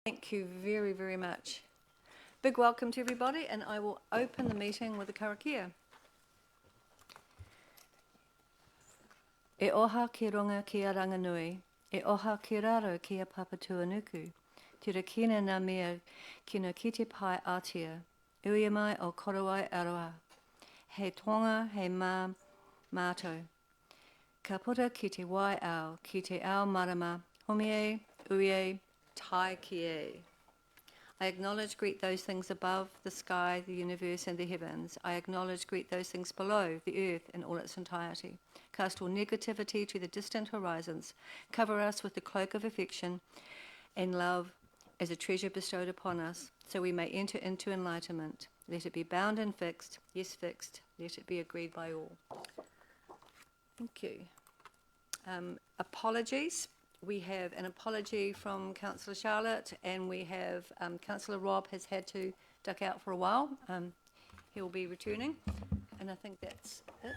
Thank you very, very much. Big welcome to everybody, and I will open the meeting with a karakia. E oha ki runga ki a Ranganui, e oha ki raro ki a Papatuanuku, tira kina na mea kina kite pai atia, ui mai o korowai aroa, hei tonga hei mātou. Ka puta ki te wai au, ki te ao marama, homie, uie, tai kie. I acknowledge, greet those things above, the sky, the universe, and the heavens. I acknowledge, greet those things below, the earth in all its entirety. Cast all negativity to the distant horizons. Cover us with the cloak of affection and love as a treasure bestowed upon us, so we may enter into enlightenment. Let it be bound and fixed, yes, fixed. Let it be agreed by all. Thank you. Apologies. We have an apology from Councillor Charlotte, and we have Councillor Rob has had to duck out for a while. He will be returning, and I think that's it.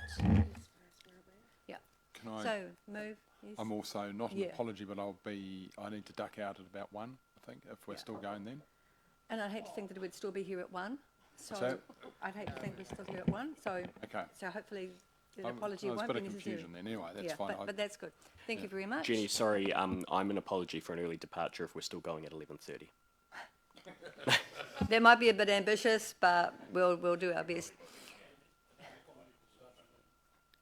Yeah. Can I? So move. Yes. I'm also not an apology, but I need to duck out at about 1, I think, if we're still going then. And I'd hate to think that it would still be here at 1. So I'd hate to think we're still here at 1. So okay. So hopefully the apology won't be necessary. There's a bit of confusion then. Anyway, that's fine. But that's good. Thank you very much. Jenny, sorry, I'm an apology for an early departure if we're still going at 11:30. That might be a bit ambitious, but we'll do our best.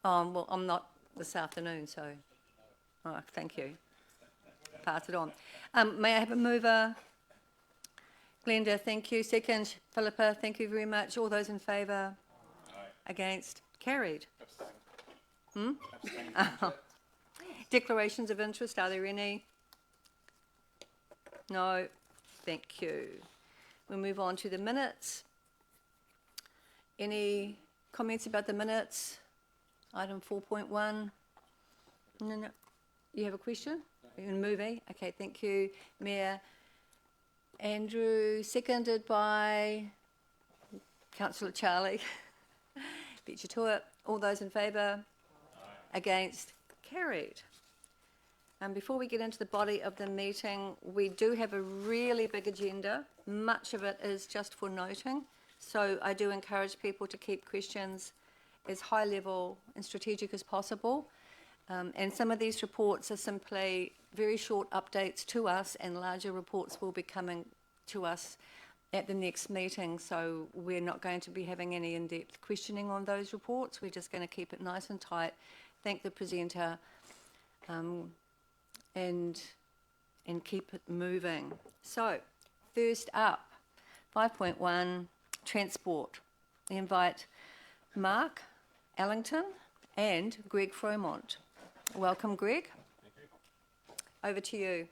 Well, I'm not this afternoon, so thank you. Pass it on. May I have a mover? Glenda, thank you. Second, Philippa, thank you very much. All those in favour? Against? Carried. Declarations of interest, are there any? No. Thank you. We'll move on to the minutes. Any comments about the minutes? Item 4.1. No. You have a question? You're going to move, eh? Okay, thank you. Mayor Andrew, seconded by Councillor Charlie. Beat you to it. All those in favour? Against? Carried. Before we get into the body of the meeting, we do have a really big agenda. Much of it is just for noting. So I do encourage people to keep questions as high level and strategic as possible. And some of these reports are simply very short updates to us, and larger reports will be coming to us at the next meeting. So we're not going to be having any in-depth questioning on those reports. We're just going to keep it nice and tight. Thank the presenter and keep it moving. So first up, 5.1, transport. We invite Mark Allington and Greg Fromont. Welcome, Greg. Thank you. Over to you.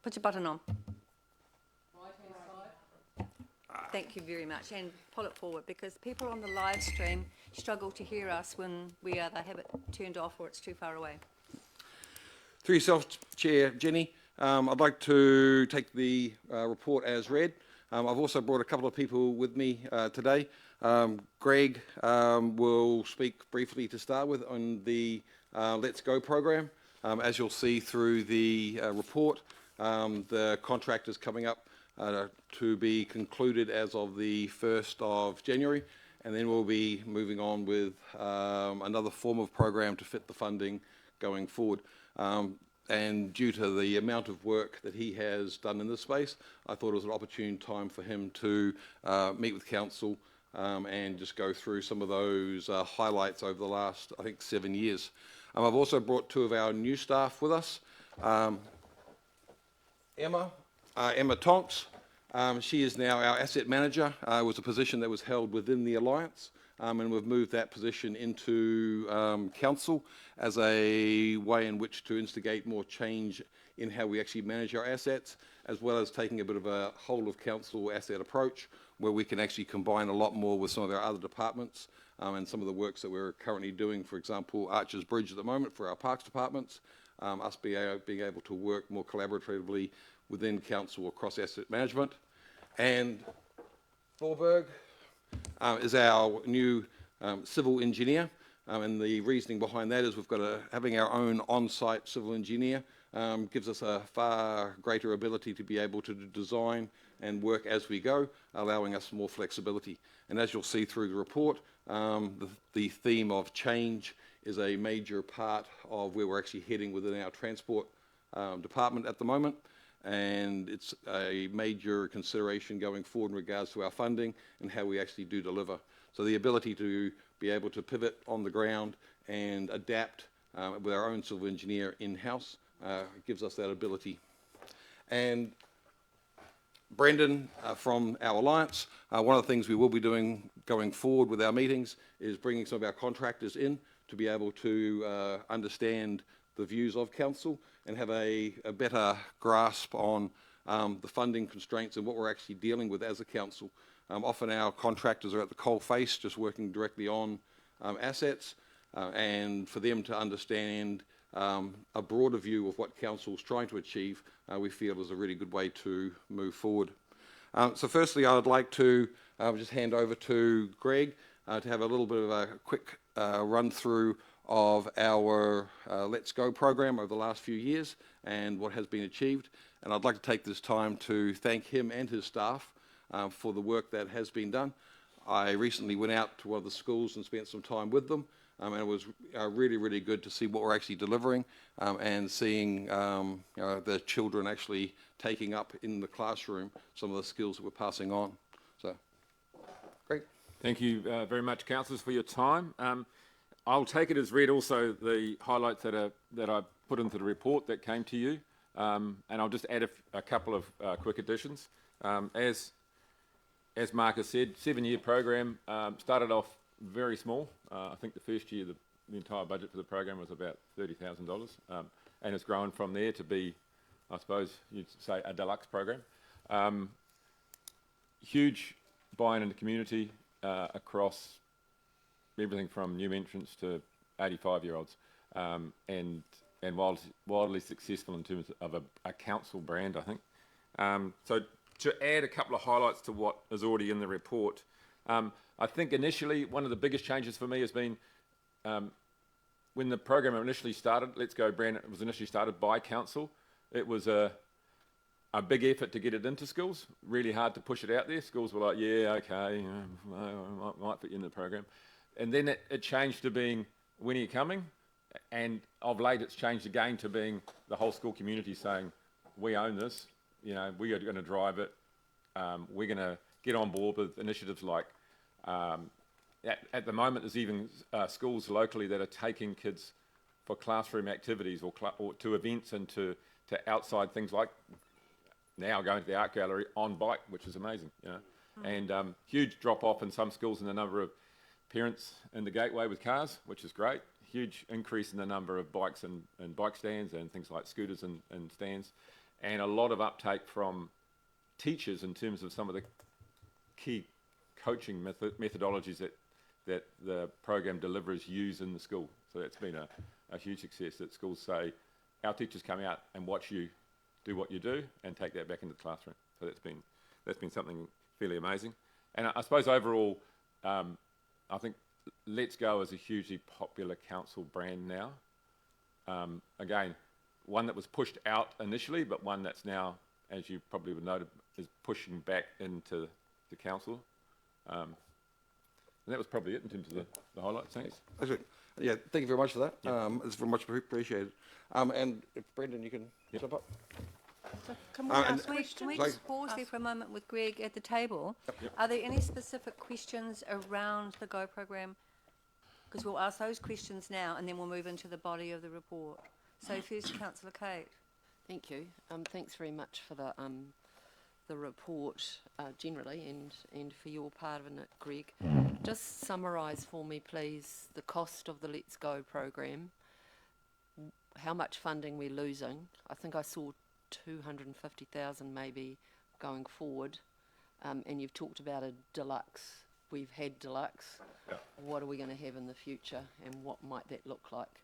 Put your button on. Right-hand side. Thank you very much, and pull it forward, because people on the live stream struggle to hear us when we either have it turned off or it's too far away. Through yourself, Chair Jenny, I'd like to take the report as read. I've also brought a couple of people with me today. Greg will speak briefly to start with on the Let's Go program. As you'll see through the report, the contract is coming up to be concluded as of the 1st of January, and then we'll be moving on with another form of program to fit the funding going forward. And due to the amount of work that he has done in this space, I thought it was an opportune time for him to meet with council and just go through some of those highlights over the last, I think, 7 years. I've also brought 2 of our new staff with us. Emma Tonks, she is now our asset manager. It was a position that was held within the Alliance, and we've moved that position into council as a way in which to instigate more change in how we actually manage our assets, as well as taking a bit of a whole of council asset approach where we can actually combine a lot more with some of our other departments and some of the works that we're currently doing. For example, Archers Bridge at the moment for our parks departments, us being able to work more collaboratively within council across asset management. And Thorberg is our new civil engineer, and the reasoning behind that is we've got having our own on-site civil engineer gives us a far greater ability to be able to design and work as we go, allowing us more flexibility. And as you'll see through the report, the theme of change is a major part of where we're actually heading within our transport department at the moment. And it's a major consideration going forward in regards to our funding and how we actually do deliver. So the ability to be able to pivot on the ground and adapt with our own civil engineer in-house gives us that ability. And Brendan from our Alliance, one of the things we will be doing going forward with our meetings is bringing some of our contractors in to be able to understand the views of council and have a better grasp on the funding constraints and what we're actually dealing with as a council. Often our contractors are at the coal face just working directly on assets, and for them to understand a broader view of what council's trying to achieve, we feel is a really good way to move forward. So firstly, I would like to just hand over to Greg to have a little bit of a quick run through of our Let's Go program over the last few years and what has been achieved. And I'd like to take this time to thank him and his staff for the work that has been done. I recently went out to one of the schools and spent some time with them, and it was really, really good to see what we're actually delivering and seeing the children actually taking up in the classroom some of the skills that we're passing on. So, great. Thank you very much, councillors, for your time. I'll take it as read also the highlights that I put into the report that came to you, and I'll just add a couple of quick additions. As Mark has said, 7-year program, started off very small. I think the first year the entire budget for the program was about $30,000, and it's grown from there to be, I suppose you'd say, a deluxe program. Huge buy-in in the community across everything from new entrants to 85-year-olds, and wildly successful in terms of a council brand, I think. So to add a couple of highlights to what is already in the report, I think initially one of the biggest changes for me has been when the program initially started, Let's Go Brand, it was initially started by council. It was a big effort to get it into schools, really hard to push it out there. Schools were like, yeah, okay, I might put you in the program. And then it changed to being, when are you coming? And of late it's changed again to being the whole school community saying, we own this, you know, we are going to drive it. We're going to get on board with initiatives like, at the moment there's even schools locally that are taking kids for classroom activities or to events and to outside things like now going to the art gallery on bike, which is amazing, you know. And huge drop off in some schools in the number of parents in the gateway with cars, which is great. Huge increase in the number of bikes and bike stands and things like scooters and stands, and a lot of uptake from teachers in terms of some of the key coaching methodologies that the program delivers use in the school. So that's been a huge success, that schools say our teachers come out and watch you do what you do and take that back into the classroom. So that's been something fairly amazing. And I suppose overall, I think Let's Go is a hugely popular council brand now. Again, one that was pushed out initially, but one that's now, as you probably would note, is pushing back into the council. And that was probably it in terms of the highlights. Thanks. Yeah, thank you very much for that. It's very much appreciated. And if Brendan, you can jump up. So can we just pause there for a moment with Greg at the table? Yep. Are there any specific questions around the Go program? Because we'll ask those questions now and then we'll move into the body of the report. So first, Councillor Kate. Thank you. Thanks very much for the report generally and for your part in it, Greg. Just summarise for me, please, the cost of the Let's Go program, how much funding we're losing. I think I saw 250,000 maybe going forward, and you've talked about a deluxe. We've had deluxe. Yeah. What are we going to have in the future, and what might that look like?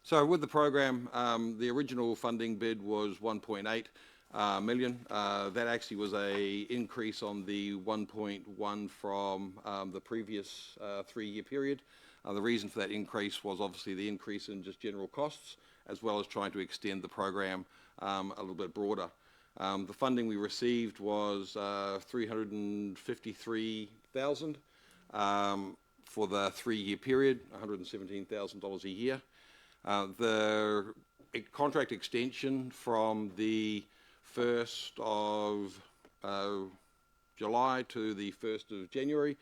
So with the program, the original funding bid was 1.8 million. That actually was a increase on the 1.1 from the previous 3-year period. The reason for that increase was obviously the increase in just general costs, as well as trying to extend the program a little bit broader. The funding we received was $353,000 for the 3-year period, $117,000 a year. The contract extension from the 1st of July to the 1st of January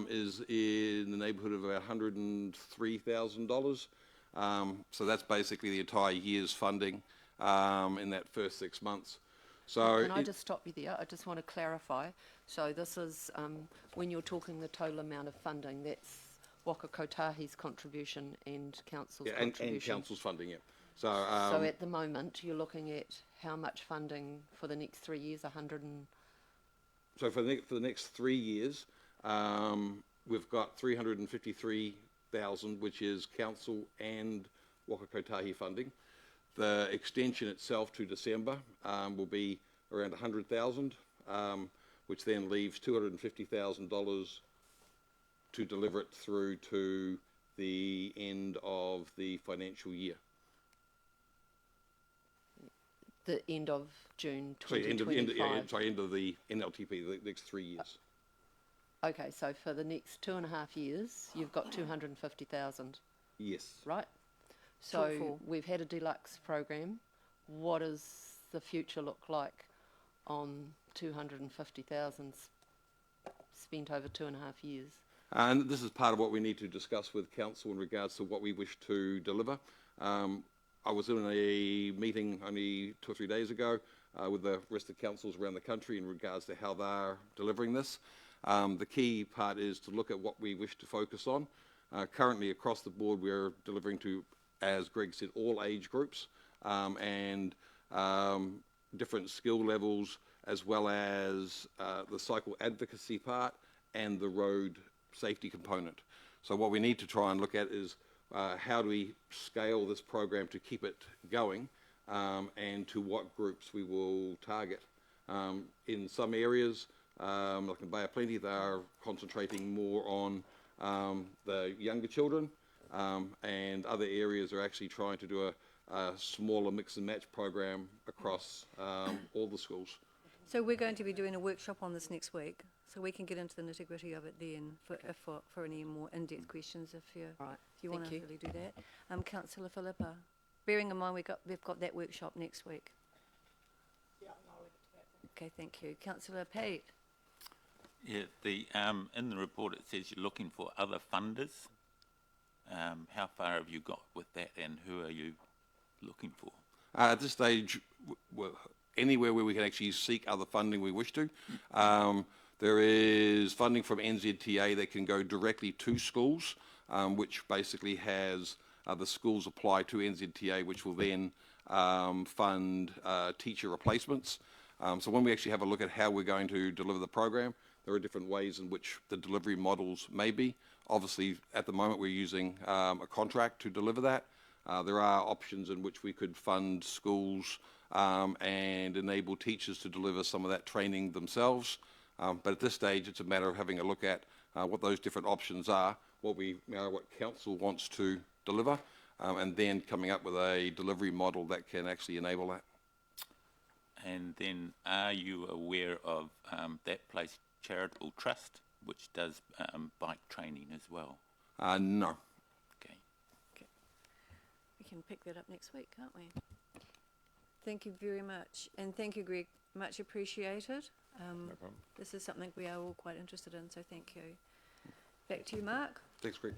is in the neighbourhood of about $103,000. So that's basically the entire year's funding in that first 6 months. So Can I just stop you there? I just want to clarify. So this is, when you're talking the total amount of funding, that's Waka Kotahi's contribution and council's contribution. and council's funding, yeah. So, So at the moment, you're looking at how much funding for the next 3 years? So for the next 3 years, we've got $353,000, which is council and Waka Kotahi funding. The extension itself to December will be around $100,000, which then leaves $250,000 to deliver it through to the end of the financial year. The end of June Sorry, 2025? end of the NLTP, the next 3 years. Okay, so for the next 2.5 years, you've got 250,000, Yes. right? So Shortfall. we've had a deluxe program. What does the future look like on 250,000 spent over 2.5 years? And this is part of what we need to discuss with council in regards to what we wish to deliver. I was in a meeting only 2 or 3 days ago with the rest of councils around the country in regards to how they're delivering this. The key part is to look at what we wish to focus on. Currently across the board we're delivering to, as Greg said, all age groups and different skill levels, as well as the cycle advocacy part and the road safety component. So what we need to try and look at is how do we scale this program to keep it going and to what groups we will target. In some areas, like in Bay of Plenty, they are concentrating more on the younger children, and other areas are actually trying to do a smaller mix and match program across all the schools. So we're going to be doing a workshop on this next week, so we can get into the nitty-gritty of it then for any more in-depth questions if you want to really do that. Councillor Philippa, bearing in mind we've got that workshop next week. Yeah, I'll leave it to that. Okay, thank you. Councillor Pate. Yeah, in the report it says you're looking for other funders. How far have you got with that, and who are you looking for? At this stage, anywhere where we can actually seek other funding we wish to. There is funding from NZTA that can go directly to schools, which basically has the schools apply to NZTA, which will then fund teacher replacements. So when we actually have a look at how we're going to deliver the program, there are different ways in which the delivery models may be. Obviously, at the moment, we're using a contract to deliver that. There are options in which we could fund schools and enable teachers to deliver some of that training themselves. But at this stage, it's a matter of having a look at what those different options are, what council wants to deliver, and then coming up with a delivery model that can actually enable that. And then are you aware of that place charitable trust, which does bike training as well? No. Okay. We can pick that up next week, can't we? Thank you very much. And thank you, Greg. Much appreciated. No problem. This is something we are all quite interested in, so thank you. Back to you, Mark. Thanks, Greg.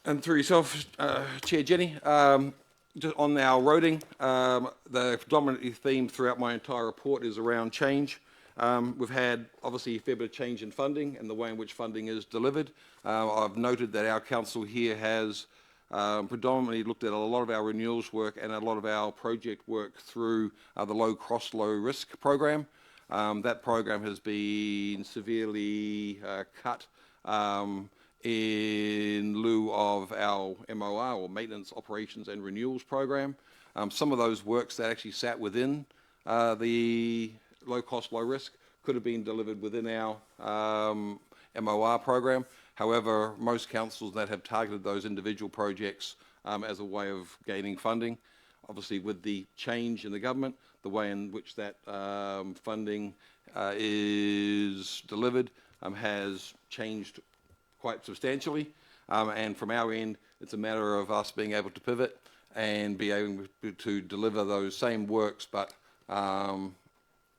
And through yourself, Chair Jenny, just on our roading, the predominantly theme throughout my entire report is around change. We've had obviously a fair bit of change in funding and the way in which funding is delivered. I've noted that our council here has predominantly looked at a lot of our renewals work and a lot of our project work through the low cost, low risk program. That program has been severely cut in lieu of our MOR, or Maintenance Operations and Renewals program. Some of those works that actually sat within the low cost, low risk could have been delivered within our MOR program. However, most councils that have targeted those individual projects as a way of gaining funding, obviously with the change in the government, the way in which that funding is delivered has changed quite substantially. And from our end, it's a matter of us being able to pivot and be able to deliver those same works, but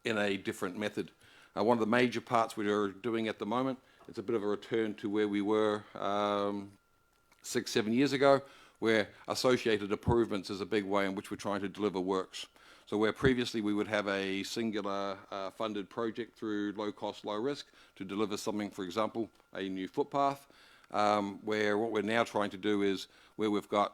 in a different method. One of the major parts we are doing at the moment, it's a bit of a return to where we were 6-7 years ago, where associated improvements is a big way in which we're trying to deliver works. So where previously we would have a singular funded project through low cost, low risk to deliver something, for example, a new footpath, where what we're now trying to do is where we've got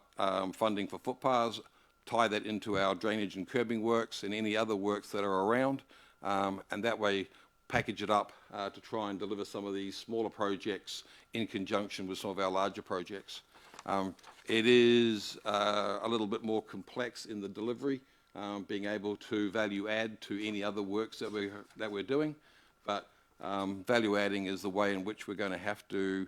funding for footpaths, tie that into our drainage and curbing works and any other works that are around, and that way package it up to try and deliver some of these smaller projects in conjunction with some of our larger projects. It is a little bit more complex in the delivery, being able to value add to any other works that we're doing, but value adding is the way in which we're going to have to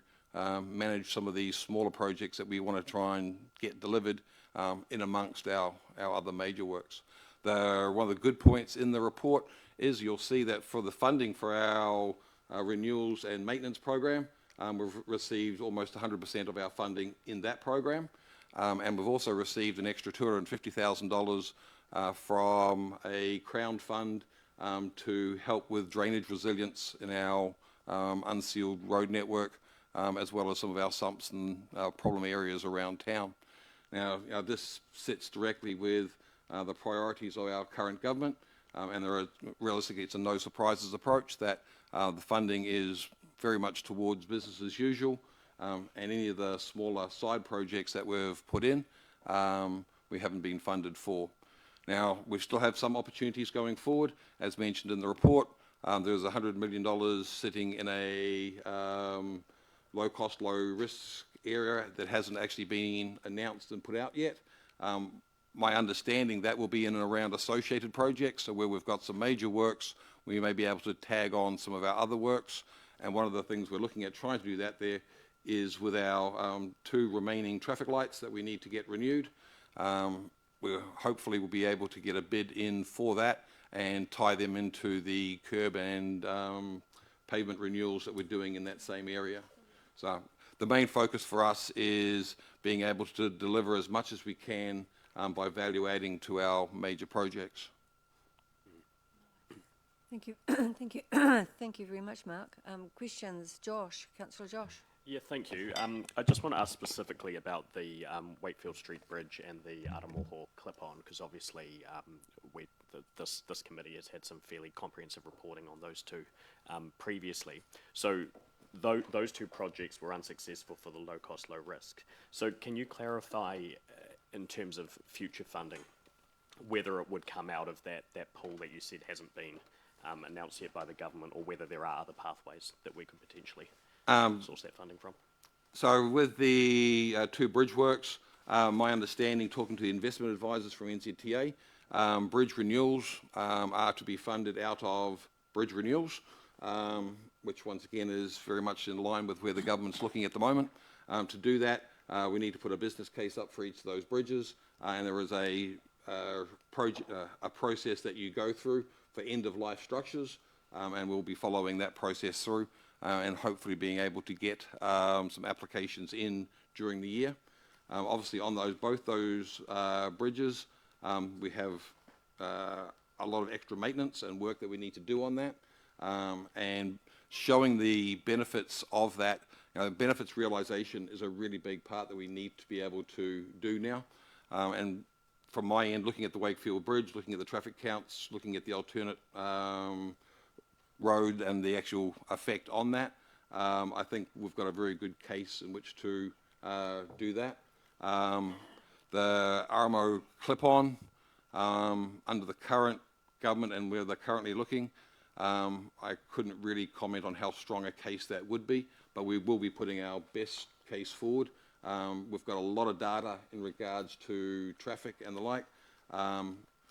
manage some of these smaller projects that we want to try and get delivered in amongst our other major works. One of the good points in the report is you'll see that for the funding for our renewals and maintenance program, we've received almost 100% of our funding in that program, and we've also received an extra $250,000 from a Crown fund to help with drainage resilience in our unsealed road network, as well as some of our sumps and problem areas around town. Now, this sits directly with the priorities of our current government, and realistically, it's a no surprises approach that the funding is very much towards business as usual, and any of the smaller side projects that we've put in, we haven't been funded for. Now, we still have some opportunities going forward. As mentioned in the report, there's $100 million sitting in a low cost, low risk area that hasn't actually been announced and put out yet. My understanding that will be in and around associated projects, so where we've got some major works, we may be able to tag on some of our other works. And one of the things we're looking at trying to do that there is with our 2 remaining traffic lights that we need to get renewed. We hopefully will be able to get a bid in for that and tie them into the curb and pavement renewals that we're doing in that same area. So the main focus for us is being able to deliver as much as we can by value adding to our major projects. Thank you. Thank you. Thank you very much, Mark. Questions? Josh, Councillor Josh. Yeah, thank you. I just want to ask specifically about the Wakefield Street Bridge and the Aramoho clip-on, because obviously this committee has had some fairly comprehensive reporting on those two previously. So those 2 projects were unsuccessful for the low cost, low risk. So can you clarify in terms of future funding whether it would come out of that pool that you said hasn't been announced yet by the government, or whether there are other pathways that we could potentially source that funding from? So with the 2 bridge works, my understanding, talking to the investment advisors from NZTA, bridge renewals are to be funded out of bridge renewals, which once again is very much in line with where the government's looking at the moment. To do that, we need to put a business case up for each of those bridges, and there is a process that you go through for end-of-life structures, and we'll be following that process through and hopefully being able to get some applications in during the year. Obviously on both those bridges, we have a lot of extra maintenance and work that we need to do on that, and showing the benefits of that. Benefits realisation is a really big part that we need to be able to do now, and from my end, looking at the Wakefield Bridge, looking at the traffic counts, looking at the alternate road and the actual effect on that, I think we've got a very good case in which to do that. The Aramo clip-on, under the current government and where they're currently looking, I couldn't really comment on how strong a case that would be, but we will be putting our best case forward. We've got a lot of data in regards to traffic and the like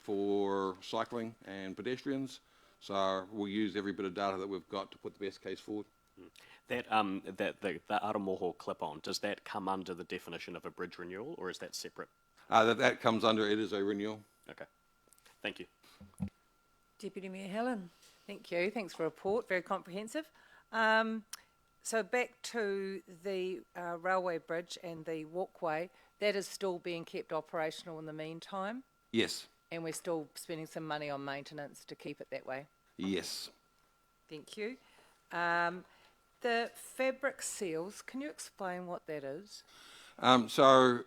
for cycling and pedestrians, so we'll use every bit of data that we've got to put the best case forward. That the Aramoho clip-on, does that come under the definition of a bridge renewal, or is that separate? That comes under, it is a renewal. Okay, thank you. Deputy Mayor Helen. Thank you. Thanks for a report. Very comprehensive. So back to the railway bridge and the walkway, that is still being kept operational in the meantime, Yes, and we're still spending some money on maintenance to keep it that way. yes. Thank you. The fabric seals, can you explain what that is? So,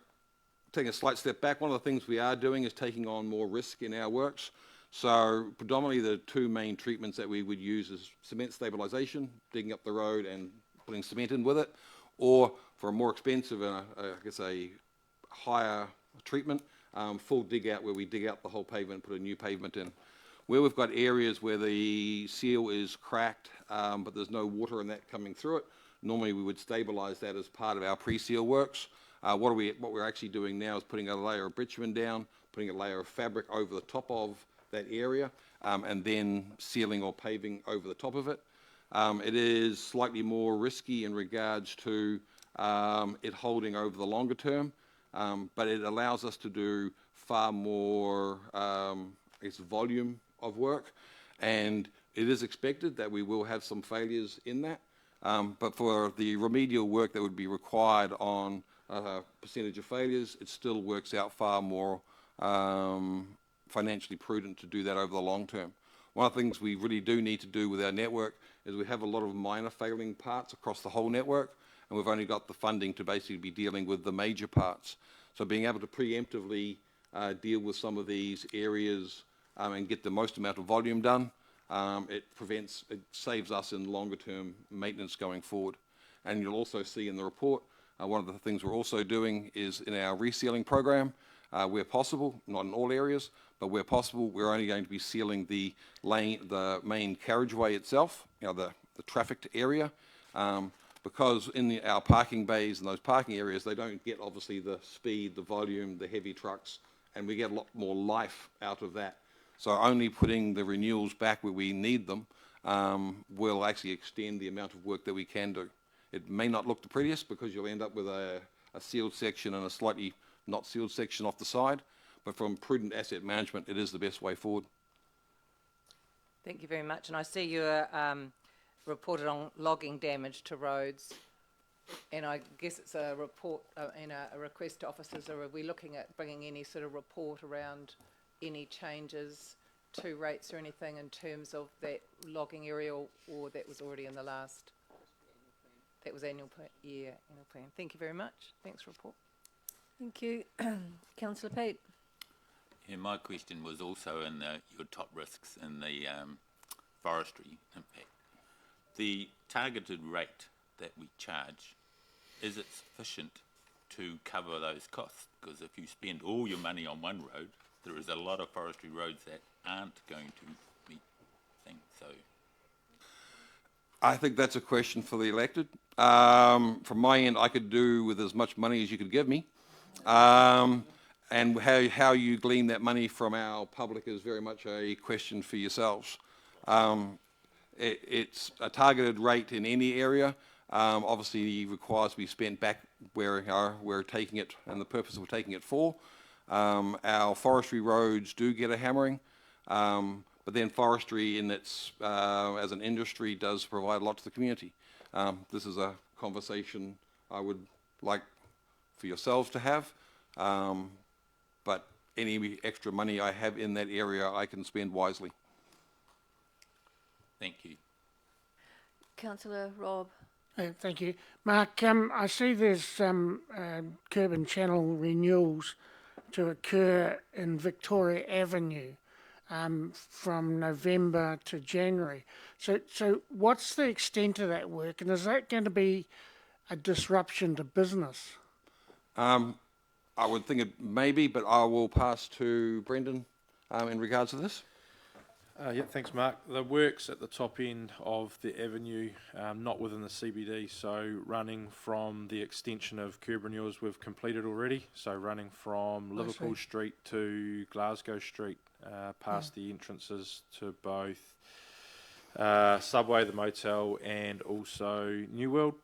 taking a slight step back, one of the things we are doing is taking on more risk in our works. So, predominantly the two main treatments that we would use is cement stabilisation, digging up the road and putting cement in with it, or for a more expensive and I guess a higher treatment, full dig out, where we dig out the whole pavement and put a new pavement in. Where we've got areas where the seal is cracked, but there's no water in that coming through it, normally we would stabilise that as part of our pre-seal works. What we're actually doing now is putting a layer of bitumen down, putting a layer of fabric over the top of that area, and then sealing or paving over the top of it. It is slightly more risky in regards to it holding over the longer term, but it allows us to do far more volume of work, and it is expected that we will have some failures in that, but for the remedial work that would be required on percentage of failures, it still works out far more financially prudent to do that over the long term. One of the things we really do need to do with our network is we have a lot of minor failing parts across the whole network, and we've only got the funding to basically be dealing with the major parts. So being able to preemptively deal with some of these areas and get the most amount of volume done, it saves us in longer term maintenance going forward. And you'll also see in the report, one of the things we're also doing is in our resealing program, where possible, not in all areas, but where possible, we're only going to be sealing the main carriageway itself, the trafficked area, because in our parking bays and those parking areas, they don't get obviously the speed, the volume, the heavy trucks, and we get a lot more life out of that. So only putting the renewals back where we need them will actually extend the amount of work that we can do. It may not look the prettiest because you'll end up with a sealed section and a slightly not sealed section off the side, but from prudent asset management, it is the best way forward. Thank you very much. And I see you reported on logging damage to roads, and I guess it's a report and a request to officers. Or are we looking at bringing any sort of report around any changes to rates or anything in terms of that logging area, or that was already in the last? That was annual plan. Thank you very much. Thanks for the report. Thank you. Councillor Pate. Yeah, my question was also in your top risks in the forestry impact. The targeted rate that we charge, is it sufficient to cover those costs? Because if you spend all your money on one road, there is a lot of forestry roads that aren't going to meet things. So, I think that's a question for the elected. From my end, I could do with as much money as you could give me. And how you glean that money from our public is very much a question for yourselves. It's a targeted rate in any area. Obviously, requires to be spent back where we're taking it and the purpose we're taking it for. Our forestry roads do get a hammering, but then forestry in its as an industry does provide a lot to the community. This is a conversation I would like for yourselves to have, but any extra money I have in that area I can spend wisely. thank you. Councillor Rob. Thank you. Mark, I see there's some curb and channel renewals to occur in Victoria Avenue from November to January. So what's the extent of that work, and is that going to be a disruption to business? I would think it may be, but I will pass to Brendan in regards to this. Yeah, thanks, Mark. The work's at the top end of the avenue, not within the CBD, so running from the extension of curb renewals we've completed already, so running from Liverpool Street to Glasgow Street, past the entrances to both Subway, the motel, and also New World.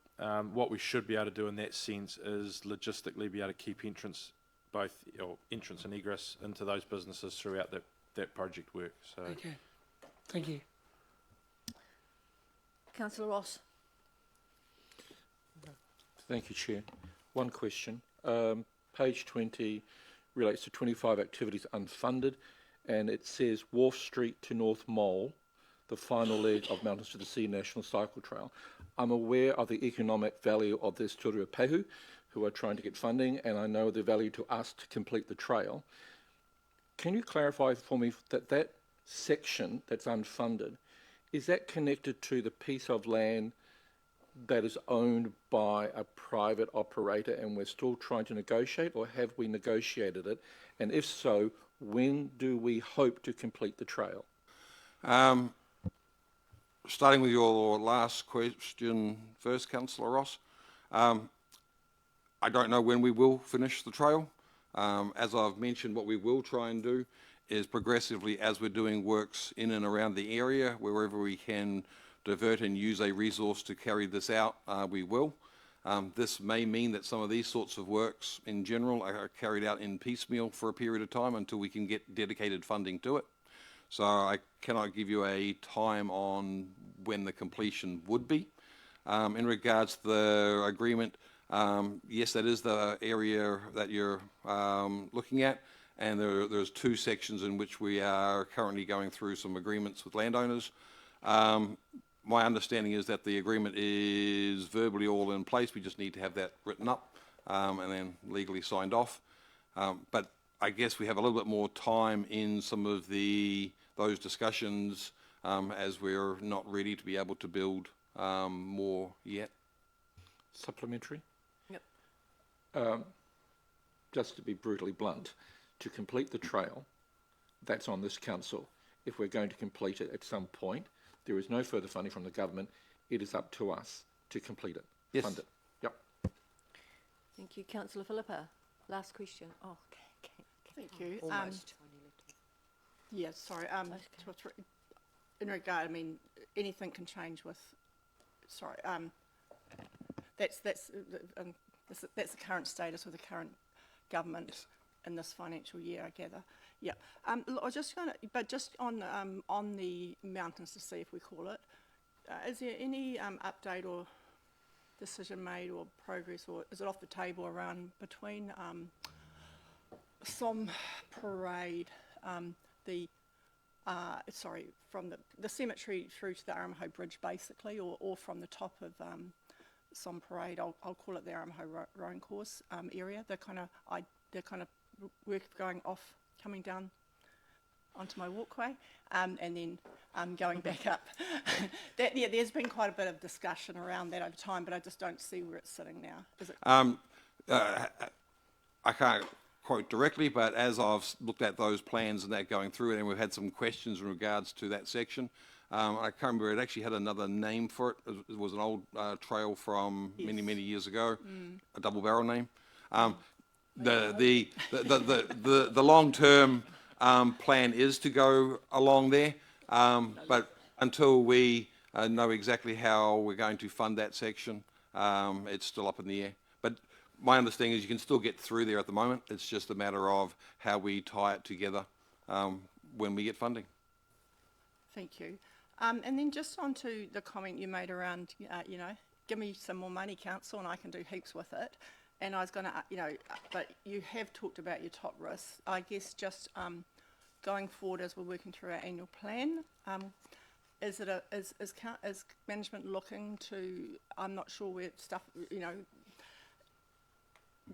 What we should be able to do in that sense is logistically be able to keep entrance and egress into those businesses throughout that project work. So. Okay, thank you. Councillor Ross. Thank you, Chair. One question. Page 20 relates to 25 activities unfunded, and it says Wharf Street to North Mole, the final leg of Mountains to the Sea National Cycle Trail. I'm aware of the economic value of this Te Pehu, who are trying to get funding, and I know the value to us to complete the trail. Can you clarify for me that section that's unfunded, is that connected to the piece of land that is owned by a private operator and we're still trying to negotiate, or have we negotiated it? And if so, when do we hope to complete the trail? Starting with your last question first, Councillor Ross, I don't know when we will finish the trail. As I've mentioned, what we will try and do is progressively, as we're doing works in and around the area, wherever we can divert and use a resource to carry this out, we will. This may mean that some of these sorts of works in general are carried out in piecemeal for a period of time until we can get dedicated funding to it. So I cannot give you a time on when the completion would be. In regards to the agreement, yes, that is the area that you're looking at, and there's two sections in which we are currently going through some agreements with landowners. My understanding is that the agreement is verbally all in place. We just need to have that written up and then legally signed off. But I guess we have a little bit more time in some of those discussions as we're not ready to be able to build more yet. Supplementary? Yep. Just to be brutally blunt, to complete the trail, that's on this council. If we're going to complete it at some point, there is no further funding from the government. It is up to us to complete it, Yes. fund it. Yep. Thank you. Councillor Philippa. Last question. Oh, okay. Thank you. Almost. Yeah, sorry. In regard, I mean, anything can change with. Sorry. That's the current status of the current government in this financial year, I gather. Yeah. I was just going to, but just on the mountains to sea, if we call it, is there any update or decision made or progress, or is it off the table around between some parade, from the cemetery through to the Aramaho Bridge, basically, or from the top of some parade? I'll call it the Aramaho Rowing Course area. They're kind of work going off, coming down onto my walkway, and then going back up. There's been quite a bit of discussion around that over time, but I just don't see where it's sitting now. Is it? I can't quote directly, but as I've looked at those plans and that going through it, and we've had some questions in regards to that section, I can't remember, it actually had another name for it. It was an old trail from many years ago, a double barrel name. The long-term plan is to go along there, but until we know exactly how we're going to fund that section, it's still up in the air. But my understanding is you can still get through there at the moment. It's just a matter of how we tie it together when we get funding. Thank you. And then just on to the comment you made around, give me some more money, council, and I can do heaps with it. And I was going to, but you have talked about your top risks. I guess just going forward as we're working through our annual plan, is management looking to? I'm not sure where stuff,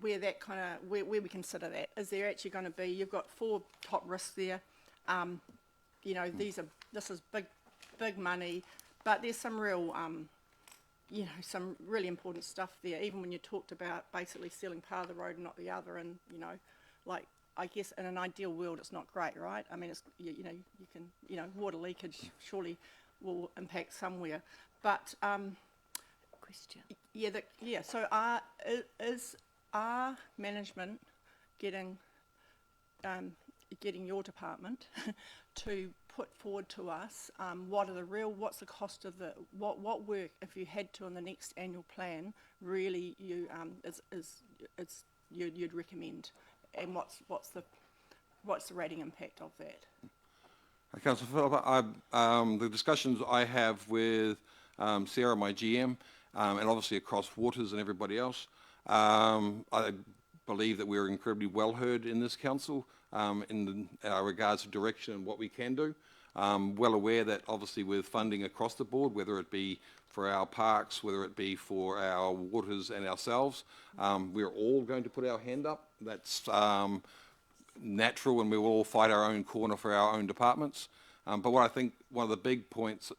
where that kind of where we consider that. Is there actually going to be? You've got 4 top risks there. This is big money, but there's some real. Some really important stuff there, even when you talked about basically sealing part of the road and not the other, and, I guess in an ideal world it's not great, right? I mean, it's, you can, water leakage surely will impact somewhere, but, Question. So are management getting getting your department to put forward to us what's the cost of what work, if you had to on the next annual plan, really you'd recommend, and what's the rating impact of that? Councillor Philippa, the discussions I have with Sarah, my GM, and obviously across Waters and everybody else, I believe that we're incredibly well heard in this council in regards to direction and what we can do. Well aware that obviously with funding across the board, whether it be for our parks, whether it be for our waters and ourselves, we're all going to put our hand up. That's natural, and we will all fight our own corner for our own departments. But what I think one of the big points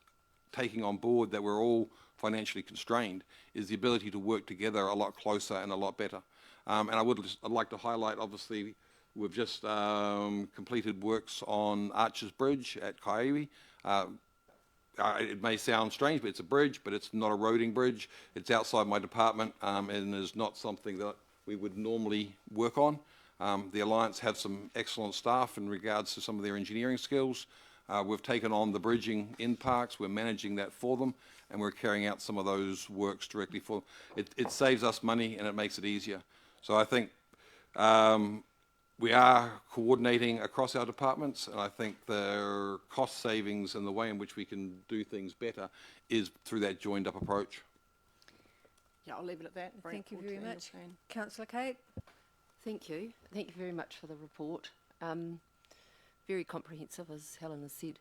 taking on board that we're all financially constrained is the ability to work together a lot closer and a lot better. And I'd like to highlight, obviously, we've just completed works on Arches Bridge at Kaiwi. It may sound strange, but it's a bridge, but it's not a roading bridge. It's outside my department and is not something that we would normally work on. The Alliance have some excellent staff in regards to some of their engineering skills. We've taken on the bridging in parks, we're managing that for them, and we're carrying out some of those works directly for them. It saves us money and it makes it easier. So I think we are coordinating across our departments, and I think the cost savings and the way in which we can do things better is through that joined up approach. Yeah, I'll leave it at that. and bring it Thank you forward to very the much. annual plan. Councillor Kate? Thank you. Thank you very much for the report. Very comprehensive, as Helen has said.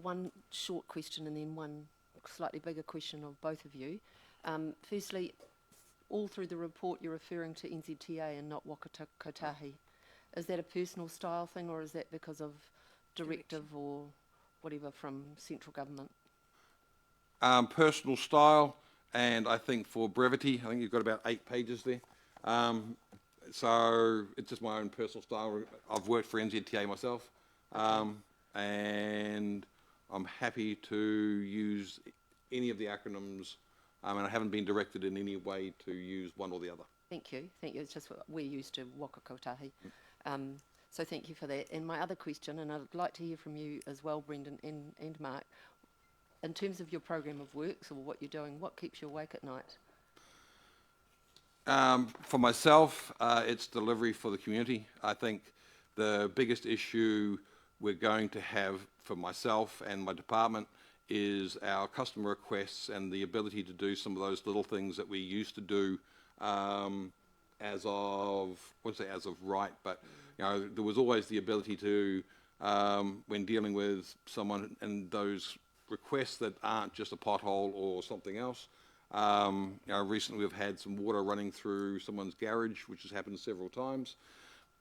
One short question and then one slightly bigger question of both of you. Firstly, all through the report you're referring to NZTA and not Waka Kotahi. Is that a personal style thing, or is that because of directive or whatever from central government? Personal style, and I think for brevity, I think you've got about 8 pages there. So it's just my own personal style. I've worked for NZTA myself, and I'm happy to use any of the acronyms, and I haven't been directed in any way to use one or the other. Thank you. Thank you. It's just what we're used to, Waka Kotahi. So thank you for that. And my other question, and I'd like to hear from you as well, Brendan and Mark, in terms of your program of works or what you're doing, what keeps you awake at night? For myself, it's delivery for the community. I think the biggest issue we're going to have for myself and my department is our customer requests and the ability to do some of those little things that we used to do as of right, but you know, there was always the ability to, when dealing with someone and those requests that aren't just a pothole or something else. You know, recently we've had some water running through someone's garage, which has happened several times.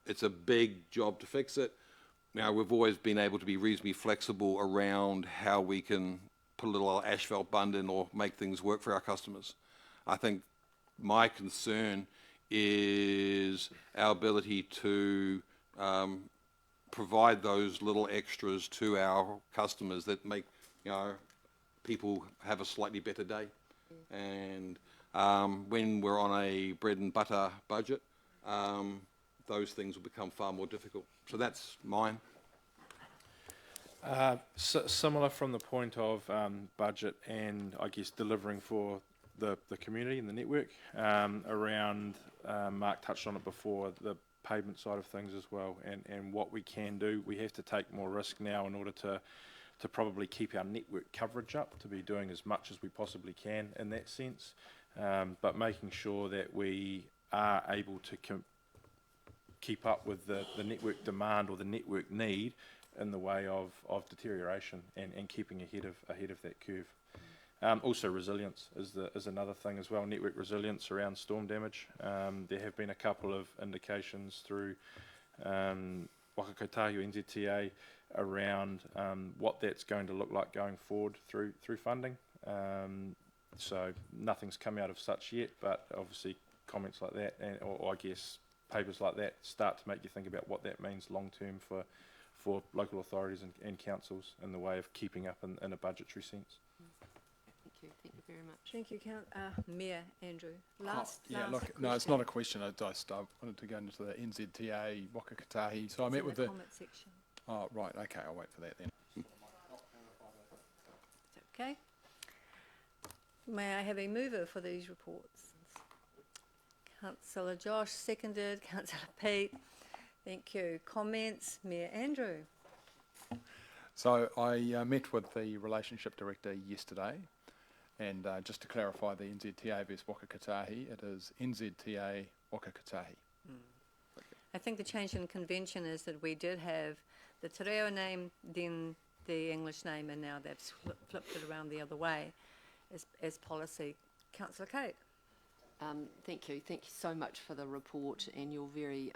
It's a big job to fix it. Now, we've always been able to be reasonably flexible around how we can put a little asphalt bund in or make things work for our customers. I think my concern is our ability to provide those little extras to our customers that make, you know, people have a slightly better day. And when we're on a bread and butter budget, those things will become far more difficult. So that's mine. Similar from the point of budget and I guess delivering for the community and the network. Around, Mark touched on it before, the pavement side of things as well, and what we can do. We have to take more risk now in order to probably keep our network coverage up, to be doing as much as we possibly can in that sense, but making sure that we are able to keep up with the network demand or the network need in the way of deterioration and keeping ahead of that curve. Also resilience is another thing as well, network resilience around storm damage. There have been a couple of indications through Waka Kotahi or NZTA around what that's going to look like going forward through funding. So nothing's come out of such yet, but obviously comments like that, or I guess papers like that, start to make you think about what that means long term for local authorities and councils in the way of keeping up in a budgetary sense. Thank you. Thank you very much. Thank you, Mayor Andrew. Last look, no, it's not a question. I wanted to go into the NZTA Wakakatahi. So I met with the comment section. Oh, right. Okay, I'll wait for that then. Okay. May I have a mover for these reports? Councillor Josh, seconded. Councillor Pete. Thank you. Comments? Mayor Andrew. So I met with the relationship director yesterday, and just to clarify the NZTA versus Wakakatahi, it is NZTA Wakakatahi. I think the change in convention is that we did have the te reo name, then the English name, and now they've flipped it around the other way as policy. Councillor Kate. Thank you. Thank you so much for the report and your very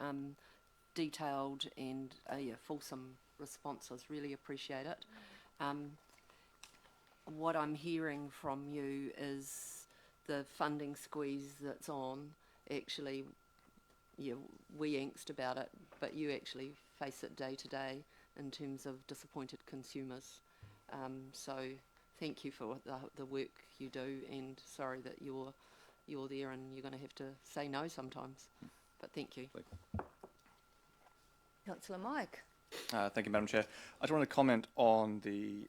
detailed and fulsome responses. Really appreciate it. What I'm hearing from you is the funding squeeze that's on. Actually, we angst about it, but you actually face it day to day in terms of disappointed consumers. So thank you for the work you do, and sorry that you're there and you're going to have to say no sometimes. But thank you. Councillor Mike. Thank you, Madam Chair. I just want to comment on the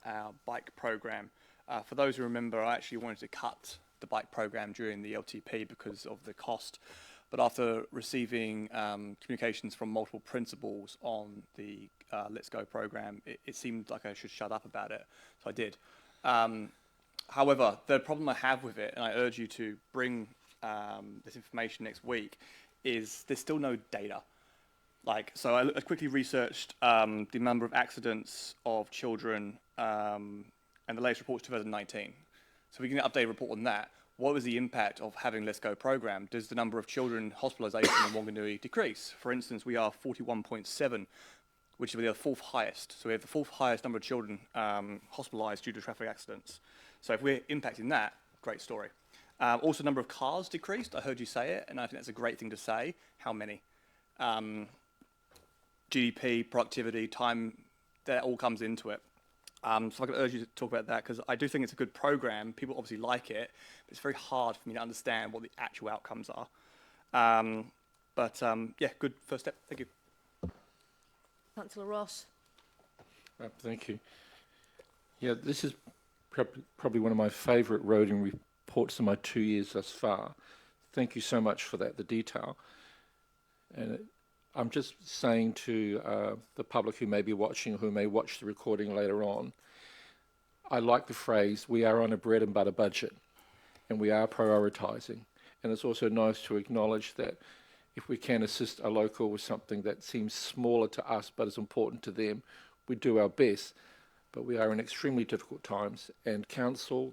our bike program. For those who remember, I actually wanted to cut the bike program during the LTP because of the cost. But after receiving communications from multiple principals on the Let's Go program, it seemed like I should shut up about it. So I did. However, the problem I have with it, and I urge you to bring this information next week, is there's still no data. So I quickly researched the number of accidents of children, and the latest report is 2019. So we can get an updated report on that. What was the impact of having Let's Go program? Does the number of children hospitalisation in Whanganui decrease? For instance, we are 41.7, which is the fourth highest. So we have the fourth highest number of children hospitalised due to traffic accidents. So if we're impacting that, great story. Also, number of cars decreased. I heard you say it, and I think that's a great thing to say. How many? GDP, productivity, time, that all comes into it. So I could urge you to talk about that, because I do think it's a good program. People obviously like it, but it's very hard for me to understand what the actual outcomes are. Yeah, good first step. Thank you. Councillor Ross. Thank you. Yeah, this is probably one of my favourite roading reports in my 2 years thus far. Thank you so much for that, the detail. And I'm just saying to the public who may be watching, who may watch the recording later on, I like the phrase, we are on a bread and butter budget, and we are prioritising. And it's also nice to acknowledge that if we can assist a local with something that seems smaller to us but is important to them, we do our best. But we are in extremely difficult times, and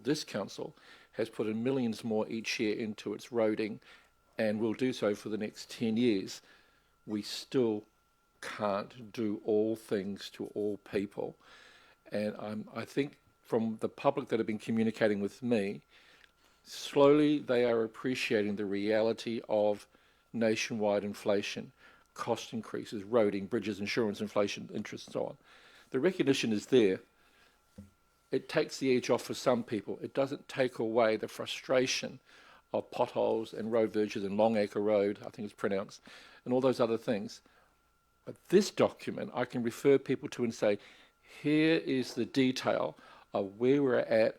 this council has put in millions more each year into its roading, and will do so for the next 10 years. We still can't do all things to all people. And I think from the public that have been communicating with me, slowly they are appreciating the reality of nationwide inflation, cost increases, roading, bridges, insurance, inflation, interest, and so on. The recognition is there. It takes the edge off for some people. It doesn't take away the frustration of potholes and road verges and Longacre Road, I think it's pronounced, and all those other things. But this document I can refer people to and say, here is the detail of where we're at,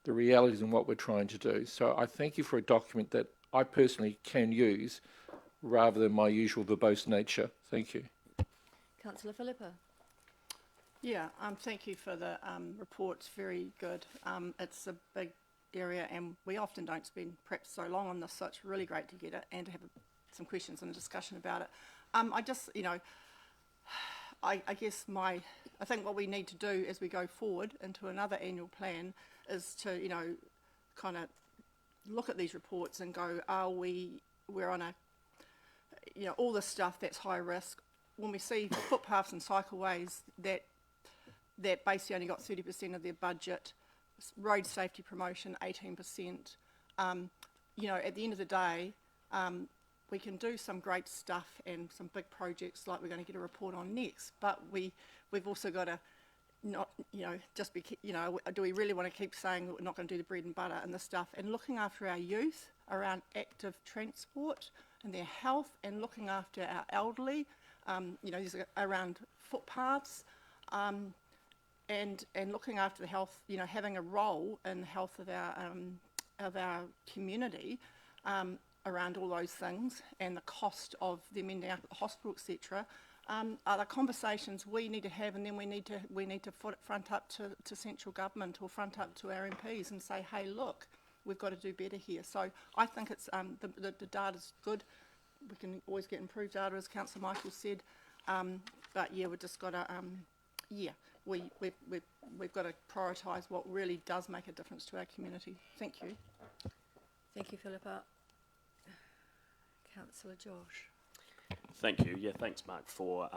the realities and what we're trying to do. So I thank you for a document that I personally can use rather than my usual verbose nature. Thank you. Councillor Philippa. Yeah, thank you for the report. It's very good. It's a big area, and we often don't spend perhaps so long on this, so it's really great to get it and to have some questions and a discussion about it. I just, I guess I think what we need to do as we go forward into another annual plan is to, kind of look at these reports and go, we're on all this stuff that's high risk. When we see footpaths and cycleways that basically only got 30% of their budget, road safety promotion 18%, at the end of the day, we can do some great stuff and some big projects like we're going to get a report on next, but we've also got to not, just be, do we really want to keep saying that we're not going to do the bread and butter and the stuff, and looking after our youth around active transport and their health, and looking after our elderly, these are around footpaths, and looking after the health, having a role in the health of our community, around all those things, and the cost of them ending up at the hospital, etc., are the conversations we need to have, and then we need to front up to central government or front up to our MPs and say, hey, look, we've got to do better here. So I think it's the data's good. We can always get improved data, as Councillor Michael said, but yeah, we've just got to we've got to prioritise what really does make a difference to our community. Thank you. Thank you, Philippa. Councillor Josh. Thank you. Yeah, thanks, Mark, for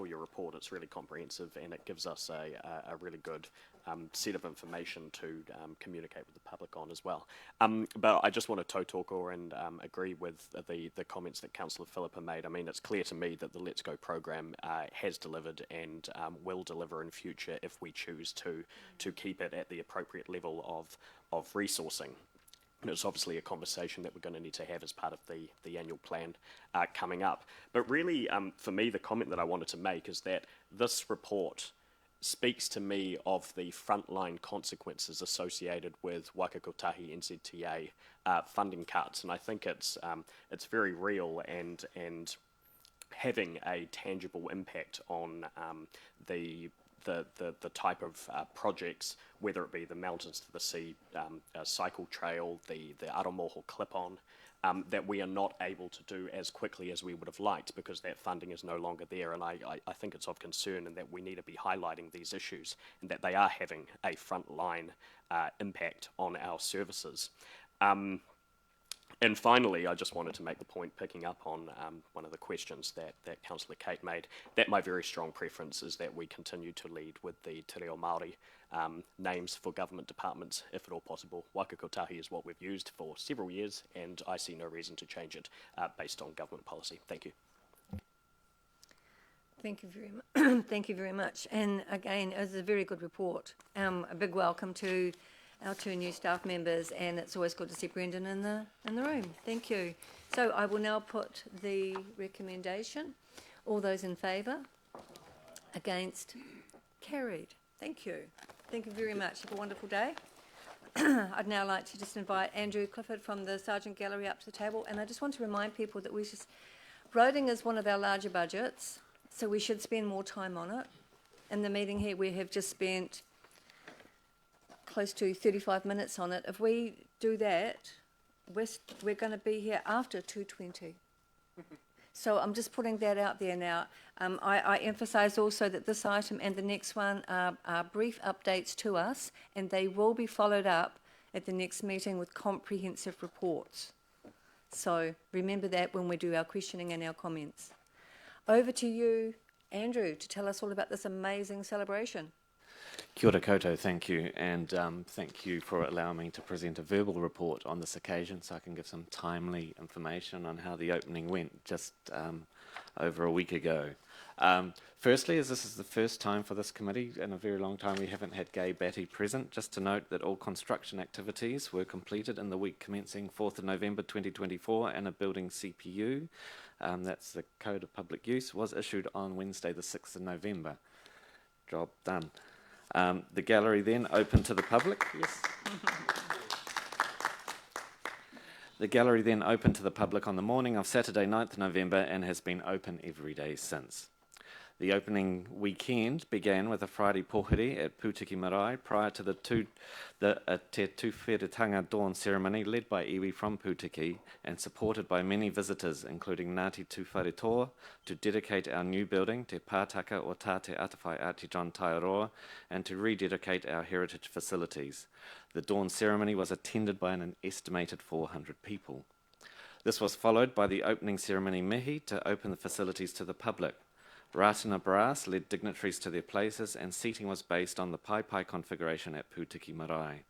your report. It's really comprehensive, and it gives us a really good set of information to communicate with the public on as well. But I just want to toe talk and agree with the comments that Councillor Philippa made. I mean, it's clear to me that the Let's Go program has delivered and will deliver in future if we choose to keep it at the appropriate level of resourcing. And it's obviously a conversation that we're going to need to have as part of the annual plan coming up. But really, for me, the comment that I wanted to make is that this report speaks to me of the frontline consequences associated with Waikakotahi NZTA funding cuts. And I think it's very real and having a tangible impact on the type of projects, whether it be the Mountains to the Sea cycle trail, the Aramoho clip-on, that we are not able to do as quickly as we would have liked because that funding is no longer there. And I think it's of concern, and that we need to be highlighting these issues and that they are having a frontline impact on our services. And finally, I just wanted to make the point, picking up on one of the questions that Councillor Kate made, that my very strong preference is that we continue to lead with the Te Reo Māori names for government departments, if at all possible. Waikakotahi is what we've used for several years, and I see no reason to change it based on government policy. Thank you. Thank you very much. Thank you very much. And again, it's a very good report. A big welcome to our two new staff members, and it's always good to see Brendan in the room. Thank you. So I will now put the recommendation. All those in favour? Against? Carried. Thank you. Thank you very much. Have a wonderful day. I'd now like to just invite Andrew Clifford from the Sarjeant Gallery up to the table, and I just want to remind people that roading is one of our larger budgets, so we should spend more time on it. In the meeting here, we have just spent close to 35 minutes on it. If we do that, we're going to be here after 2:20. So I'm just putting that out there now. I emphasise also that this item and the next one are brief updates to us, and they will be followed up at the next meeting with comprehensive reports. So remember that when we do our questioning and our comments. Over to you, Andrew, to tell us all about this amazing celebration. Kia ora koutou, thank you, and thank you for allowing me to present a verbal report on this occasion so I can give some timely information on how the opening went just over a week ago. Firstly, as this is the first time for this committee in a very long time we haven't had Gay Batty present, just to note that all construction activities were completed in the week commencing 4th of November 2024, and a building CPU, that's the Code of Public Use, was issued on Wednesday the 6th of November. Job done. The gallery then opened to the public. Yes. The gallery then opened to the public on the morning of Saturday 9th November and has been open every day since. The opening weekend began with a Friday pohuri at Putiki Marae prior to the Te Tuwheretanga dawn ceremony led by iwi from Putiki and supported by many visitors, including Ngāti Tuwharetoa, to dedicate our new building, Te Pātaka o Tā Te Atawhai Āti John Taiaroa, and to rededicate our heritage facilities. The dawn ceremony was attended by an estimated 400 people. This was followed by the opening ceremony mihi to open the facilities to the public. Ratana Brass led dignitaries to their places, and seating was based on the pai configuration at Putiki Marae.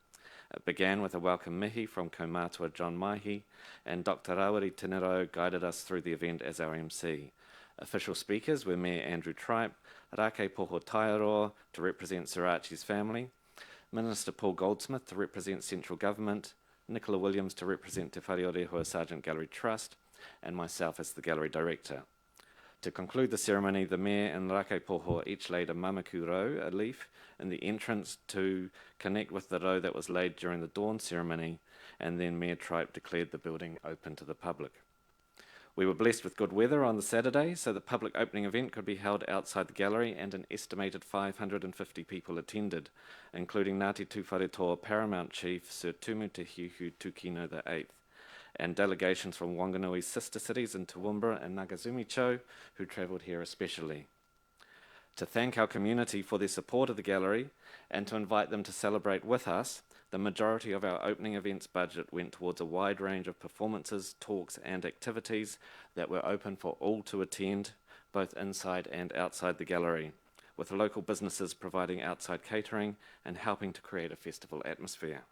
It began with a welcome mihi from Kaumātua John Maihi, and Dr. Rawiri Tenero guided us through the event as our MC. Official speakers were Mayor Andrew Tripe, Rake Poho Taiaroa to represent Sirachi's family, Minister Paul Goldsmith to represent Central Government, Nicola Williams to represent Te Whare o Rehua Sarjeant Gallery Trust, and myself as the Gallery Director. To conclude the ceremony, the Mayor and Rake Poho each laid a mamaku row, a leaf, in the entrance to connect with the row that was laid during the dawn ceremony, and then Mayor Tripe declared the building open to the public. We were blessed with good weather on the Saturday, so the public opening event could be held outside the gallery, and an estimated 550 people attended, including Ngāti Tūwharetoa Paramount Chief Sir Tumu Te Hiuhu Tukino VIII, and delegations from Whanganui's sister cities in Toowoomba and Nagazumicho, who travelled here especially. To thank our community for their support of the gallery, and to invite them to celebrate with us, the majority of our opening events budget went towards a wide range of performances, talks and activities that were open for all to attend, both inside and outside the gallery, with local businesses providing outside catering and helping to create a festival atmosphere.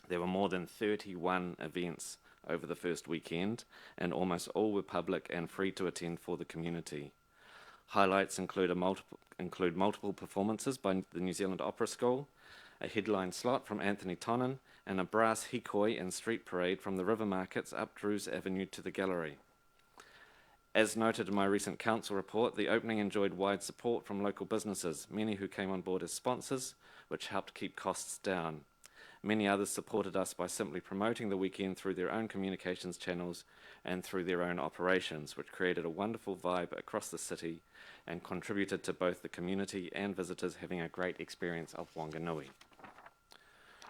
There were more than 31 events over the first weekend, and almost all were public and free to attend for the community. Highlights include multiple performances by the New Zealand Opera School, a headline slot from Anthony Tonnan, and a brass hikoi and street parade from the river markets up Drews Avenue to the gallery. As noted in my recent council report, the opening enjoyed wide support from local businesses, many who came on board as sponsors, which helped keep costs down. Many others supported us by simply promoting the weekend through their own communications channels and through their own operations, which created a wonderful vibe across the city and contributed to both the community and visitors having a great experience of Whanganui.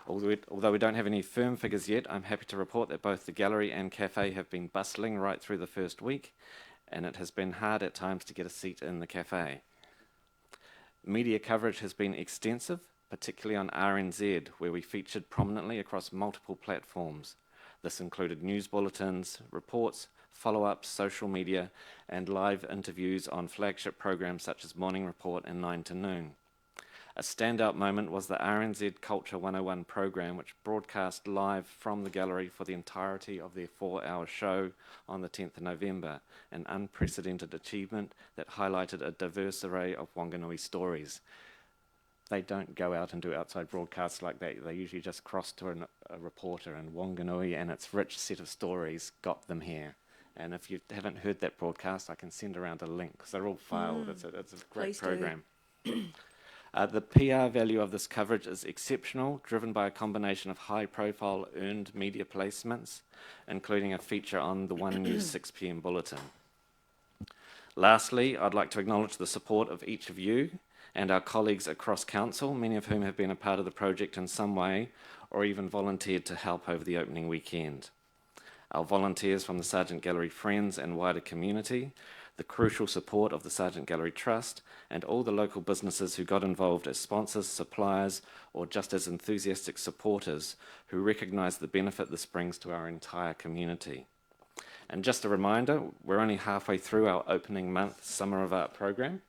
Although we don't have any firm figures yet, I'm happy to report that both the gallery and cafe have been bustling right through the first week, and it has been hard at times to get a seat in the cafe. Media coverage has been extensive, particularly on RNZ, where we featured prominently across multiple platforms. This included news bulletins, reports, follow-ups, social media, and live interviews on flagship programs such as Morning Report and 9 to Noon. A standout moment was the RNZ Culture 101 program, which broadcast live from the gallery for the entirety of their 4-hour show on the 10th of November, an unprecedented achievement that highlighted a diverse array of Whanganui stories. They don't go out and do outside broadcasts like that. They usually just cross to a reporter, and Whanganui and its rich set of stories got them here. And if you haven't heard that broadcast, I can send around a link, because they're all filed. It's a great program. The PR value of this coverage is exceptional, driven by a combination of high-profile earned media placements, including a feature on the One News 6 p.m. bulletin. Lastly, I'd like to acknowledge the support of each of you and our colleagues across council, many of whom have been a part of the project in some way or even volunteered to help over the opening weekend. Our volunteers from the Sarjeant Gallery Friends and wider community, the crucial support of the Sarjeant Gallery Trust, and all the local businesses who got involved as sponsors, suppliers, or just as enthusiastic supporters who recognise the benefit this brings to our entire community. And just a reminder, we're only halfway through our opening month Summer of Art program,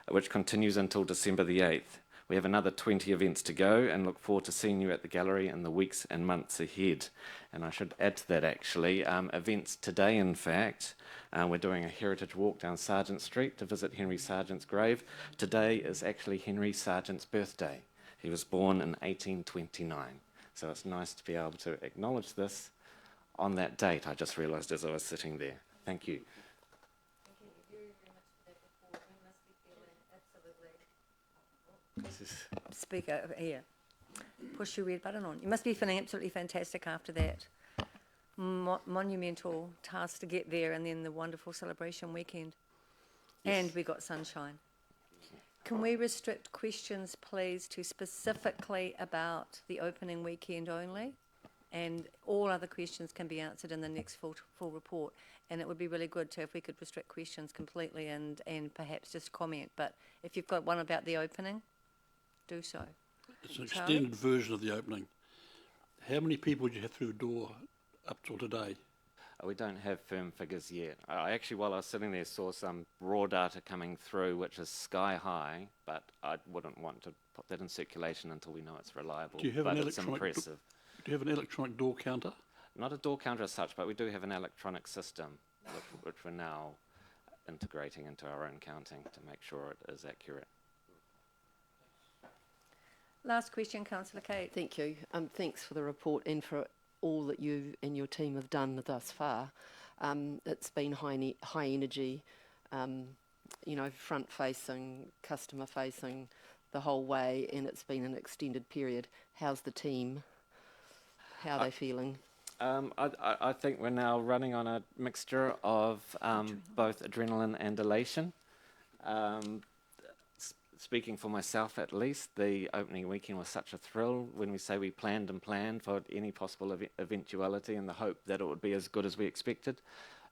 which continues until December the 8th. We have another 20 events to go and look forward to seeing you at the gallery in the weeks and months ahead. And I should add to that actually, events today in fact, we're doing a heritage walk down Sarjeant Street to visit Henry Sarjeant's grave. Today is actually Henry Sarjeant's birthday. He was born in 1829. So it's nice to be able to acknowledge this on that date. I just realised as I was sitting there. Thank you. Speaker over here. Push your red button on. You must be feeling absolutely fantastic after that monumental task to get there, and then the wonderful celebration weekend. Yes. And we got sunshine. Can we restrict questions, please, to specifically about the opening weekend only? And all other questions can be answered in the next full report. And it would be really good if we could restrict questions completely and perhaps just comment. But if you've got one about the opening, do so. It's an extended version of the opening. How many people did you have through the door up till today? We don't have firm figures yet. I actually, while I was sitting there, saw some raw data coming through, which is sky high, but I wouldn't want to put that in circulation until we know it's reliable. Do you have but an it's impressive. Do you have an electronic door counter? Not a door counter as such, but we do have an electronic system, which we're now integrating into our own counting to make sure it is accurate. Last question, Councillor Kate. Thank you. Thanks for the report and for all that you and your team have done thus far. It's been high energy, front-facing, customer-facing the whole way, and it's been an extended period. How's the team? How are they feeling? I think we're now running on a mixture of both adrenaline and elation. Speaking for myself at least, the opening weekend was such a thrill. When we say we planned and planned for any possible eventuality and the hope that it would be as good as we expected,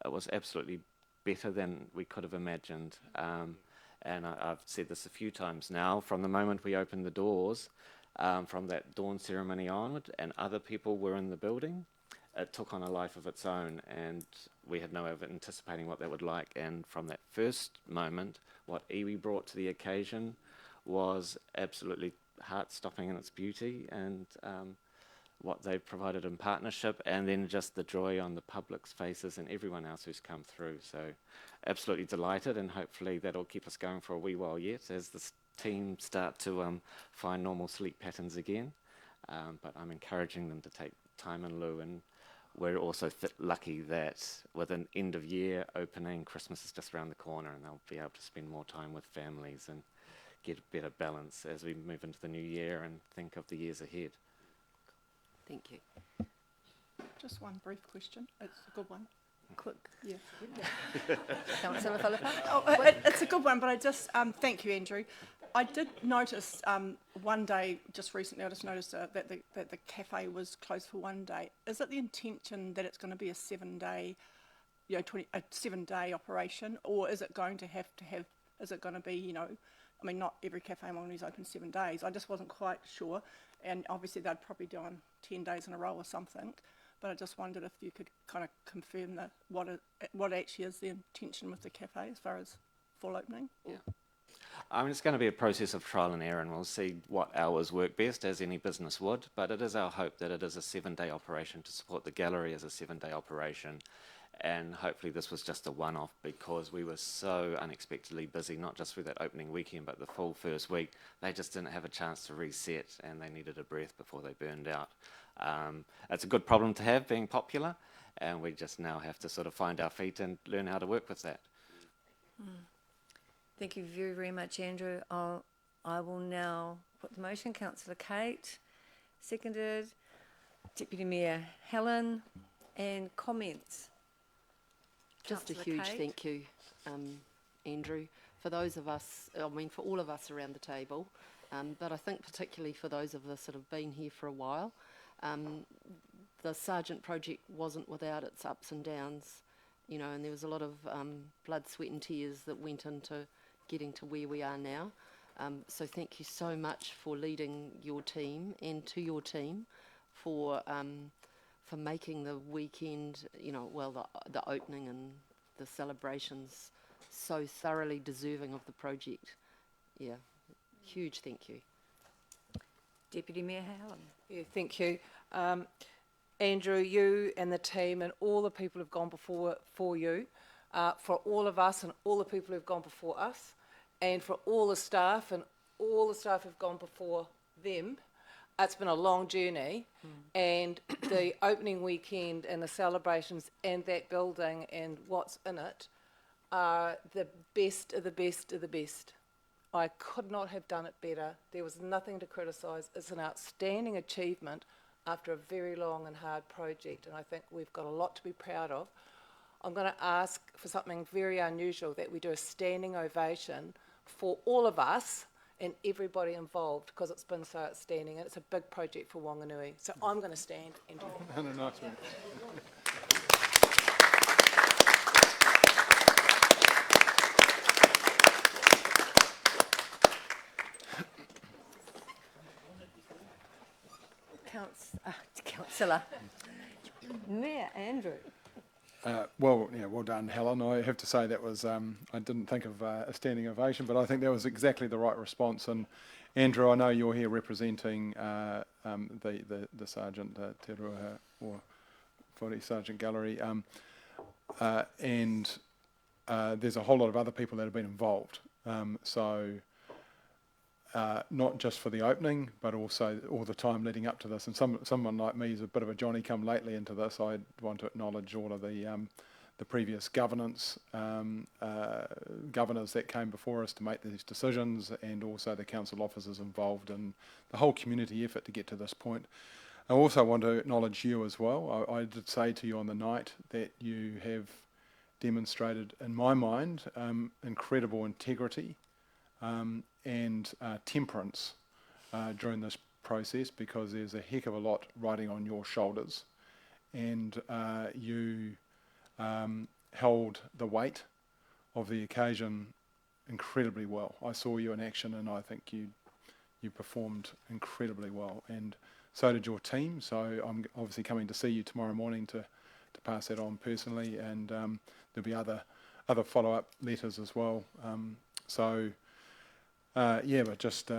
it was absolutely better than we could have imagined. And I've said this a few times now, from the moment we opened the doors, from that dawn ceremony onward, and other people were in the building, it took on a life of its own, and we had no way of anticipating what that would like. And from that first moment, what iwi brought to the occasion was absolutely heart-stopping in its beauty, and what they've provided in partnership, and then just the joy on the public's faces and everyone else who's come through. So absolutely delighted, and hopefully that'll keep us going for a wee while yet as the team start to find normal sleep patterns again. But I'm encouraging them to take time in lieu, and we're also lucky that with an end of year opening, Christmas is just around the corner, and they'll be able to spend more time with families and get a better balance as we move into the new year and think of the years ahead. Thank you. Just one brief question. It's a good one. Quick. Yeah. Councillor Philippa. It's a good one, but I just, thank you, Andrew. I did notice one day, just recently, I just noticed that the cafe was closed for one day. Is it the intention that it's going to be a 7-day, a 7-day operation, or is it going to have, is it going to be, I mean, not every cafe in Whanganui is open 7 days. I just wasn't quite sure, and obviously they'd probably do on 10 days in a row or something. But I just wondered if you could kind of confirm that what actually is the intention with the cafe as far as full opening. Yeah. I mean, it's going to be a process of trial and error, and we'll see what hours work best, as any business would. But it is our hope that it is a 7-day operation to support the gallery as a 7-day operation. And hopefully this was just a one-off, because we were so unexpectedly busy, not just through that opening weekend, but the full first week. They just didn't have a chance to reset, and they needed a breath before they burned out. It's a good problem to have, being popular, and we just now have to sort of find our feet and learn how to work with that. Thank you very, very much, Andrew. I will now put the motion. Councillor Kate, seconded. Deputy Mayor Helen, and comments. Just a Councillor huge Kate. thank you, Andrew, for those of us, for all of us around the table, but I think particularly for those of us that have been here for a while. The Sarjeant project wasn't without its ups and downs, and there was a lot of blood, sweat and tears that went into getting to where we are now. So thank you so much for leading your team, and to your team for making the weekend, the opening and the celebrations so thoroughly deserving of the project. Yeah, huge thank you. Deputy Mayor Helen. Yeah, thank you. Andrew, you and the team and all the people who've gone before you, for all of us and all the people who've gone before us, and for all the staff and all the staff who've gone before them. It's been a long journey, and the opening weekend and the celebrations and that building and what's in it are the best of the best of the best. I could not have done it better. There was nothing to criticise. It's an outstanding achievement after a very long and hard project, and I think we've got a lot to be proud of. I'm going to ask for something very unusual, that we do a standing ovation for all of us and everybody involved, because it's been so outstanding, and it's a big project for Whanganui. So I'm going to stand and do it. Nice one. Councillor Mayor Andrew. Well done, Helen. I have to say that was, I didn't think of a standing ovation, but I think that was exactly the right response. And Andrew, I know you're here representing the Sarjeant Te Rehua or Whare Sarjeant Gallery, and there's a whole lot of other people that have been involved. Not just for the opening, but also all the time leading up to this. And someone like me is a bit of a Johnny-come-lately into this. I want to acknowledge all of the previous governors that came before us to make these decisions, and also the council officers involved in the whole community effort to get to this point. I also want to acknowledge you as well. I did say to you on the night that you have demonstrated, in my mind, incredible integrity and temperance during this process, because there's a heck of a lot riding on your shoulders, and you held the weight of the occasion incredibly well. I saw you in action, and I think you performed incredibly well, and so did your team. So I'm obviously coming to see you tomorrow morning to pass that on personally, and there'll be other follow-up letters as well. But just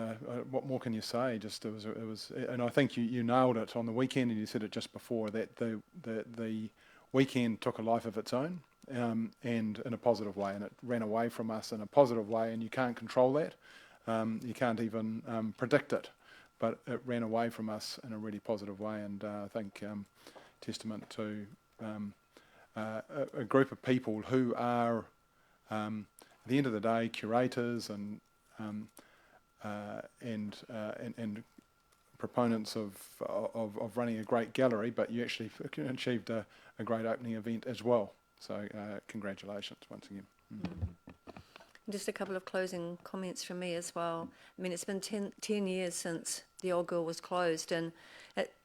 what more can you say? Just it was, and I think you nailed it on the weekend, and you said it just before that the weekend took a life of its own, and in a positive way, and it ran away from us in a positive way, and you can't control that. You can't even predict it, but it ran away from us in a really positive way, and I think testament to a group of people who are, at the end of the day, curators and proponents of running a great gallery, but you actually achieved a great opening event as well. So congratulations once again. Just a couple of closing comments from me as well. I mean, it's been 10 years since the Old Girl was closed, and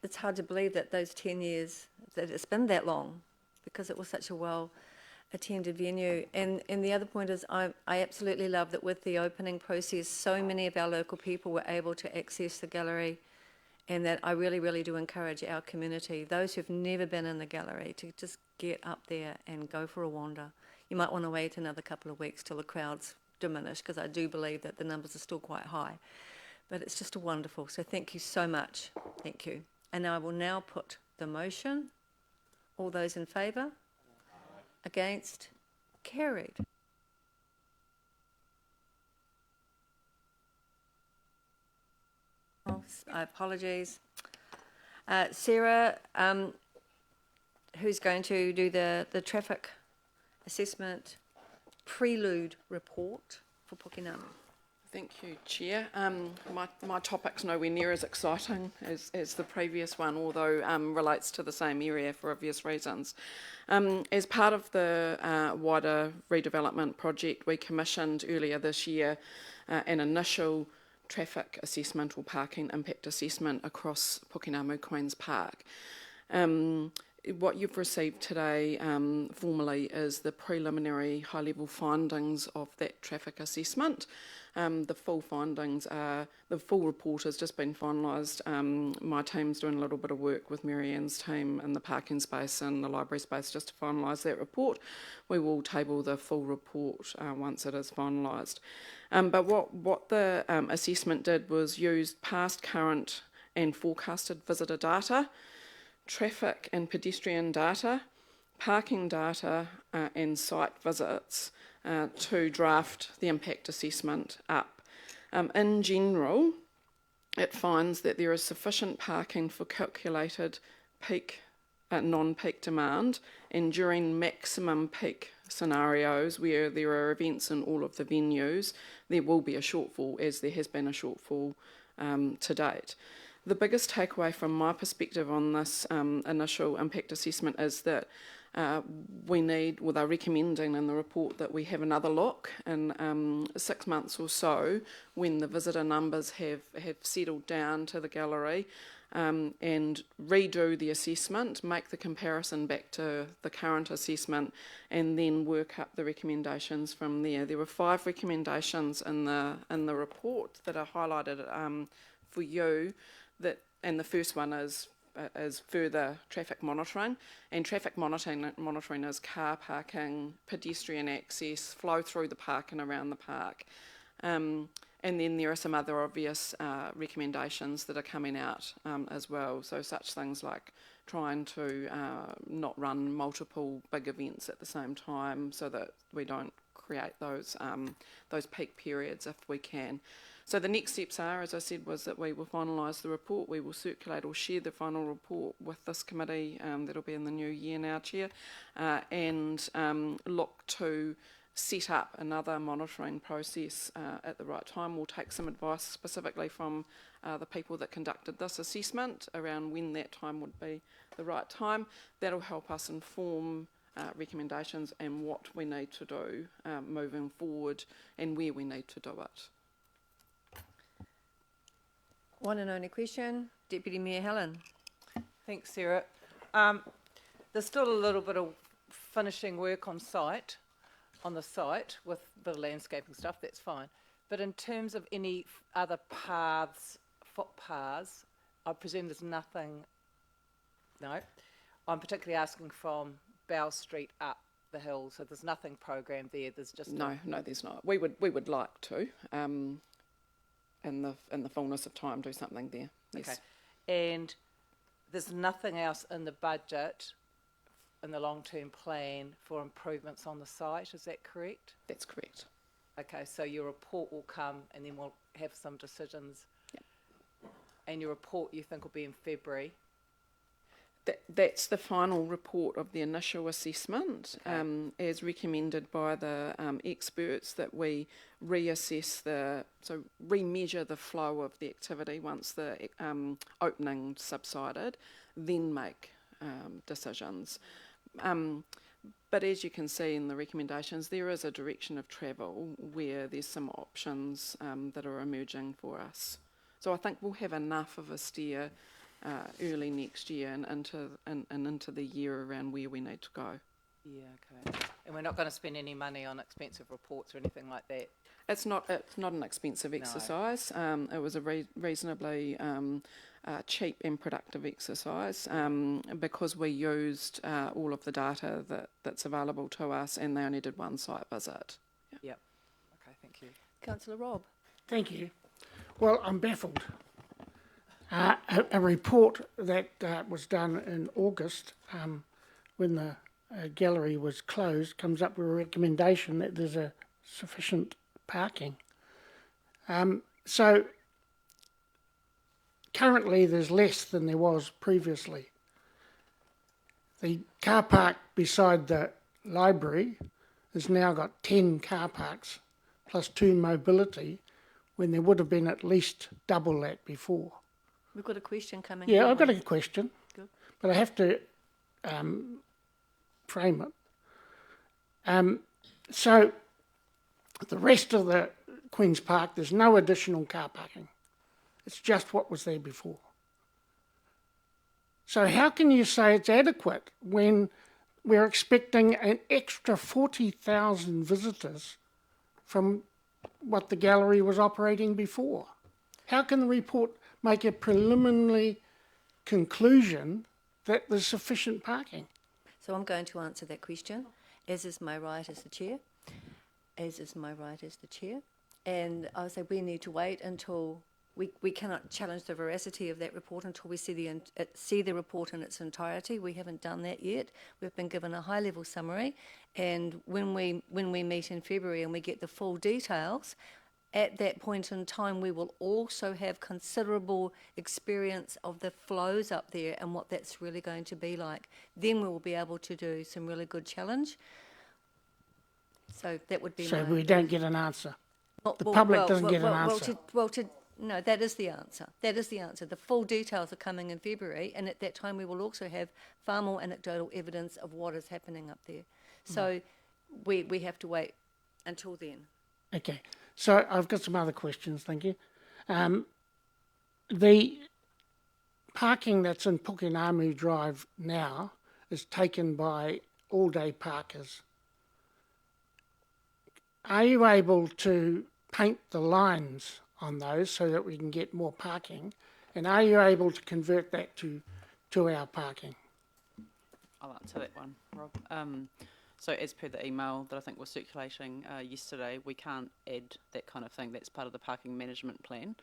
it's hard to believe that those 10 years, that it's been that long, because it was such a well-attended venue. And the other point is, I absolutely love that with the opening process, so many of our local people were able to access the gallery, and that I really, really do encourage our community, those who've never been in the gallery, to just get up there and go for a wander. You might want to wait another couple of weeks till the crowds diminish, because I do believe that the numbers are still quite high. But it's just wonderful. So thank you so much. Thank you. And I will now put the motion. All those in favour? Against? Carried. Oh, I apologise. Sarah, who's going to do the traffic assessment prelude report for Pukenamu? Thank you, Chair. My topic's nowhere near as exciting as the previous one, although relates to the same area for obvious reasons. As part of the wider redevelopment project, we commissioned earlier this year an initial traffic assessment or parking impact assessment across Pukenamu Queen's Park. What you've received today formally is the preliminary high-level findings of that traffic assessment. The full findings are, the full report has just been finalised. My team's doing a little bit of work with Marianne's team in the parking space and the library space just to finalise that report. We will table the full report once it is finalised. But what the assessment did was use past, current and forecasted visitor data, traffic and pedestrian data, parking data and site visits to draft the impact assessment up. In general, it finds that there is sufficient parking for calculated peak, non-peak demand, and during maximum peak scenarios where there are events in all of the venues, there will be a shortfall, as there has been a shortfall to date. The biggest takeaway from my perspective on this initial impact assessment is that they're recommending in the report that we have another look in 6 months or so when the visitor numbers have settled down to the gallery, and redo the assessment, make the comparison back to the current assessment, and then work up the recommendations from there. There were 5 recommendations in the report that are highlighted for you. And the first one is further traffic monitoring, and traffic monitoring is car parking, pedestrian access, flow through the park and around the park. And then there are some other obvious recommendations that are coming out as well, so such things like trying to not run multiple big events at the same time so that we don't create those peak periods if we can. So the next steps are, as I said, was that we will finalise the report. We will circulate or share the final report with this committee, that'll be in the new year now, Chair, and look to set up another monitoring process at the right time. We'll take some advice specifically from the people that conducted this assessment around when that time would be the right time. That'll help us inform recommendations and what we need to do moving forward and where we need to do it. One and only question, Deputy Mayor Helen. Thanks, Sarah. There's still a little bit of finishing work on the site with the landscaping stuff, that's fine. But in terms of any other paths, footpaths, I presume there's nothing, no. I'm particularly asking from Bow Street up the hill, so there's nothing programmed there, there's just... No, there's not. We would like to, in the fullness of time, do something there. Yes. Okay. And there's nothing else in the budget, in the long-term plan, for improvements on the site, is that correct? That's correct. Okay, so your report will come and then we'll have some decisions. Yep. And your report, you think, will be in February? That's the final report of the initial assessment, as recommended by the experts, that we remeasure the flow of the activity once the opening subsided, then make decisions. But as you can see in the recommendations, there is a direction of travel where there's some options that are emerging for us. So I think we'll have enough of a steer early next year and into the year around where we need to go. Yeah, okay. And we're not going to spend any money on expensive reports or anything like that? It's not an expensive exercise. It was a reasonably cheap and productive exercise because we used all of the data that's available to us, and they only did one site visit. Yep. Okay, thank you. Councillor Rob. Thank you. Well, I'm baffled. A report that was done in August, when the gallery was closed, comes up with a recommendation that there's a sufficient parking. So currently there's less than there was previously. The car park beside the library has now got 10 car parks plus 2 mobility, when there would have been at least double that before. We've got a question coming. Yeah, I've got a question. Good. But I have to frame it. So the rest of the Queen's Park, there's no additional car parking. It's just what was there before. So how can you say it's adequate when we're expecting an extra 40,000 visitors from what the gallery was operating before? How can the report make a preliminary conclusion that there's sufficient parking? So I'm going to answer that question, as is my right as the chair. As is my right as the chair. And I would say we need to wait until we cannot challenge the veracity of that report until we see the report in its entirety. We haven't done that yet. We've been given a high-level summary, and when we meet in February and we get the full details, at that point in time we will also have considerable experience of the flows up there and what that's really going to be like. Then we will be able to do some really good challenge. So that would be so we don't get an answer. The public doesn't get an answer. No, that is the answer. That is the answer. The full details are coming in February, and at that time we will also have far more anecdotal evidence of what is happening up there. So we have to wait until then. Okay. So I've got some other questions, thank you. The parking that's in Pukenamu Drive now is taken by all-day parkers. Are you able to paint the lines on those so that we can get more parking? And are you able to convert that to 2-hour parking? I'll answer that one, Rob. So as per the email that I think was circulating yesterday, we can't add that kind of thing. That's part of the parking management plan.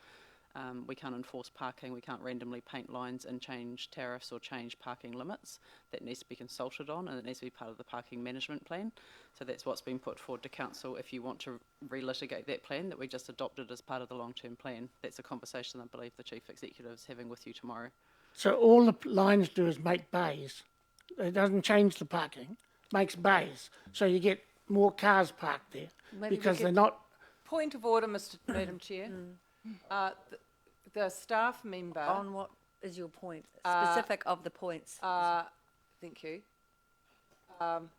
We can't enforce parking, we can't randomly paint lines and change tariffs or change parking limits. That needs to be consulted on, and it needs to be part of the parking management plan. So that's what's been put forward to council if you want to relitigate that plan that we just adopted as part of the long-term plan. That's a conversation I believe the Chief Executive is having with you tomorrow. So all the lines do is make bays. It doesn't change the parking, makes bays. So you get more cars parked there Maybe because they're not. Point of order, Madam Chair. The staff member. On what is your point? Specific of the points. Thank you. No,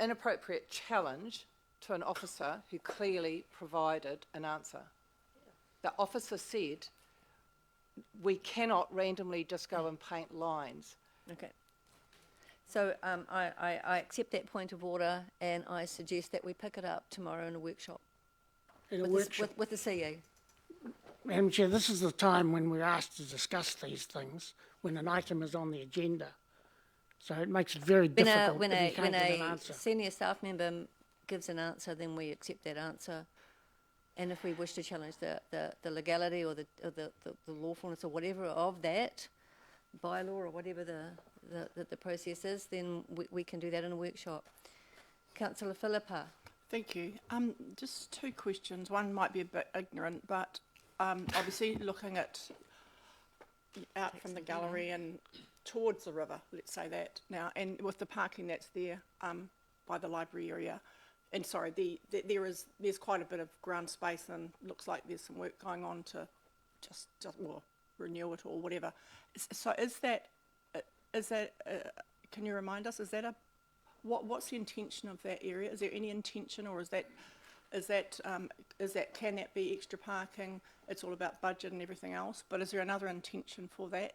inappropriate challenge to an officer who clearly provided an answer. The officer said, we cannot randomly just go and paint lines. Okay. So I accept that point of order, and I suggest that we pick it up tomorrow in a workshop. With the CE. Madam Chair, this is the time when we're asked to discuss these things, when an item is on the agenda. So it makes it very difficult when if you can't get an a answer. senior staff member gives an answer, then we accept that answer. And if we wish to challenge the legality or the lawfulness or whatever of that bylaw or whatever the process is, then we can do that in a workshop. Councillor Philippa. Thank you. Just two questions. One might be a bit ignorant, but obviously looking at out from the gallery and towards the river, let's say that now, and with the parking that's there by the library area, and sorry, there's quite a bit of ground space, and looks like there's some work going on to just renew it or whatever. So is that can you remind us? Is that what's the intention of that area? Is there any intention, or can that be extra parking? It's all about budget and everything else, but is there another intention for that?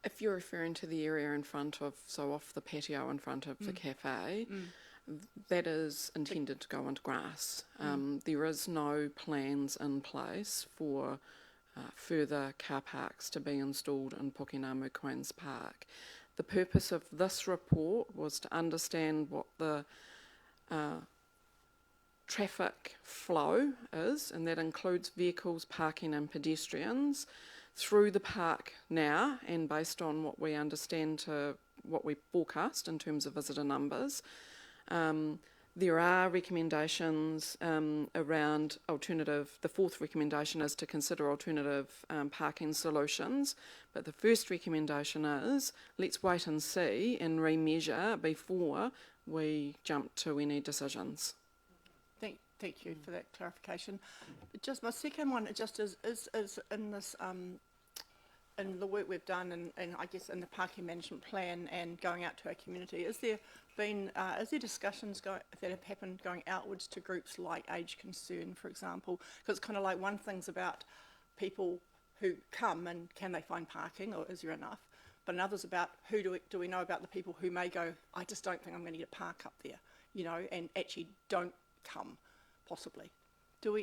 If you're referring to the area in front of, so off the patio in front of the cafe, that is intended to go into grass. There is no plans in place for further car parks to be installed in Pukenamu Queen's Park. The purpose of this report was to understand what the traffic flow is, and that includes vehicles, parking and pedestrians through the park now, and based on what we understand to what we forecast in terms of visitor numbers. There are recommendations around alternative. The fourth recommendation is to consider alternative parking solutions, but the first recommendation is let's wait and see and remeasure before we jump to any decisions. Thank you for that clarification. Just my second one, just is in this in the work we've done, and I guess in the parking management plan and going out to our community, is there discussions that have happened going outwards to groups like Age Concern, for example? Because it's kind of like one thing's about people who come and can they find parking, or is there enough? But another's about who do we know about the people who may go, I just don't think I'm going to get a park up there, and actually don't come, possibly.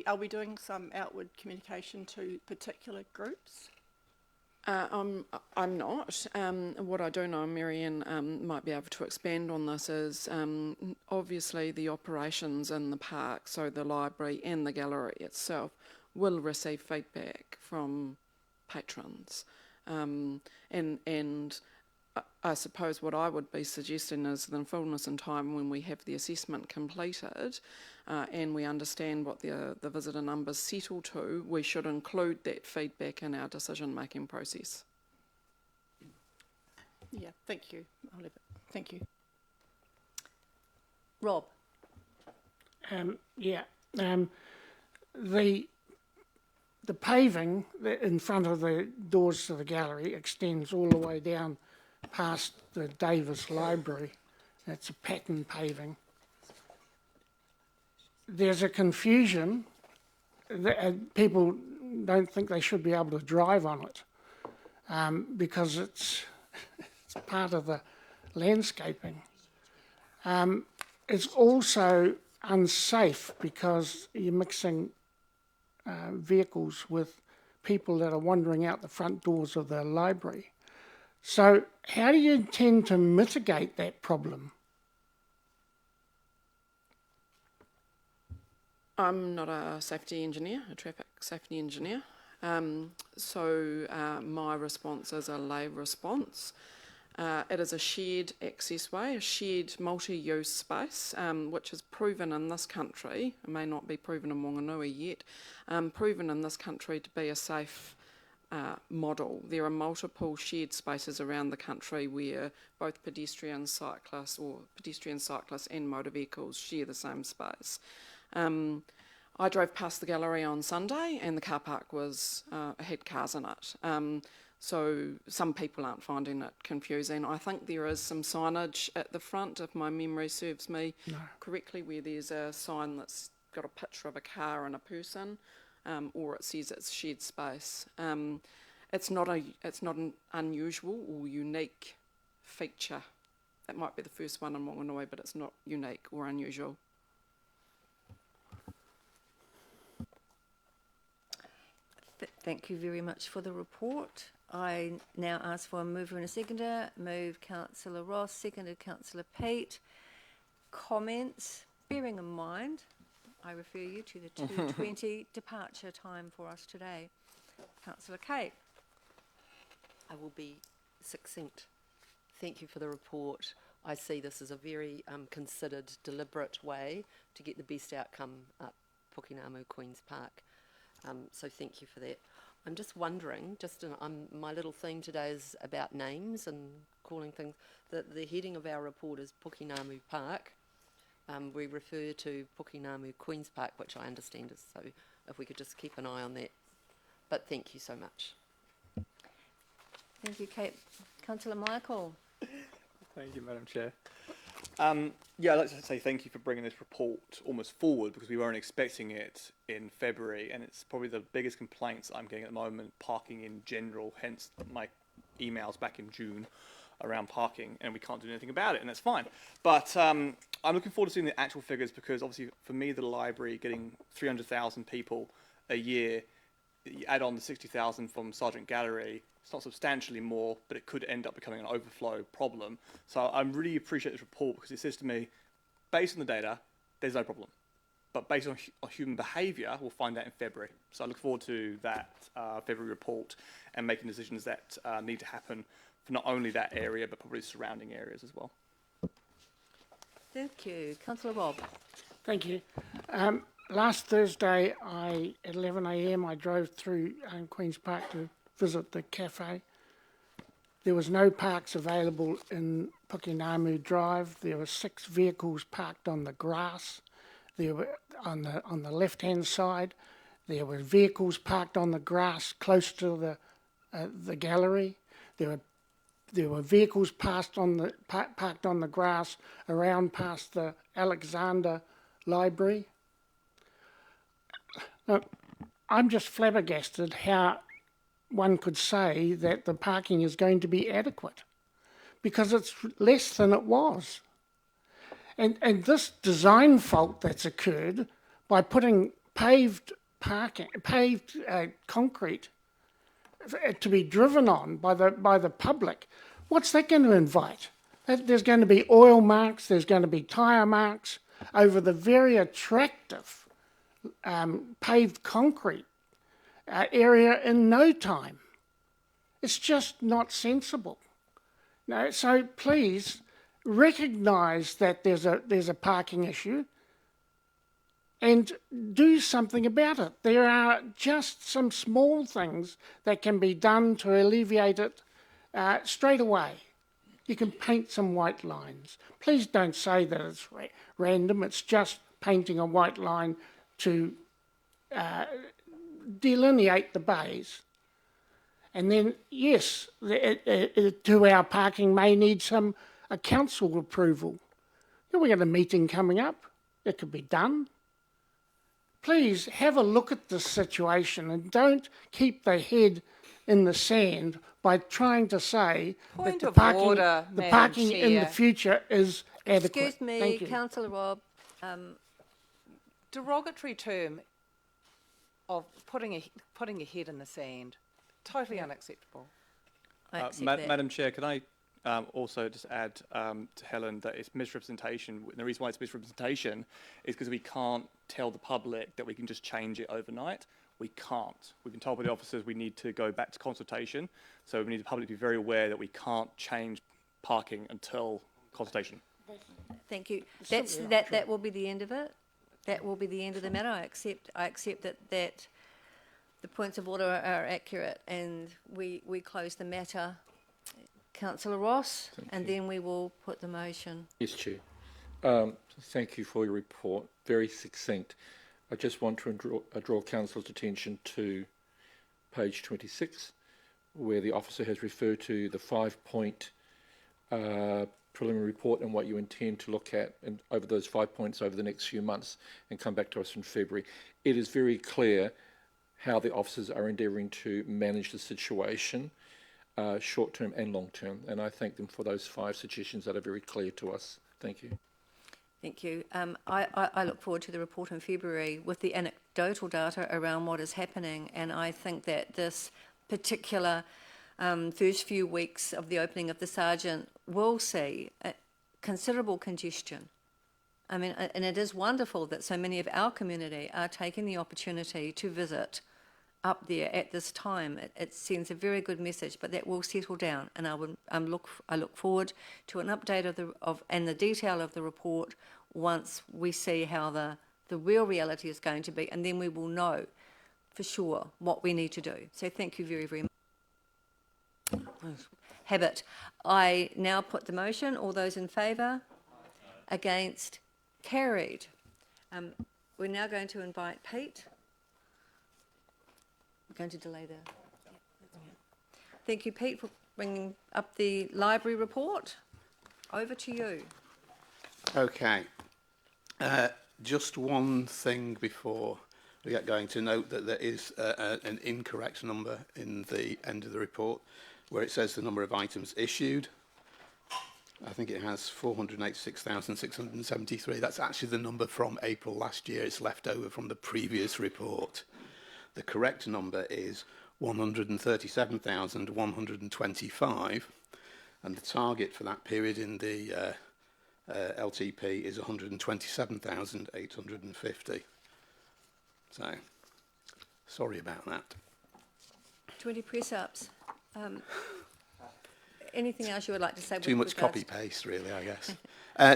Are we doing some outward communication to particular groups? I'm not. What I do know, and Marianne might be able to expand on this, is obviously the operations in the park, so the library and the gallery itself, will receive feedback from patrons. And I suppose what I would be suggesting is that in fullness in time, when we have the assessment completed and we understand what the visitor numbers settle to, we should include that feedback in our decision-making process. Yeah, thank you. I'll leave it. Thank you. Rob. The paving in front of the doors to the gallery extends all the way down past the Davis Library. It's a pattern paving. There's a confusion that people don't think they should be able to drive on it because it's part of the landscaping. It's also unsafe because you're mixing vehicles with people that are wandering out the front doors of the library. So how do you intend to mitigate that problem? I'm not a safety engineer, a traffic safety engineer. My response is a lay response. It is a shared accessway, a shared multi-use space, which is proven in this country, it may not be proven in Whanganui yet, proven in this country to be a safe model. There are multiple shared spaces around the country where both pedestrians, cyclists and motor vehicles share the same space. I drove past the gallery on Sunday and the car park had cars in it. So some people aren't finding it confusing. I think there is some signage at the front, if my memory serves me correctly, where there's a sign that's got a picture of a car and a person, or it says it's shared space. It's not an unusual or unique feature. That might be the first one in Whanganui, but it's not unique or unusual. Thank you very much for the report. I now ask for a mover and a seconder. Move Councillor Ross, seconded Councillor Peat. Comments? Bearing in mind, I refer you to the 2:20 departure time for us today. Councillor Kate. I will be succinct. Thank you for the report. I see this as a very considered, deliberate way to get the best outcome at Pukenamu Queen's Park. So thank you for that. I'm just wondering, my little theme today is about names and calling things. The heading of our report is Pukenamu Park. We refer to Pukenamu Queen's Park, which I understand is, so if we could just keep an eye on that. But thank you so much. Thank you, Kate. Councillor Michael. Thank you, Madam Chair. I'd like to say thank you for bringing this report almost forward, because we weren't expecting it in February, and it's probably the biggest complaints I'm getting at the moment, parking in general, hence my emails back in June around parking, and we can't do anything about it, and that's fine. But I'm looking forward to seeing the actual figures, because obviously for me, the library getting 300,000 people a year, you add on the 60,000 from Sarjeant Gallery, it's not substantially more, but it could end up becoming an overflow problem. So I really appreciate this report, because it says to me, based on the data, there's no problem. But based on human behaviour, we'll find out in February. So I look forward to that February report and making decisions that need to happen for not only that area, but probably surrounding areas as well. Thank you. Councillor Rob. Thank you. Last Thursday, at 11 a.m, I drove through Queen's Park to visit the cafe. There was no parks available in Pukenamu Drive. There were 6 vehicles parked on the grass. There were on the left-hand side. There were vehicles parked on the grass close to the gallery. There were vehicles parked on the grass around past the Alexander Library. Now, I'm just flabbergasted how one could say that the parking is going to be adequate, because it's less than it was. And this design fault that's occurred by putting paved concrete to be driven on by the public, what's that going to invite? There's going to be oil marks, there's going to be tyre marks over the very attractive paved concrete area in no time. It's just not sensible. No, so please recognise that there's a parking issue and do something about it. There are just some small things that can be done to alleviate it straight away. You can paint some white lines. Please don't say that it's random. It's just painting a white line to delineate the bays. And then, yes, the 2-hour parking may need a council approval. We've got a meeting coming up. It could be done. Please have a look at this situation and don't keep the head in the sand by trying to say that the parking in the future is adequate. Excuse me, Councillor Rob. Derogatory term of putting a head in the sand. Totally unacceptable. I accept that. Madam Chair, can I also just add to Helen that it's misrepresentation. And the reason why it's misrepresentation is because we can't tell the public that we can just change it overnight. We can't. We've been told by the officers we need to go back to consultation. So we need the public to be very aware that we can't change parking until consultation. Thank you. That will be the end of it. That will be the end of the matter. I accept that the points of order are accurate, and we close the matter. Councillor Ross, and then we will put the motion. Yes, Chair. Thank you for your report. Very succinct. I just want to draw Councillor's attention to page 26, where the officer has referred to the 5-point preliminary report and what you intend to look at and over those 5 points over the next few months and come back to us in February. It is very clear how the officers are endeavouring to manage the situation, short-term and long-term, and I thank them for those 5 suggestions that are very clear to us. Thank you. Thank you. I look forward to the report in February with the anecdotal data around what is happening, and I think that this particular first few weeks of the opening of the Sarjeant will see considerable congestion. I mean, and it is wonderful that so many of our community are taking the opportunity to visit up there at this time. It sends a very good message, but that will settle down, and I look forward to an update and the detail of the report once we see how the real reality is going to be, and then we will know for sure what we need to do. So thank you very, very much. Habit. I now put the motion. All those in favour? Against? Carried. We're now going to invite Pete. I'm going to delay the... Thank you, Pete, for bringing up the library report. Over to you. Okay. Just one thing before we get going, to note that there is an incorrect number in the end of the report where it says the number of items issued. I think it has 486,673. That's actually the number from April last year. It's left over from the previous report. The correct number is 137,125, and the target for that period in the LTP is 127,850. So, sorry about that. 20 press-ups. Anything else you would like to say? Too much copy-paste, really, I guess.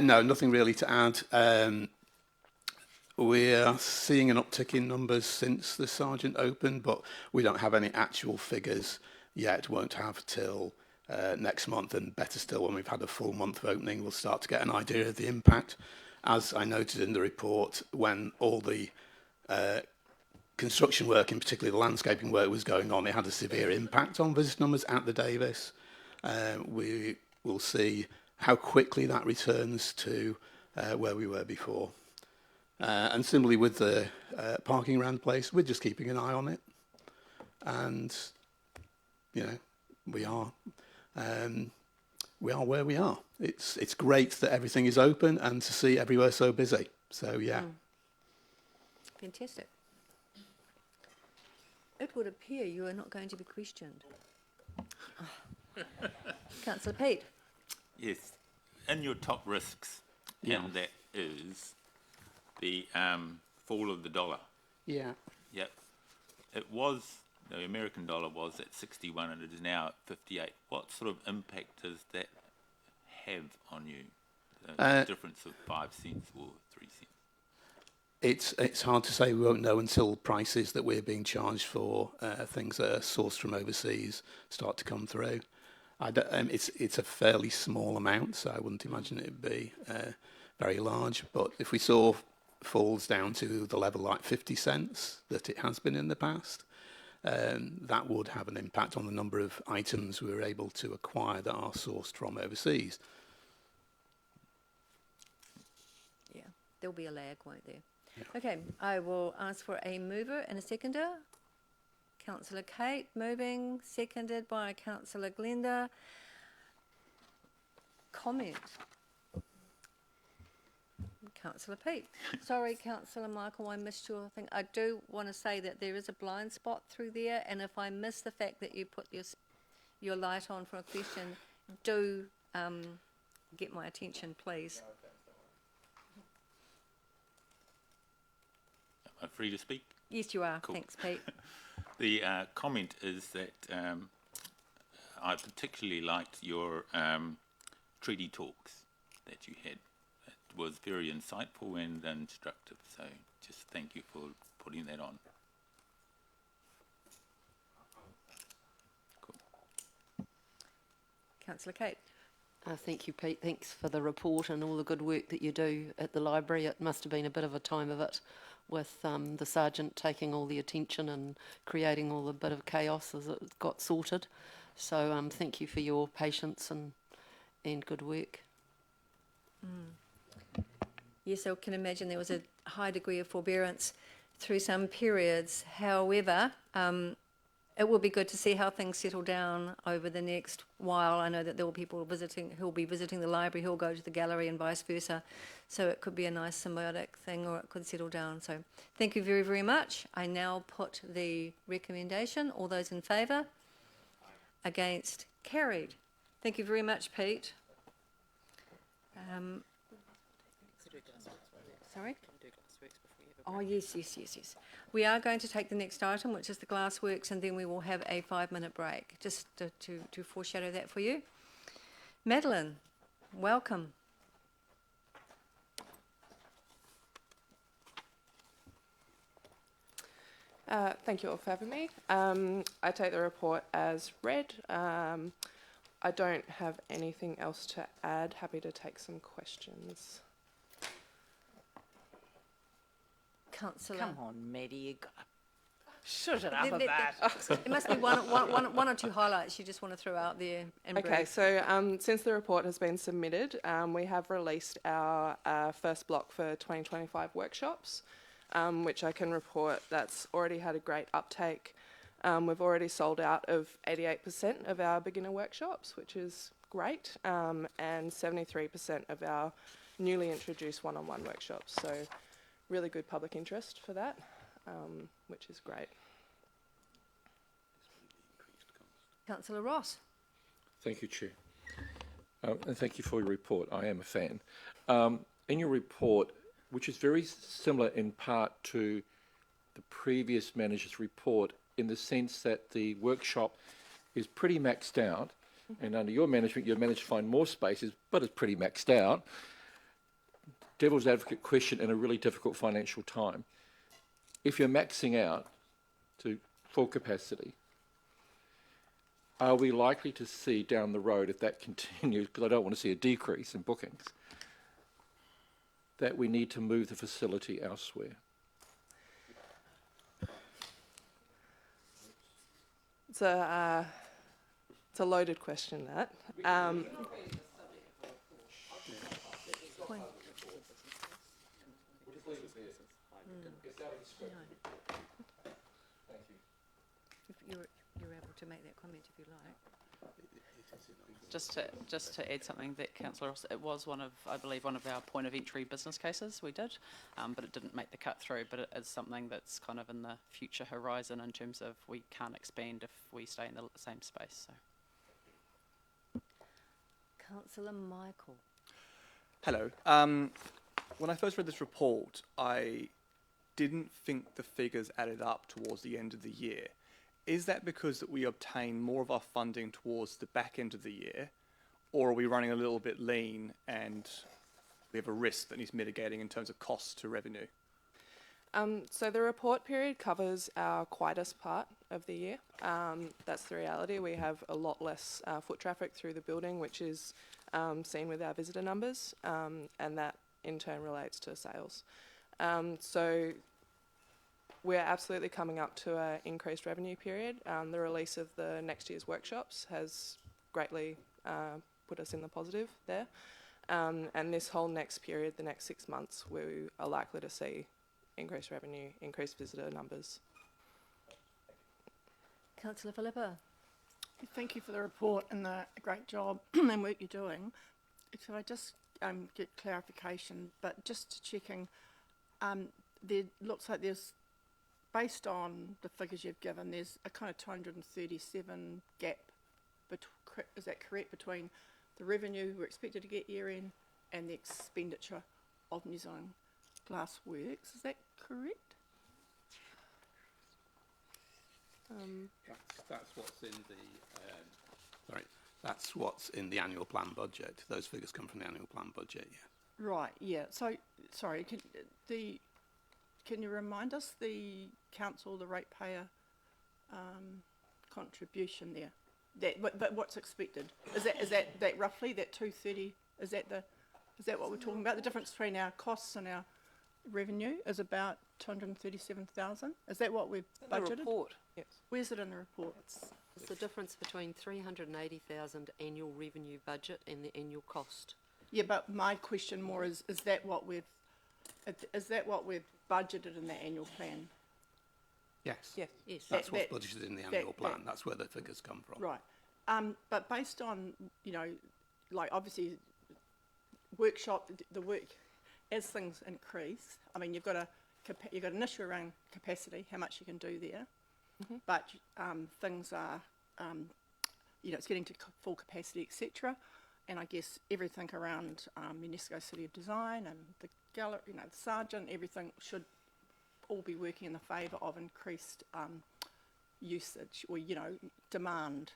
No, nothing really to add. We're seeing an uptick in numbers since the Sarjeant opened, but we don't have any actual figures yet. Won't have till next month, and better still, when we've had a full month of opening, we'll start to get an idea of the impact. As I noted in the report, when all the construction work, in particular the landscaping work, was going on, it had a severe impact on visit numbers at the Davis. We will see how quickly that returns to where we were before. And similarly with the parking around the place, we're just keeping an eye on it. And, you know, we are where we are. It's great that everything is open and to see everywhere so busy. So, yeah. Fantastic. It would appear you are not going to be questioned. Councillor Pete. Yes. In your top risks, and that is the fall of the dollar. Yeah. Yep. It was, the American dollar was at 61 and it is now at 58. What sort of impact does that have on you? The difference of 5 cents or 3 cents? It's hard to say. We won't know until prices that we're being charged for things that are sourced from overseas start to come through. It's a fairly small amount, so I wouldn't imagine it'd be very large. But if we saw falls down to the level like 50 cents that it has been in the past, that would have an impact on the number of items we were able to acquire that are sourced from overseas. Yeah, there'll be a lag, won't there? Yeah. Okay, I will ask for a mover and a seconder. Councillor Kate moving, seconded by Councillor Glenda. Comment. Councillor Pete. Sorry, Councillor Michael, I missed your thing. I do want to say that there is a blind spot through there, and if I miss the fact that you put your light on for a question, do get my attention, please. Am I free to speak? Yes, you are. Cool. Thanks, Pete. The comment is that I particularly liked your treaty talks that you had. It was very insightful and instructive, so just thank you for putting that on. Councillor Kate. Thank you, Pete. Thanks for the report and all the good work that you do at the library. It must have been a bit of a time of it with the sergeant taking all the attention and creating all the bit of chaos as it got sorted. So thank you for your patience and good work. Yes, I can imagine there was a high degree of forbearance through some periods. However, it will be good to see how things settle down over the next while. I know that there will be people who will be visiting the library, who will go to the gallery and vice versa. So it could be a nice symbiotic thing, or it could settle down. So thank you very, very much. I now put the recommendation. All those in favour? Against? Carried. Thank you very much, Pete. Sorry? Oh, yes. We are going to take the next item, which is the Glassworks, and then we will have a 5-minute break, just to foreshadow that for you. Madeline, welcome. Thank you all for having me. I take the report as read. I don't have anything else to add. Happy to take some questions. Councillor. Come on, Maddie, you got shut it up a bit. It must be one or two highlights you just want to throw out there. And Okay, brief. so since the report has been submitted, we have released our first block for 2025 workshops, which I can report that's already had a great uptake. We've already sold out of 88% of our beginner workshops, which is great, and 73% of our newly introduced one-on-one workshops. So really good public interest for that, which is great. Councillor Ross. Thank you, Chair. And thank you for your report. I am a fan. In your report, which is very similar in part to the previous manager's report, in the sense that the workshop is pretty maxed out, and under your management, you've managed to find more spaces, but it's pretty maxed out. Devil's advocate question in a really difficult financial time. If you're maxing out to full capacity, are we likely to see down the road, if that continues, because I don't want to see a decrease in bookings, that we need to move the facility elsewhere? It's a loaded question, that. You're able to make that comment if you like. Just to add something that Councillor Ross, it was I believe one of our point of entry business cases we did, but it didn't make the cut through, but it is something that's kind of in the future horizon in terms of we can't expand if we stay in the same space. So. Councillor Michael. Hello. When I first read this report, I didn't think the figures added up towards the end of the year. Is that because that we obtain more of our funding towards the back end of the year, or are we running a little bit lean and we have a risk that needs mitigating in terms of costs to revenue? So the report period covers our quietest part of the year. That's the reality. We have a lot less foot traffic through the building, which is seen with our visitor numbers, and that in turn relates to sales. So we're absolutely coming up to an increased revenue period. The release of the next year's workshops has greatly put us in the positive there. And this whole next period, the next 6 months, we are likely to see increased revenue, increased visitor numbers. Councillor Philippa. Thank you for the report and the great job and work you're doing. Could I just get clarification, but just checking, there looks like there's, based on the figures you've given, there's a kind of 237 gap, is that correct, between the revenue we're expected to get year-end and the expenditure of New Zealand Glassworks. Is that correct? That's what's in the, sorry, that's what's in the annual plan budget. Those figures come from the annual plan budget, yeah. Right, yeah. So, sorry, can you remind us the council, the ratepayer contribution there? But what's expected? Is that roughly that 230? Is that what we're talking about? The difference between our costs and our revenue is about 237,000. Is that what we've budgeted? The report. Yes. Where's it in the report? It's the difference between 380,000 annual revenue budget and the annual cost. Yeah, but my question more is that what we've budgeted in the annual plan? Yes. Yes. Yes. That's what's budgeted in the annual plan. That's where the figures come from. Right. But based on, you know, like obviously workshop, the work, as things increase, I mean, you've got an issue around capacity, how much you can do there, but things are, you know, it's getting to full capacity, etc. And I guess everything around UNESCO City of Design and the gallery, you know, the Sarjeant, everything should all be working in the favour of increased usage or, you know, demand.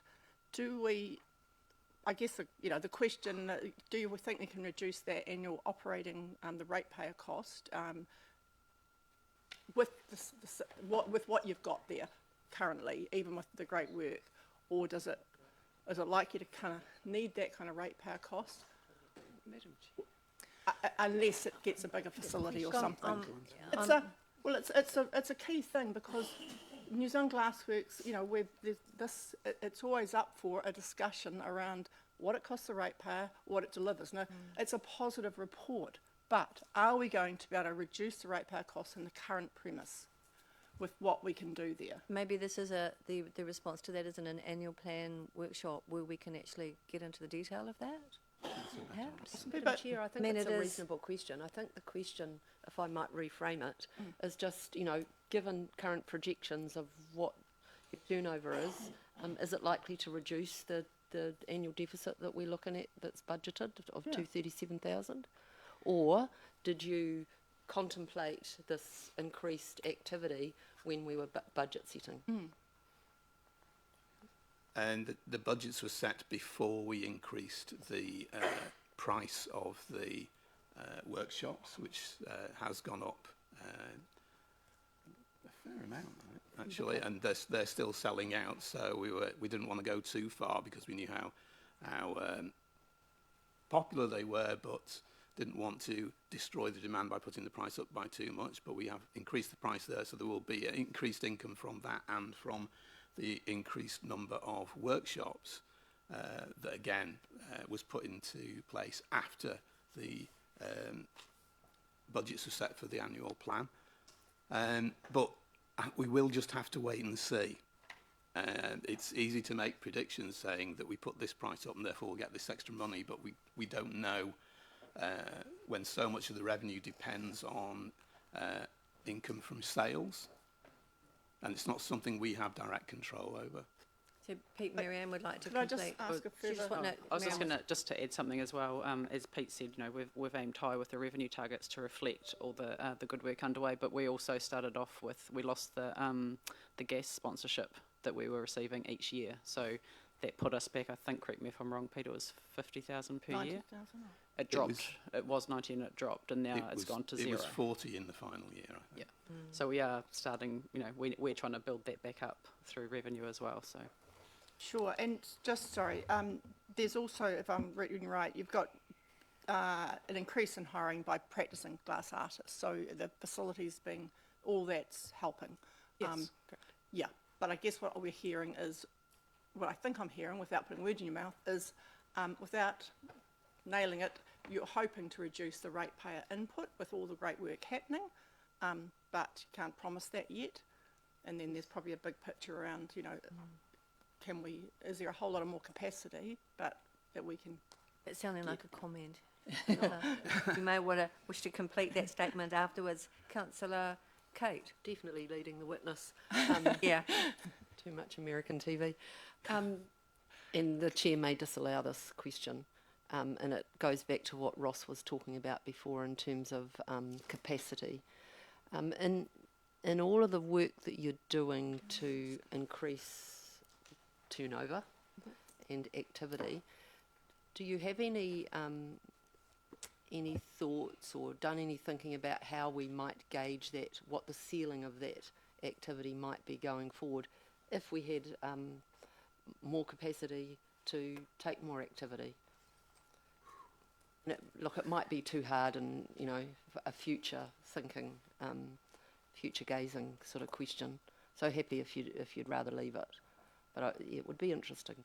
Do we, I guess, you know, the question, do you think we can reduce that annual operating, the ratepayer cost with what you've got there currently, even with the great work, or is it likely to kind of need that kind of ratepayer cost? Madam Unless it gets a bigger facility or something. It's a key thing because New Zealand Glassworks, you know, it's always up for a discussion around what it costs the ratepayer, what it delivers. Now, it's a positive report, but are we going to be able to reduce the ratepayer costs in the current premise with what we can do there? Maybe this is the response to that is in an annual plan workshop where we can actually get into the detail of that. Perhaps. Madam Chair, I think it's a reasonable question. I think the question, if I might reframe it, is just, you know, given current projections of what your turnover is it likely to reduce the annual deficit that we're looking at that's budgeted of 237,000? Or did you contemplate this increased activity when we were budget setting? And the budgets were set before we increased the price of the workshops, which has gone up a fair amount, actually, and they're still selling out. So we didn't want to go too far because we knew how popular they were, but didn't want to destroy the demand by putting the price up by too much. But we have increased the price there, so there will be increased income from that and from the increased number of workshops that again was put into place after the budgets were set for the annual plan. But we will just have to wait and see. It's easy to make predictions saying that we put this price up and therefore we'll get this extra money, but we don't know when so much of the revenue depends on income from sales. And it's not something we have direct control over. So Pete, Marianne would like to complete. Could I just ask a further? I was just going to, just to add something as well. As Pete said, you know, we've aimed high with the revenue targets to reflect all the good work underway. But we also started off with, we lost the gas sponsorship that we were receiving each year. So that put us back, I think, correct me if I'm wrong, Peter, it was 50,000 per year. It dropped. It was 90 and it dropped, and now it's gone to 0. It was 40 in the final year, I think. Yeah. So we are starting, you know, we're trying to build that back up through revenue as well. So. Sure, and just, sorry, there's also, if I'm reading right, you've got an increase in hiring by practising glass artists, so the facilities being, all that's helping. Yes, yeah, but I guess what we're hearing is, what I think I'm hearing, without putting words in your mouth, is without nailing it, you're hoping to reduce the ratepayer input with all the great work happening, but you can't promise that yet. And then there's probably a big picture around, you know, is there a whole lot of more capacity, but that we can... It's sounding like a comment. You may wish to complete that statement afterwards. Councillor Kate. Definitely leading the witness. Yeah. Too much American TV. And the chair may disallow this question. and it goes back to what Ross was talking about before in terms of capacity. In all of the work that you're doing to increase turnover and activity, do you have any thoughts or done any thinking about how we might gauge that, what the ceiling of that activity might be going forward if we had more capacity to take more activity? And look, it might be too hard and, you know, a future thinking, future gazing sort of question. So happy if you'd rather leave it, but it would be interesting.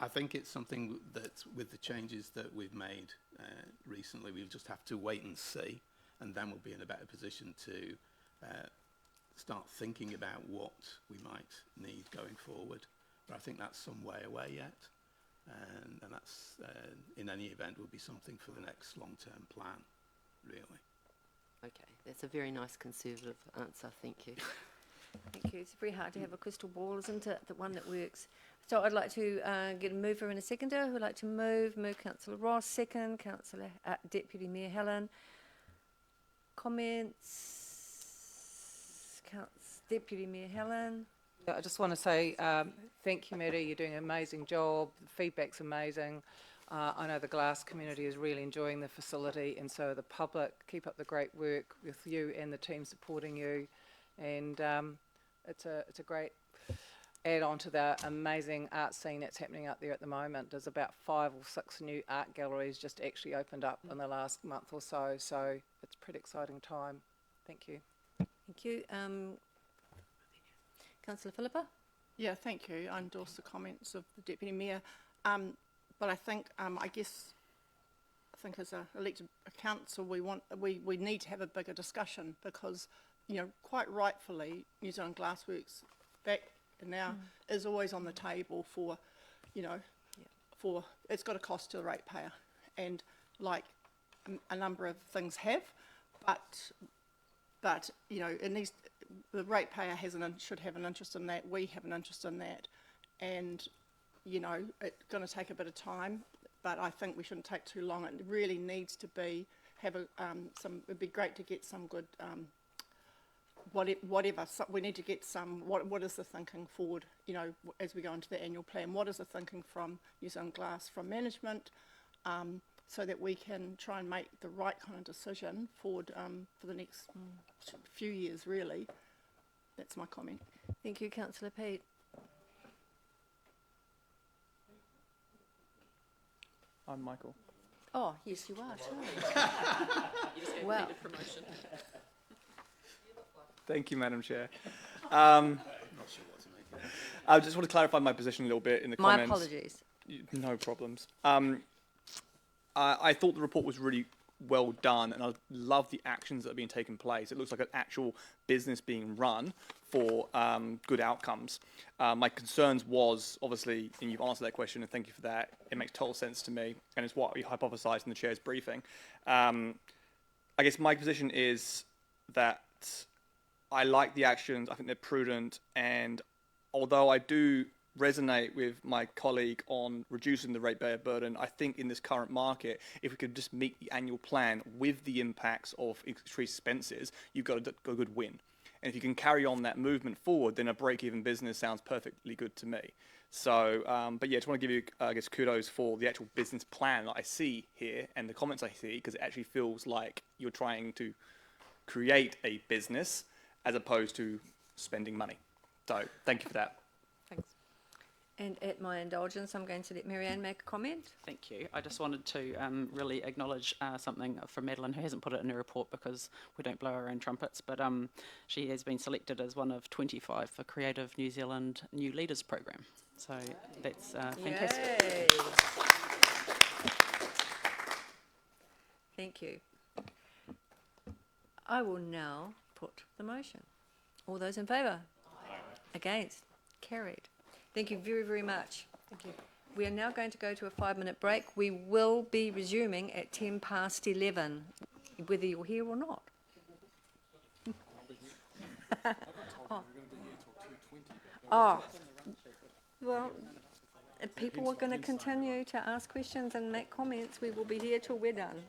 I think it's something that, with the changes that we've made recently, we'll just have to wait and see, and then we'll be in a better position to start thinking about what we might need going forward. But I think that's some way away yet, and that's, in any event, will be something for the next long-term plan, really. Okay, that's a very nice conservative answer, thank you. Thank you. It's very hard to have a crystal ball, isn't it? The one that works. So I'd like to get a mover and a seconder. Who would like to move? Move Councillor Ross, second. Councillor Deputy Mayor Helen. Comments? Deputy Mayor Helen. Yeah, I just want to say thank you, Mary. You're doing an amazing job. The feedback's amazing. I know the glass community is really enjoying the facility, and so the public. Keep up the great work with you and the team supporting you. And it's a great add-on to the amazing art scene that's happening out there at the moment. There's about 5 or 6 new art galleries just actually opened up in the last month or so, so it's a pretty exciting time. Thank you. Thank you. Councillor Philippa? Yeah, thank you. I endorse the comments of the Deputy Mayor. But I think, I think as an elected council, we need to have a bigger discussion because, you know, quite rightfully, New Zealand Glassworks back now is always on the table for, you know, for it's got a cost to the ratepayer, and like a number of things have, but you know, it needs, the ratepayer should have an interest in that. We have an interest in that, and you know, it's going to take a bit of time, but I think we shouldn't take too long. It really needs to be it'd be great to get some good. Whatever, so we need to get some, what is the thinking forward, you know, as we go into the annual plan, what is the thinking from New Zealand Glass, from management, so that we can try and make the right kind of decision forward for the next few years, really. That's my comment. Thank you, Councillor Pete. I'm Michael. Oh, yes, you are, too. You just Wow. a promotion. Thank you, Madam Chair. I just want to clarify my position a little bit in the comments. My apologies. No problems. I thought the report was really well done, and I love the actions that are being taken place. It looks like an actual business being run for good outcomes. My concerns was, obviously, and you've answered that question, and thank you for that. It makes total sense to me, and it's what we hypothesised in the Chair's briefing. I guess my position is that I like the actions. I think they're prudent, and although I do resonate with my colleague on reducing the ratepayer burden, I think in this current market, if we could just meet the annual plan with the impacts of increased expenses, you've got a good win. And if you can carry on that movement forward, then a break-even business sounds perfectly good to me. So, but yeah, I just want to give you, I guess, kudos for the actual business plan that I see here and the comments I see, because it actually feels like you're trying to create a business as opposed to spending money. So thank you for that. Thanks. And at my indulgence, I'm going to let Marianne make a comment. Thank you. I just wanted to really acknowledge something from Madeline, who hasn't put it in her report because we don't blow our own trumpets, but she has been selected as one of 25 for Creative New Zealand New Leaders Program. So that's fantastic. Yay. Thank you. I will now put the motion. All those in favour? Aye. Against? Carried. Thank you very, very much. Thank you. We are now going to go to a 5-minute break. We will be resuming at 11:10, whether you're here or not. Oh, well, if people are going to continue to ask questions and make comments, we will be here till we're done.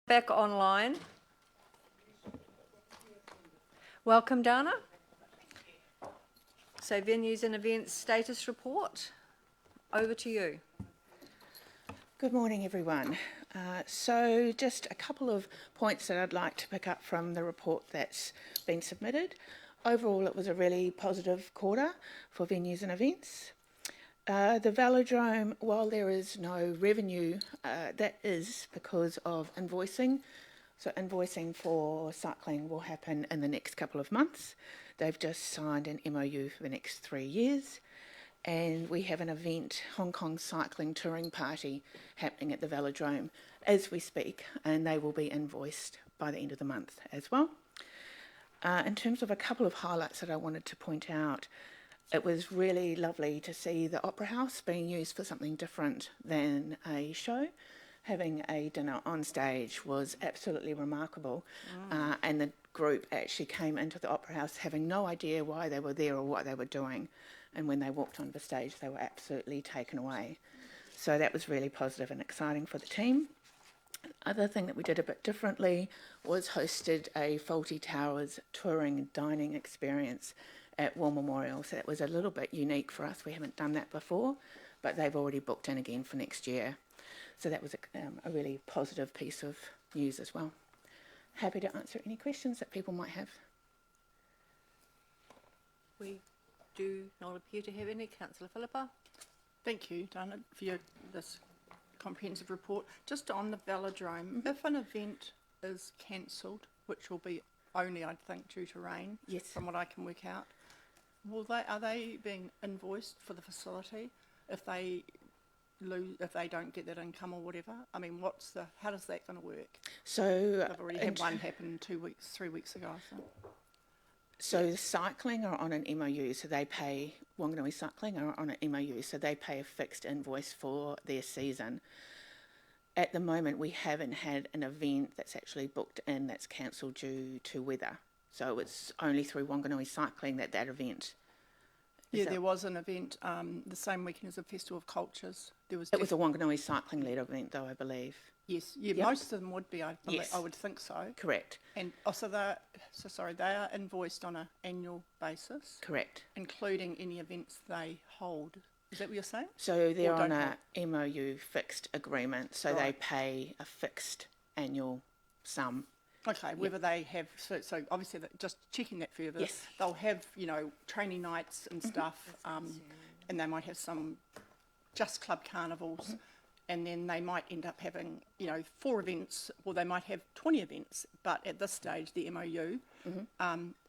Back online. Welcome, Dana. So venues and events status report. Over to you. Good morning, everyone. So just a couple of points that I'd like to pick up from the report that's been submitted. Overall, it was a really positive quarter for venues and events. The velodrome, while there is no revenue, that is because of invoicing. So invoicing for cycling will happen in the next couple of months. They've just signed an MOU for the next 3 years. And we have an event, Hong Kong Cycling Touring Party, happening at the velodrome as we speak, and they will be invoiced by the end of the month as well. In terms of a couple of highlights that I wanted to point out, it was really lovely to see the Opera House being used for something different than a show. Having a dinner on stage was absolutely remarkable, and the group actually came into the Opera House having no idea why they were there or what they were doing, and when they walked onto the stage they were absolutely taken away. So that was really positive and exciting for the team. Other thing that we did a bit differently was hosted a Fawlty Towers touring and dining experience at War Memorial. So that was a little bit unique for us. We haven't done that before, but they've already booked in again for next year. So that was a really positive piece of news as well. Happy to answer any questions that people might have. We do not appear to have any. Councillor Philippa. Thank you, Dana, for this comprehensive report. Just on the velodrome, if an event is cancelled, which will be only, I think, due to rain, yes, from what I can work out, are they being invoiced for the facility if they don't get that income or whatever? I mean, how does that going to work? So I've already had one happen 3 weeks ago, I think. So the cycling are on an MOU, so they pay, Whanganui Cycling are on an MOU, so they pay a fixed invoice for their season. At the moment, we haven't had an event that's actually booked in that's cancelled due to weather. So it's only through Whanganui Cycling that event. Yeah, there was an event the same weekend as the Festival of Cultures. It was a Whanganui Cycling-led event, though, I believe. Yes, yeah, Yep. most of them would be. I would think so. Correct. And they are invoiced on an annual basis. Correct. Including any events they hold. Is that what you're saying? So they're on a MOU fixed agreement, so they Right. pay a fixed annual sum. Okay, whether they have, so obviously just checking that further, Yes. they'll have, training nights and stuff, and they might have some just club carnivals, and then they might end up having, 4 events, or they might have 20 events, but at this stage the MOU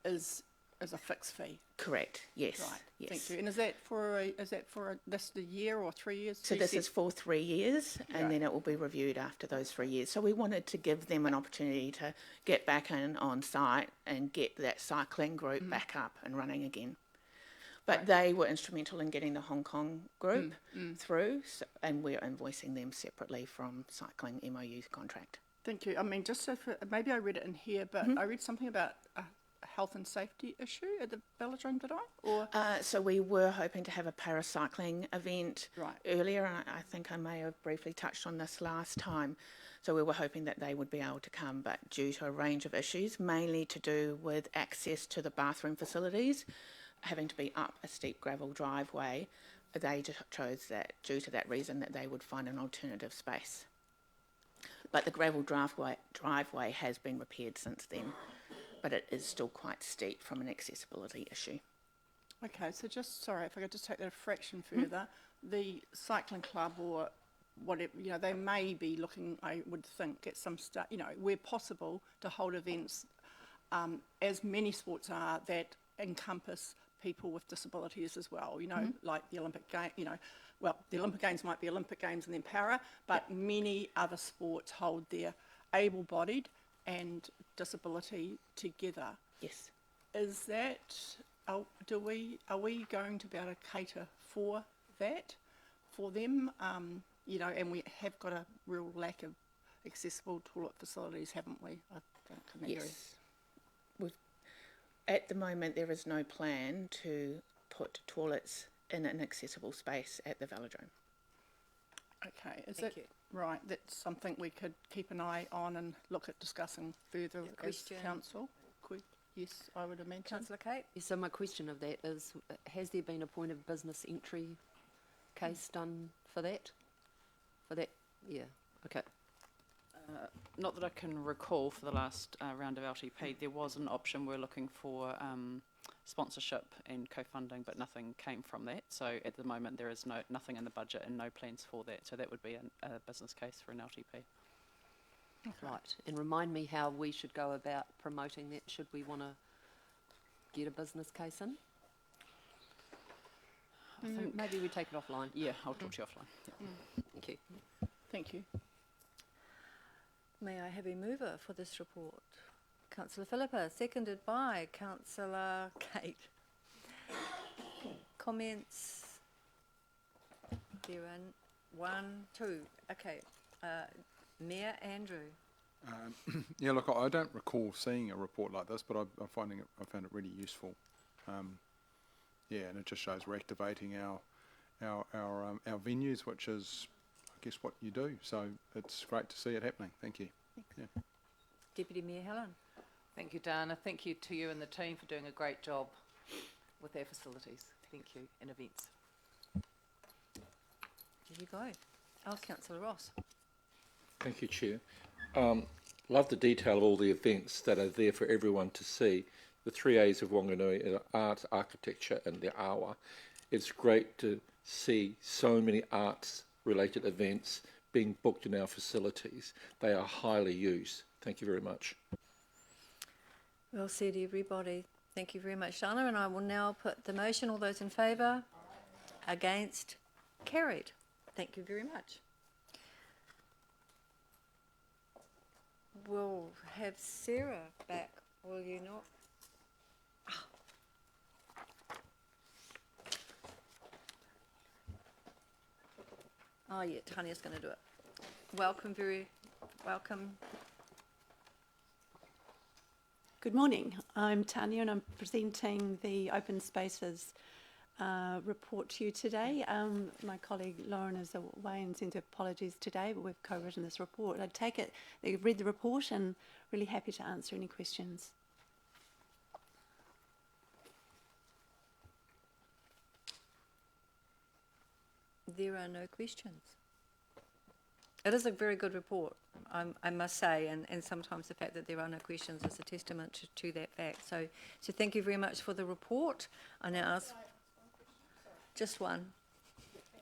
is a fixed fee. Correct, yes. Right, yes. thank you. And is that for this the year or 3 years? So this is for 3 years, and then it will be reviewed after those 3 years. So we wanted to give them an opportunity to get back in on site and get that cycling group back up and running again. But they were instrumental in getting the Hong Kong group through, and we're invoicing them separately from cycling MOU contract. Thank you. I mean, just so maybe I read it in here, but I read something about a health and safety issue at the velodrome, did I? Or so we were hoping to have a paracycling event earlier, and I think I may have briefly touched on this last time. So we were hoping that they would be able to come, but due to a range of issues, mainly to do with access to the bathroom facilities, having to be up a steep gravel driveway, they just chose that due to that reason that they would find an alternative space. But the gravel driveway has been repaired since then, but it is still quite steep from an accessibility issue. okay, so sorry, if I could just take that a fraction further, the cycling club or whatever, they may be looking, I would think, at some where possible, to hold events, as many sports are, that encompass people with disabilities as well, like the Olympic Game, the Olympic Games might be Olympic Games and then para, but many other sports hold their able-bodied and disability together. Yes. Is that, are we going to be able to cater for that, for them? And we have got a real lack of accessible toilet facilities, haven't we? I think in that area. Yes. At the moment, there is no plan to put toilets in an accessible space at the velodrome. Okay. Right, that's something we could keep an eye on and look at discussing further as question? council. Yes, I would imagine. Councillor Kate? Yeah, so my question of that is, has there been a point of business entry case done for that? Yeah, okay. Not that I can recall for the last round of LTP. There was an option. We're looking for sponsorship and co-funding, but nothing came from that. So at the moment there is nothing in the budget and no plans for that. So that would be a business case for an LTP. Okay. Right, and remind me how we should go about promoting that, should we want to get a business case in? I think maybe we take it offline. Yeah, I'll talk to you offline. Yeah. Thank you. Thank you. May I have a mover for this report? Councillor Philippa, seconded by Councillor Kate. Comments? There are 1, 2. Okay. Mayor Andrew. Yeah, look, I don't recall seeing a report like this, but I found it really useful. Yeah, and it just shows we're activating our venues, which is, I guess, what you do. So it's great to see it happening. Thank you. Yeah. Deputy Mayor Helen. Thank you, Dana. Thank you to you and the team for doing a great job with our facilities. Thank you, and events. There you go. Oh, Councillor Ross. Thank you, Chair. Love the detail of all the events that are there for everyone to see. The 3 A's of Whanganui are art, architecture and the awa. It's great to see so many arts-related events being booked in our facilities. They are highly used. Thank you very much. Well said, everybody. Thank you very much, Dana. And I will now put the motion. All those in favour? Against? Carried. Thank you very much. We'll have Sarah back, will you not? Oh yeah, Tanya's going to do it. Welcome. Good morning. I'm Tanya and I'm presenting the Open Spaces report to you today. My colleague Lauren is away and sends apologies today, but we've co-written this report. I take it that you've read the report and really happy to answer any questions. There are no questions. It is a very good report, I must say, and sometimes the fact that there are no questions is a testament to that fact. So thank you very much for the report. I now ask just one.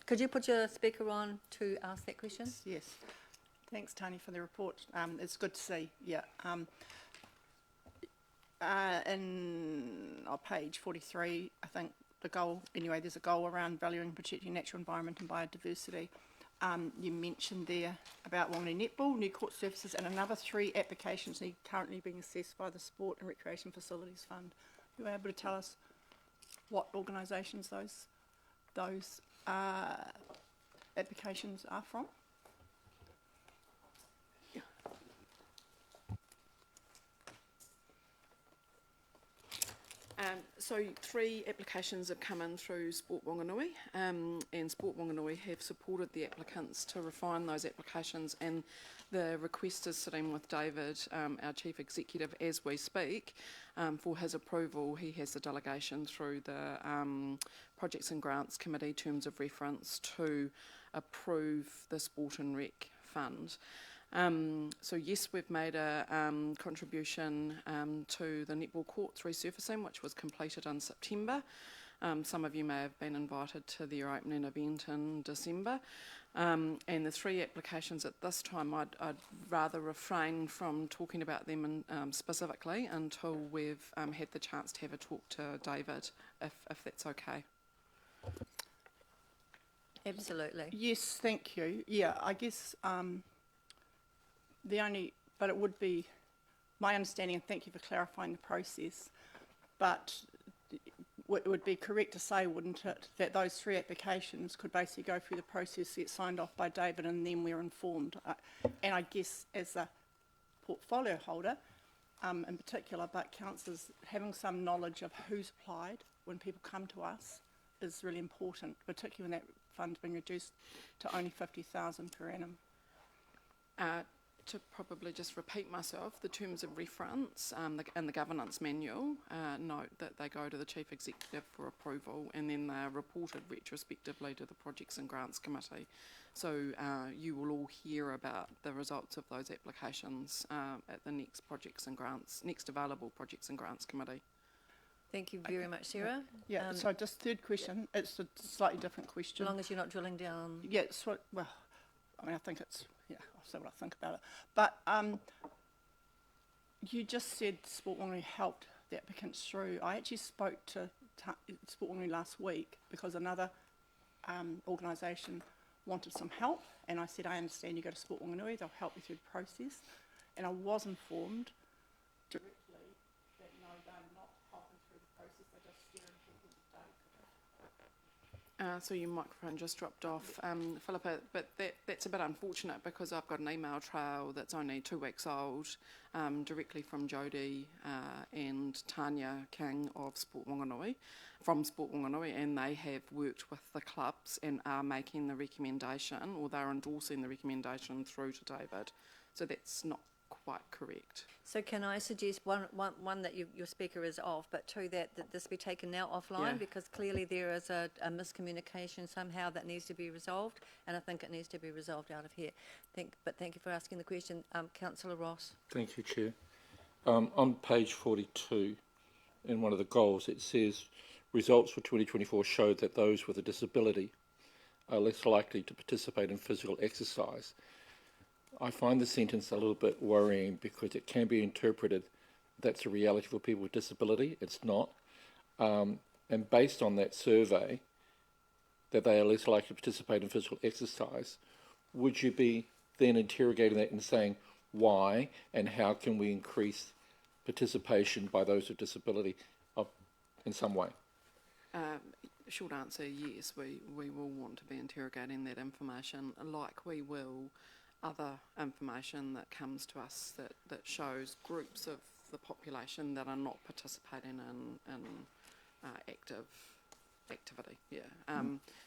Could you put your speaker on to ask that question? Yes. Thanks, Tony, for the report. It's good to see. Yeah. In page 43, I think the goal, anyway, there's a goal around valuing and protecting natural environment and biodiversity. You mentioned there about Whanganui Netball, new court surfaces, and another 3 applications currently being assessed by the Sport and Recreation Facilities Fund. Are you able to tell us what organisations those applications are from? So 3 applications have come in through Sport Whanganui, and Sport Whanganui have supported the applicants to refine those applications, and the request is sitting with David, our Chief Executive, as we speak, for his approval. He has the delegation through the Projects and Grants Committee Terms of Reference to approve the Sport and Rec Fund. So yes, we've made a contribution to the netball courts resurfacing, which was completed in September. Some of you may have been invited to their opening event in December. And the 3 applications at this time, I'd rather refrain from talking about them specifically until we've had the chance to have a talk to David, if that's okay. Absolutely. Yes, thank you. Yeah, I guess but it would be my understanding, and thank you for clarifying the process, but it would be correct to say, wouldn't it, that those 3 applications could basically go through the process, get signed off by David, and then we're informed. And I guess as a portfolio holder, in particular, but councillors having some knowledge of who's applied when people come to us is really important, particularly when that fund's been reduced to only 50,000 per annum. To probably just repeat myself, the terms of reference in the governance manual note that they go to the Chief Executive for approval, and then they're reported retrospectively to the Projects and Grants Committee. So you will all hear about the results of those applications at the next available Projects and Grants Committee. Thank you very much, Sarah. Yeah, so just third question, it's a slightly different question. As long as you're not drilling down. Yeah, well, I mean, I think it's, yeah, I'll say what I think about it. But you just said Sport Whanganui helped the applicants through. I actually spoke to Sport Whanganui last week because another organisation wanted some help, and I said, I understand you go to Sport Whanganui, they'll help you through the process. And I was informed directly that no, they're not helping through the process, they're just steering people to date. So your microphone just dropped off, Philippa, but that's a bit unfortunate because I've got an email trail that's only 2 weeks old, directly from Jodie and Tanya King of Sport Whanganui, from Sport Whanganui, and they have worked with the clubs and are making the recommendation, or they're endorsing the recommendation through to David. So that's not quite correct. So can I suggest one that your speaker is off, but two, that this be taken now offline, Yeah. because clearly there is a miscommunication somehow that needs to be resolved, and I think it needs to be resolved out of here. But thank you for asking the question. Councillor Ross. Thank you, Chair. On page 42, in one of the goals, it says, results for 2024 showed that those with a disability are less likely to participate in physical exercise. I find the sentence a little bit worrying because it can be interpreted that's a reality for people with disability. It's not. And based on that survey, that they are less likely to participate in physical exercise, would you be then interrogating that and saying why and how can we increase participation by those with disability in some way? Short answer, yes, we will want to be interrogating that information, like we will other information that comes to us that shows groups of the population that are not participating in activity. Yeah.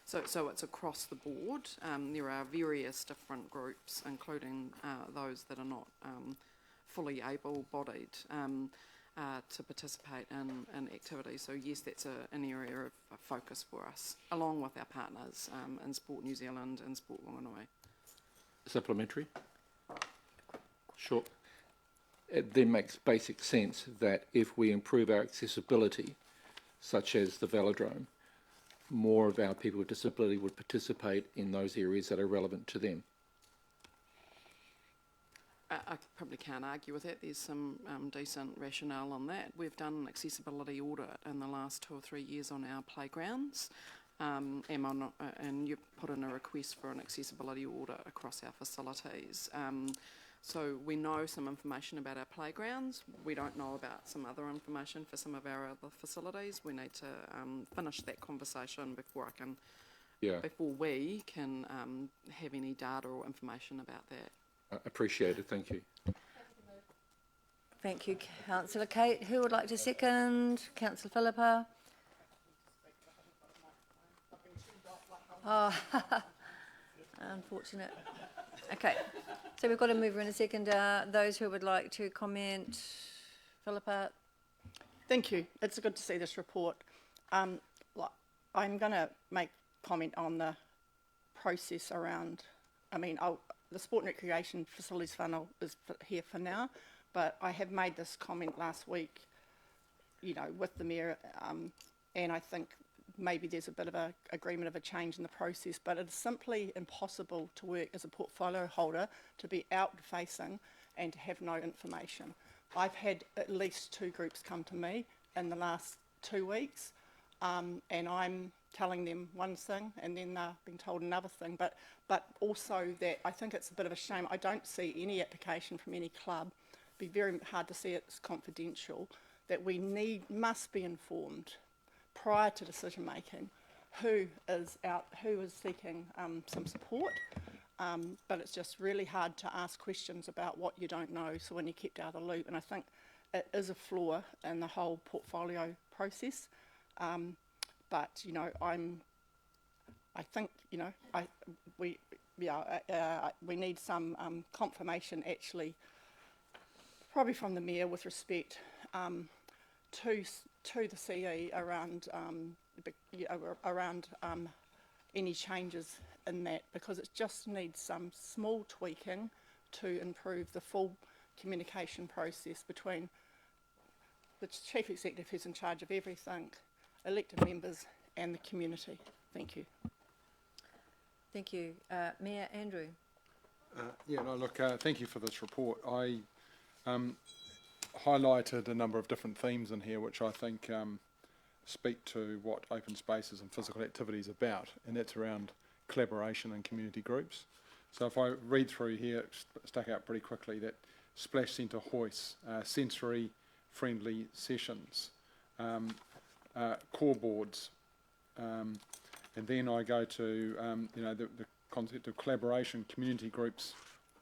So it's across the board. There are various different groups, including those that are not fully able-bodied, to participate in activity. So yes, that's an area of focus for us, along with our partners in Sport New Zealand and Sport Whanganui. Supplementary? Sure. It then makes basic sense that if we improve our accessibility, such as the velodrome, more of our people with disability would participate in those areas that are relevant to them. I probably can't argue with that. There's some decent rationale on that. We've done an accessibility audit in the last 2 or 3 years on our playgrounds. And you put in a request for an accessibility audit across our facilities. So we know some information about our playgrounds. We don't know about some other information for some of our other facilities. We need to finish that conversation before before we can have any data or information about that. Appreciate it, thank you. Thank you, Councillor Kate. Who would like to second? Councillor Philippa. Oh, unfortunate. Okay, so we've got a mover in a second. Those who would like to comment, Philippa. Thank you. It's good to see this report. I'm going to make comment on the process around. I mean, the Sport and Recreation Facilities Fund is here for now, but I have made this comment last week, with the Mayor, and I think maybe there's a bit of a agreement of a change in the process, but it's simply impossible to work as a portfolio holder, to be out-facing and to have no information. I've had at least 2 groups come to me in the last 2 weeks, and I'm telling them one thing and then they're being told another thing, but also that I think it's a bit of a shame. I don't see any application from any club. It'd be very hard to see it's confidential, that we must be informed prior to decision making who is seeking some support, but it's just really hard to ask questions about what you don't know, so when you're kept out of the loop. And I think it is a flaw in the whole portfolio process, but I think we need some confirmation actually, probably from the Mayor with respect to the CE around any changes in that, because it just needs some small tweaking to improve the full communication process between the Chief Executive, who's in charge of everything, elected members and the community. Thank you. Thank you. Mayor Andrew. Thank you for this report. I highlighted a number of different themes in here which I think speak to what open spaces and physical activity is about, and that's around collaboration and community groups. So if I read through here, it stuck out pretty quickly that splash centre hoists, sensory friendly sessions, core boards, and then I go to the concept of collaboration, community groups,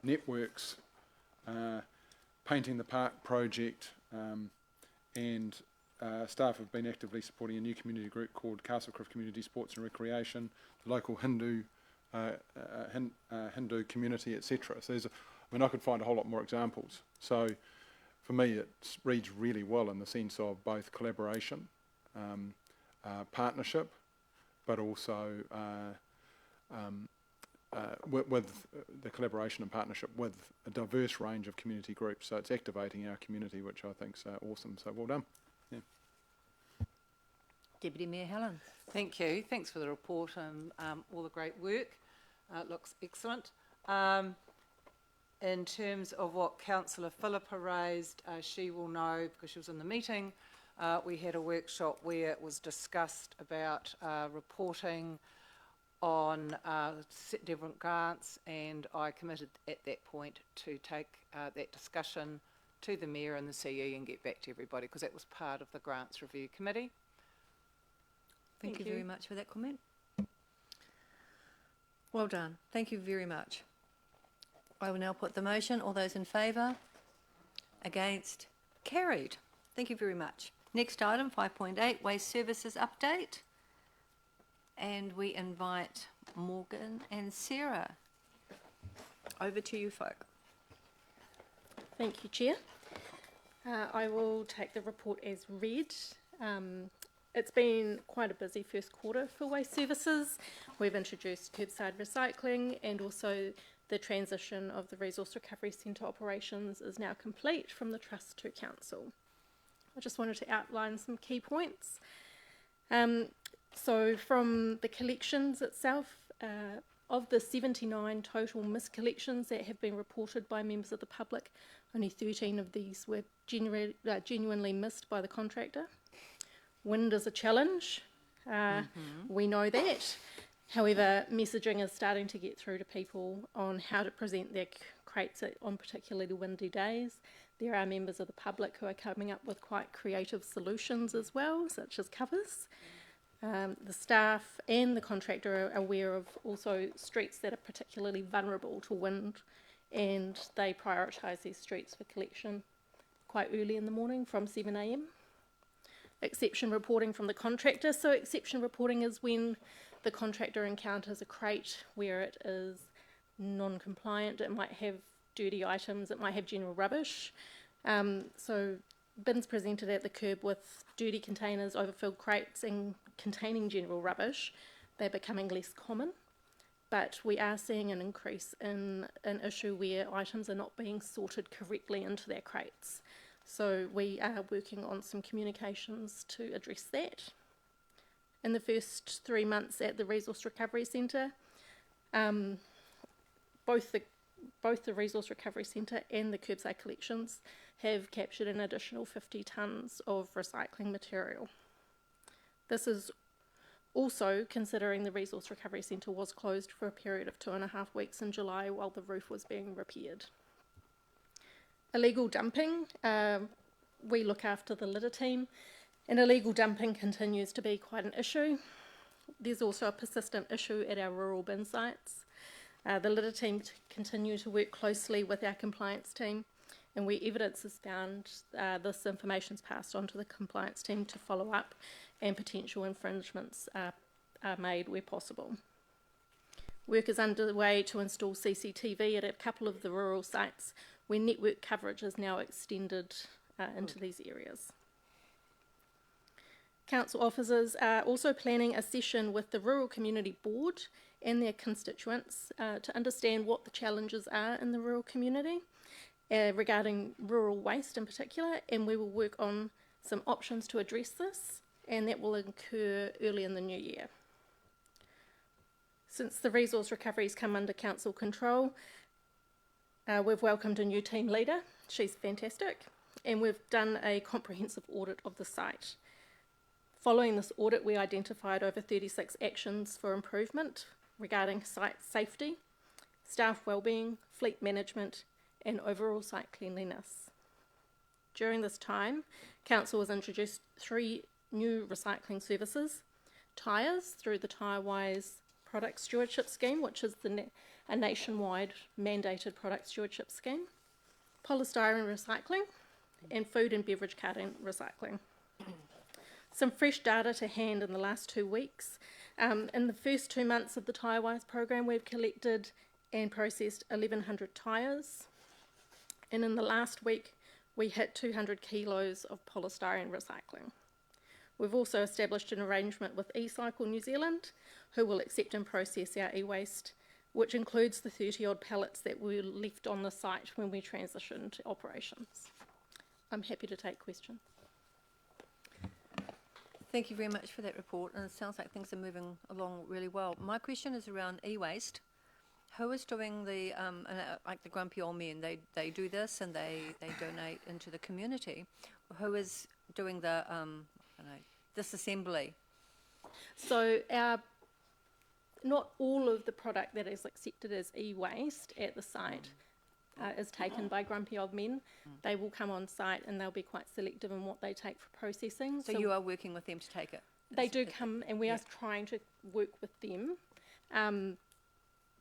networks, Painting the Park project, and staff have been actively supporting a new community group called Castlecliff Community Sports and Recreation, the local Hindu community, etc. So I could find a whole lot more examples. So for me, it reads really well in the sense of both collaboration, partnership, but also with the collaboration and partnership with a diverse range of community groups. So it's activating our community, which I think is awesome. So well done. Yeah. Deputy Mayor Helen. Thank you. Thanks for the report and all the great work. It looks excellent. In terms of what Councillor Philippa raised, she will know because she was in the meeting. We had a workshop where it was discussed about reporting on different grants, and I committed at that point to take that discussion to the Mayor and the CE and get back to everybody, because that was part of the Grants Review Committee. Thank you very much for that comment. Well done. Thank you very much. I will now put the motion. All those in favour? Against? Carried. Thank you very much. Next item, 5.8, Waste Services Update. And we invite Morgan and Sarah. Over to you folk. Thank you, Chair. I will take the report as read. It's been quite a busy first quarter for Waste Services. We've introduced curbside recycling, and also the transition of the Resource Recovery Centre operations is now complete from the Trust to Council. I just wanted to outline some key points. So from the collections itself, of the 79 total miscollections that have been reported by members of the public, only 13 of these were genuinely missed by the contractor. Wind is a challenge, we know that. However, messaging is starting to get through to people on how to present their crates on particularly windy days. There are members of the public who are coming up with quite creative solutions as well, such as covers. The staff and the contractor are aware of also streets that are particularly vulnerable to wind, and they prioritise these streets for collection quite early in the morning from 7 a.m. Exception reporting from the contractor. So exception reporting is when the contractor encounters a crate where it is non-compliant. It might have dirty items, it might have general rubbish. So bins presented at the curb with dirty containers, overfilled crates and containing general rubbish, they're becoming less common. But we are seeing an increase in an issue where items are not being sorted correctly into their crates. So we are working on some communications to address that. In the first 3 months at the Resource Recovery Centre, both the Resource Recovery Centre and the curbside collections have captured an additional 50 tonnes of recycling material. This is also considering the Resource Recovery Centre was closed for a period of 2.5 weeks in July while the roof was being repaired. Illegal dumping, we look after the litter team, and illegal dumping continues to be quite an issue. There's also a persistent issue at our rural bin sites. The litter team continue to work closely with our compliance team, and where evidence is found, this information is passed on to the compliance team to follow up, and potential infringements are made where possible. Work is underway to install CCTV at a couple of the rural sites where network coverage is now extended into these areas. Council officers are also planning a session with the Rural Community Board and their constituents to understand what the challenges are in the rural community regarding rural waste in particular, and we will work on some options to address this, and that will occur early in the new year. Since the resource recoveries come under council control, we've welcomed a new team leader. She's fantastic, and we've done a comprehensive audit of the site. Following this audit, we identified over 36 actions for improvement regarding site safety, staff wellbeing, fleet management, and overall site cleanliness. During this time, council has introduced 3 new recycling services: tyres through the TyreWise Product Stewardship Scheme, which is a nationwide mandated product stewardship scheme, polystyrene recycling, and food and beverage carton recycling. Some fresh data to hand in the last 2 weeks. In the first 2 months of the TyreWise program, we've collected and processed 1,100 tyres, and in the last week, we hit 200 kilos of polystyrene recycling. We've also established an arrangement with eCycle New Zealand, who will accept and process our e-waste, which includes the 30-odd pallets that were left on the site when we transitioned to operations. I'm happy to take questions. Thank you very much for that report, and it sounds like things are moving along really well. My question is around e-waste. Who is doing the, like the Grumpy Old Men, they do this and they donate into the community. Who is doing the, disassembly? So not all of the product that is accepted as e-waste at the site is taken by Grumpy Old Men. They will come on site and they'll be quite selective in what they take for processing. So you are working with them to take it? They do come, and we are trying to work with them.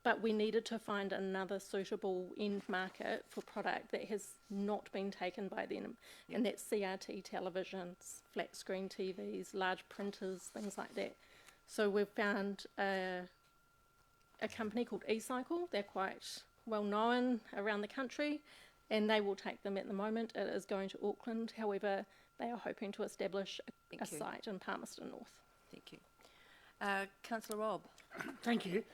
But we needed to find another suitable end market for product that has not been taken by them, and that's CRT televisions, flat screen TVs, large printers, things like that. So we've found a company called eCycle. They're quite well known around the country, and they will take them at the moment. It is going to Auckland. However, they are hoping to establish a site in Palmerston North. Thank you. Councillor Robb. Thank you.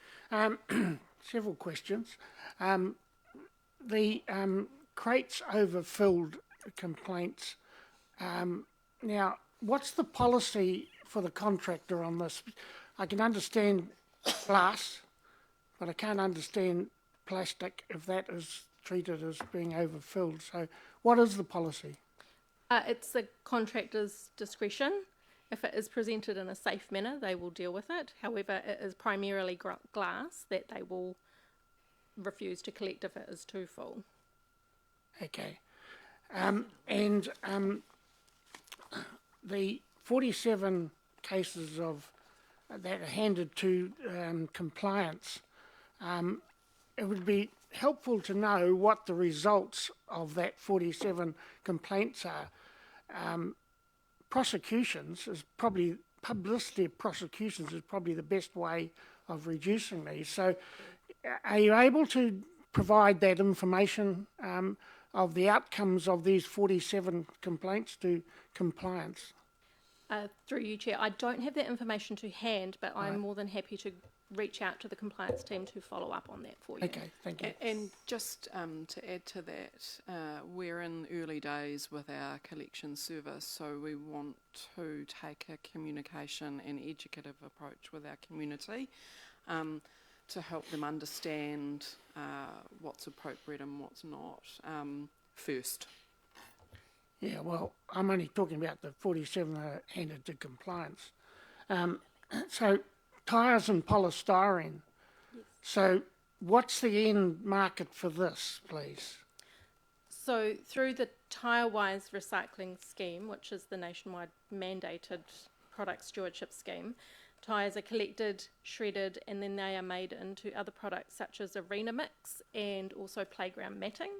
Several questions. The crates overfilled complaints. Now, what's the policy for the contractor on this? I can understand glass, but I can't understand plastic if that is treated as being overfilled. So what is the policy? It's the contractor's discretion. If it is presented in a safe manner, they will deal with it. However, it is primarily glass that they will refuse to collect if it is too full. Okay. The 47 cases of that are handed to compliance, it would be helpful to know what the results of that 47 complaints are. Prosecutions is probably, publicity of prosecutions is probably the best way of reducing these. So are you able to provide that information of the outcomes of these 47 complaints to compliance? Through you, Chair, I don't have that information to hand, but I'm more than happy to reach out to the compliance team to follow up on that for you. Okay, thank you. And just to add to that, we're in early days with our collection service, so we want to take a communication and educative approach with our community to help them understand what's appropriate and what's not first. Yeah, well, I'm only talking about the 47 that are handed to compliance. So tyres and polystyrene. Yes. So what's the end market for this, please? So through the TyreWise recycling scheme, which is the nationwide mandated product stewardship scheme, tyres are collected, shredded, and then they are made into other products such as arena mix and also playground matting.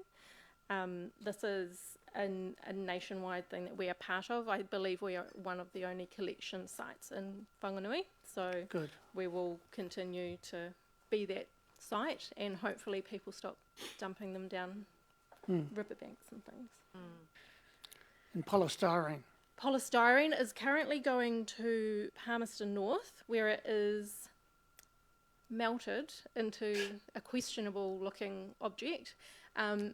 This is a nationwide thing that we are part of. I believe we are one of the only collection sites in Whanganui, so good. We will continue to be that site, and hopefully people stop dumping them down riverbanks and things. And polystyrene. Polystyrene is currently going to Palmerston North, where it is melted into a questionable looking object, a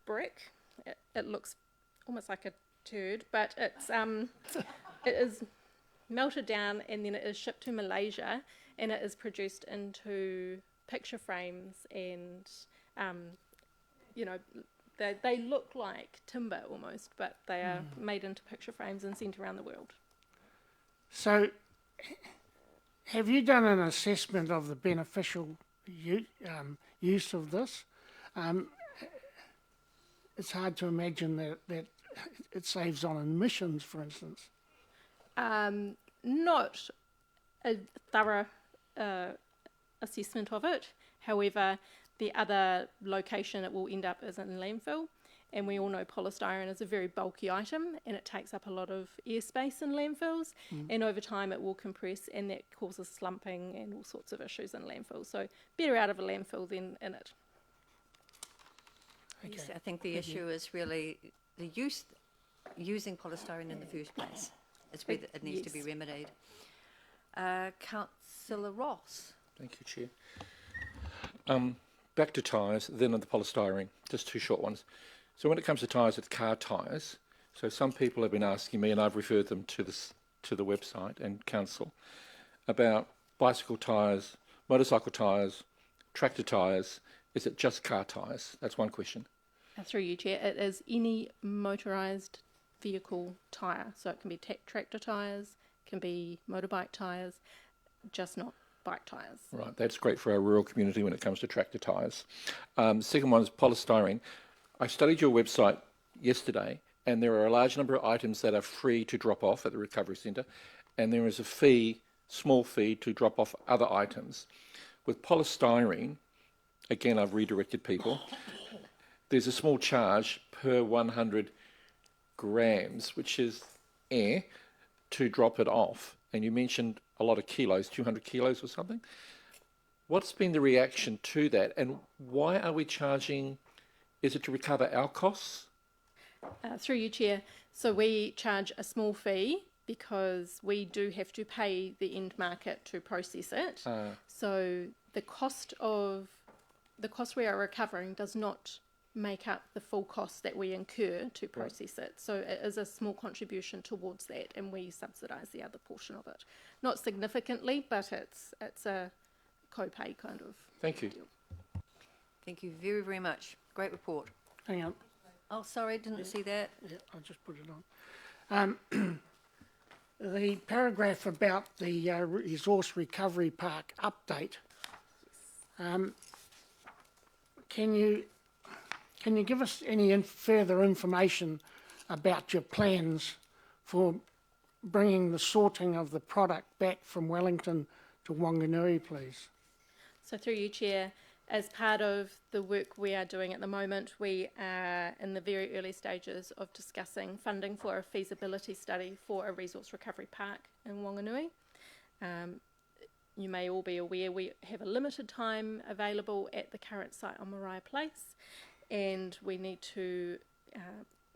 brick. It looks almost like a turd, but it is melted down and then it is shipped to Malaysia, and it is produced into picture frames, and they look like timber almost, but they are made into picture frames and sent around the world. So, have you done an assessment of the beneficial use of this? It's hard to imagine that it saves on emissions, for instance. Not a thorough assessment of it. However, the other location it will end up is in landfill, and we all know polystyrene is a very bulky item and it takes up a lot of airspace in landfills, and over time it will compress, and that causes slumping and all sorts of issues in landfills. So better out of a landfill than in it. Okay. Yes, I think the issue is really the using polystyrene in the first place. It's where it needs to be remedied. Councillor Ross. Thank you, Chair. Back to tyres, then on the polystyrene, just two short ones. So when it comes to tyres, it's car tyres. So some people have been asking me, and I've referred them to the website and council, about bicycle tyres, motorcycle tyres, tractor tyres. Is it just car tyres? That's one question. Through you, Chair, it is any motorised vehicle tyre. So it can be tractor tyres, can be motorbike tyres, just not bike tyres. Right, that's great for our rural community when it comes to tractor tyres. Second one is polystyrene. I studied your website yesterday, and there are a large number of items that are free to drop off at the recovery centre, and there is a fee, small fee, to drop off other items. With polystyrene, again, I've redirected people, there's a small charge per 100 grams, which is air, to drop it off. And you mentioned a lot of kilos, 200 kilos or something. What's been the reaction to that, and why are we charging? Is it to recover our costs? Through you, Chair. So we charge a small fee because we do have to pay the end market to process it. So the cost we are recovering does not make up the full cost that we incur to process it. So it is a small contribution towards that, and we subsidise the other portion of it. Not significantly, but it's a co-pay kind of Thank you. deal. Thank you very, very much. Great report. Hang on. Oh, sorry, didn't see that. Yeah, I'll just put it on. The paragraph about the Resource Recovery Park update, can you give us any further information about your plans for bringing the sorting of the product back from Wellington to Whanganui, please? So through you, Chair, as part of the work we are doing at the moment, we are in the very early stages of discussing funding for a feasibility study for a resource recovery park in Whanganui. You may all be aware we have a limited time available at the current site on Mariah Place, and we need to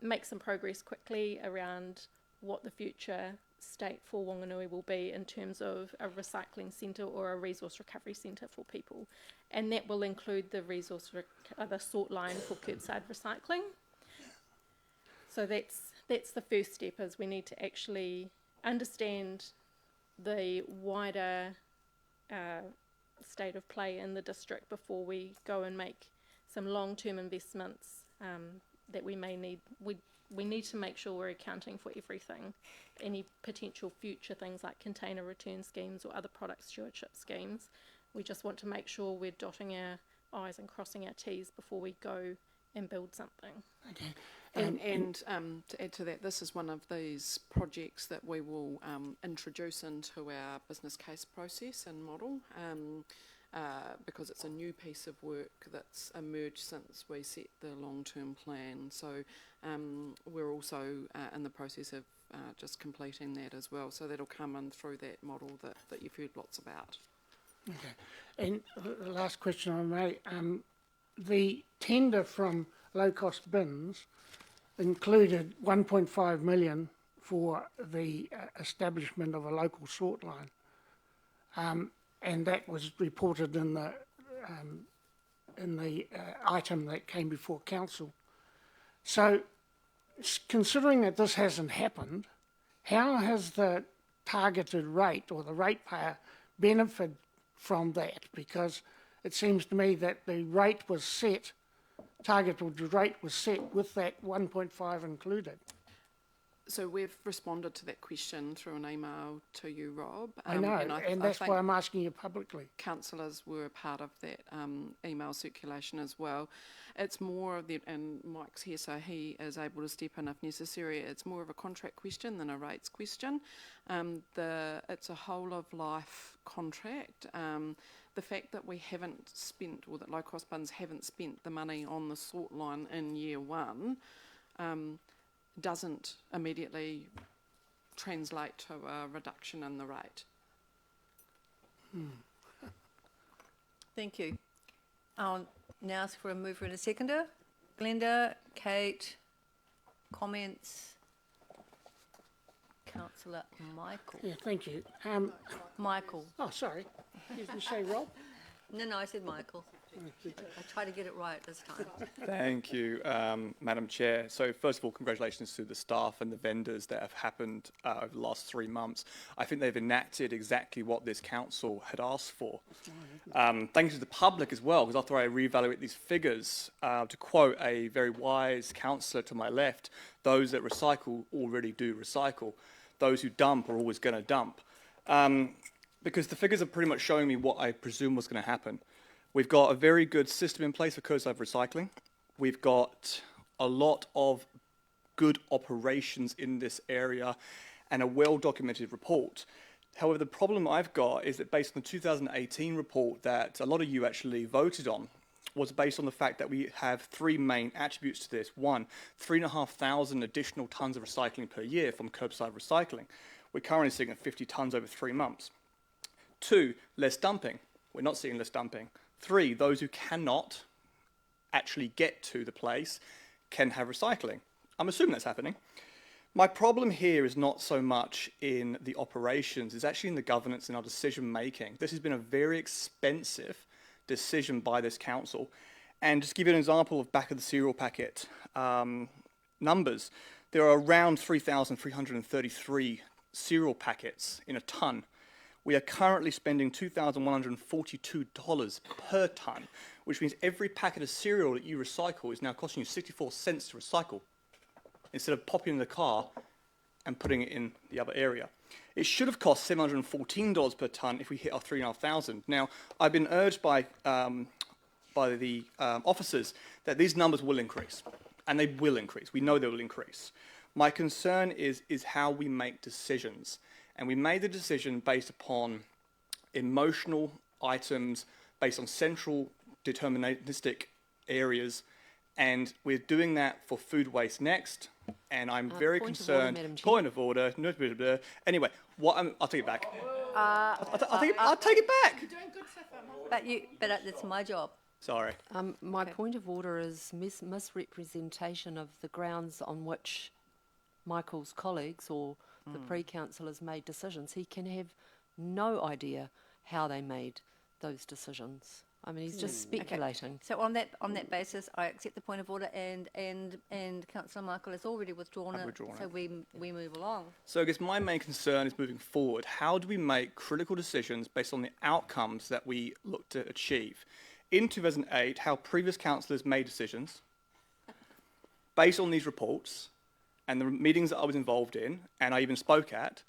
make some progress quickly around what the future state for Whanganui will be in terms of a recycling centre or a resource recovery centre for people, and that will include the the sort line for curbside recycling. So that's the first step, is we need to actually understand the wider state of play in the district before we go and make some long-term investments that we may need. We need to make sure we're accounting for everything, any potential future things like container return schemes or other product stewardship schemes. We just want to make sure we're dotting our I's and crossing our T's before we go and build something. Okay. And to add to that, this is one of these projects that we will introduce into our business case process and model, because it's a new piece of work that's emerged since we set the long-term plan. So we're also in the process of just completing that as well. So that'll come in through that model that you've heard lots about. Okay. And the last question I may, the tender from low-cost bins included 1.5 million for the establishment of a local sort line, and that was reported in the item that came before council. So, considering that this hasn't happened, how has the targeted rate or the ratepayer benefited from that? Because it seems to me that the rate was set, targeted rate was set with that 1.5 included. So we've responded to that question through an email to you, Rob. I know, and that's why I'm asking you publicly. Councillors were part of that email circulation as well. It's more of the, and Mike's here, so he is able to step in if necessary. It's more of a contract question than a rates question. It's a whole of life contract. The fact that we haven't spent, or that low cost bins haven't spent the money on the sort line in year one, doesn't immediately translate to a reduction in the rate. Thank you. I'll now ask for a mover and a seconder. Glenda, Kate, comments? Councillor Michael. Yeah, thank you. Michael. Oh, sorry. Did you say Rob? No, I said Michael. I tried to get it right this time. Thank you, Madam Chair. So first of all, congratulations to the staff and the vendors that have happened over the last 3 months. I think they've enacted exactly what this council had asked for. Thank you to the public as well, because after I reevaluate these figures, to quote a very wise councillor to my left, those that recycle already do recycle. Those who dump are always going to dump. Because the figures are pretty much showing me what I presume was going to happen. We've got a very good system in place for curbside recycling. We've got a lot of good operations in this area and a well-documented report. However, the problem I've got is that based on the 2018 report that a lot of you actually voted on was based on the fact that we have 3 main attributes to this. 1, 3,500 additional tonnes of recycling per year from curbside recycling. We're currently sitting at 50 tonnes over 3 months. 2, less dumping. We're not seeing less dumping. 3, those who cannot actually get to the place can have recycling. I'm assuming that's happening. My problem here is not so much in the operations, it's actually in the governance and our decision making. This has been a very expensive decision by this council. And just to give you an example of back of the cereal packet numbers, there are around 3,333 cereal packets in a tonne. We are currently spending $2,142 per tonne, which means every packet of cereal that you recycle is now costing you 64 cents to recycle, instead of popping in the car and putting it in the other area. It should have cost $714 per tonne if we hit our 3,500. Now, I've been urged by the officers that these numbers will increase, and they will increase. We know they will increase. My concern is how we make decisions. And we made the decision based upon emotional items, based on central deterministic areas, and we're doing that for food waste next. And I'm very concerned. Point of order. Anyway, I'll take it back. I'll take it back. But it's my job. Sorry. My point of order is misrepresentation of the grounds on which Michael's colleagues or the pre-councillors made decisions. He can have no idea how they made those decisions. I mean, he's just speculating. Okay. So on that basis, I accept the point of order, and Councillor Michael has already withdrawn it. So we move along. So I guess my main concern is moving forward. How do we make critical decisions based on the outcomes that we look to achieve? In 2008, how previous councillors made decisions based on these reports and the meetings that I was involved in, and I even spoke at,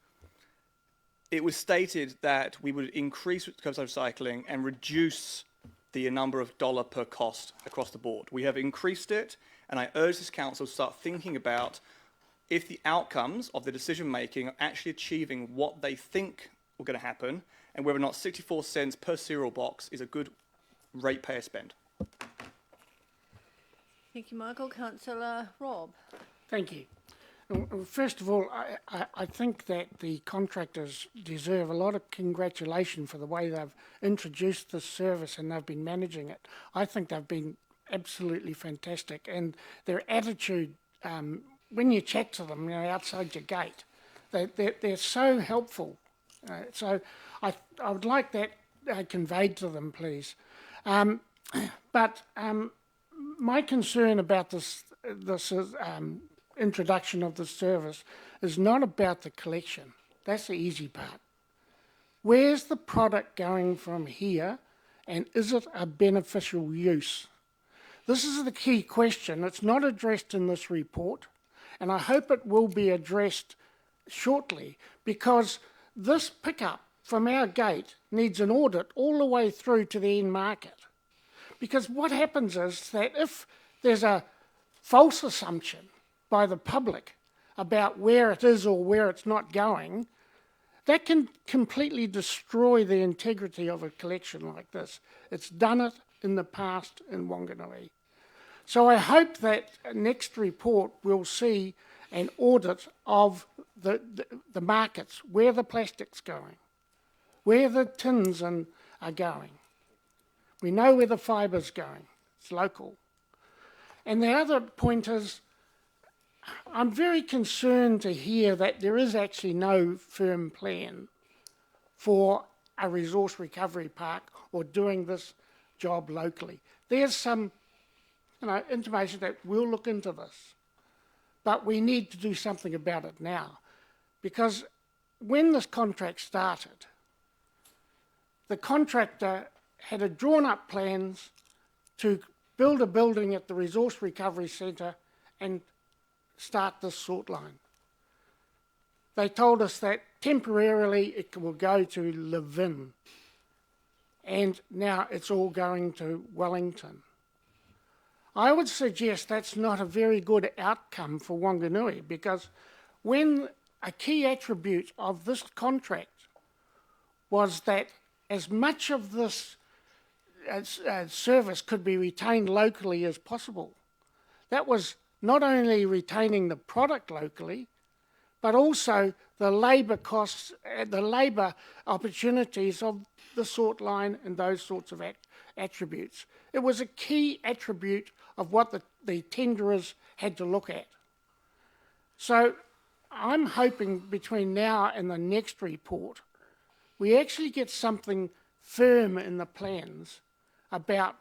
it was stated that we would increase curbside recycling and reduce the number of dollar per cost across the board. We have increased it, and I urge this council to start thinking about if the outcomes of the decision making are actually achieving what they think were going to happen, and whether or not 64 cents per cereal box is a good ratepayer spend. Thank you, Michael. Councillor Rob. Thank you. First of all, I think that the contractors deserve a lot of congratulation for the way they've introduced this service and they've been managing it. I think they've been absolutely fantastic, and their attitude, when you chat to them, outside your gate, they're so helpful. So I would like that conveyed to them, please. But my concern about this introduction of the service is not about the collection. That's the easy part. Where's the product going from here, and is it a beneficial use? This is the key question. It's not addressed in this report, and I hope it will be addressed shortly, because this pickup from our gate needs an audit all the way through to the end market. Because what happens is that if there's a false assumption by the public about where it is or where it's not going, that can completely destroy the integrity of a collection like this. It's done it in the past in Whanganui. So I hope that next report will see an audit of the markets, where the plastic's going, where the tins are going. We know where the fiber's going. It's local. And the other point is, I'm very concerned to hear that there is actually no firm plan for a resource recovery park or doing this job locally. There's some intimation that we'll look into this, but we need to do something about it now, because when this contract started, the contractor had drawn up plans to build a building at the Resource Recovery Centre and start this sort line. They told us that temporarily it will go to Levin, and now it's all going to Wellington. I would suggest that's not a very good outcome for Whanganui, because when a key attribute of this contract was that as much of this service could be retained locally as possible, that was not only retaining the product locally, but also the labour costs, the labour opportunities of the sort line and those sorts of attributes. It was a key attribute of what the tenderers had to look at. So I'm hoping between now and the next report, we actually get something firm in the plans about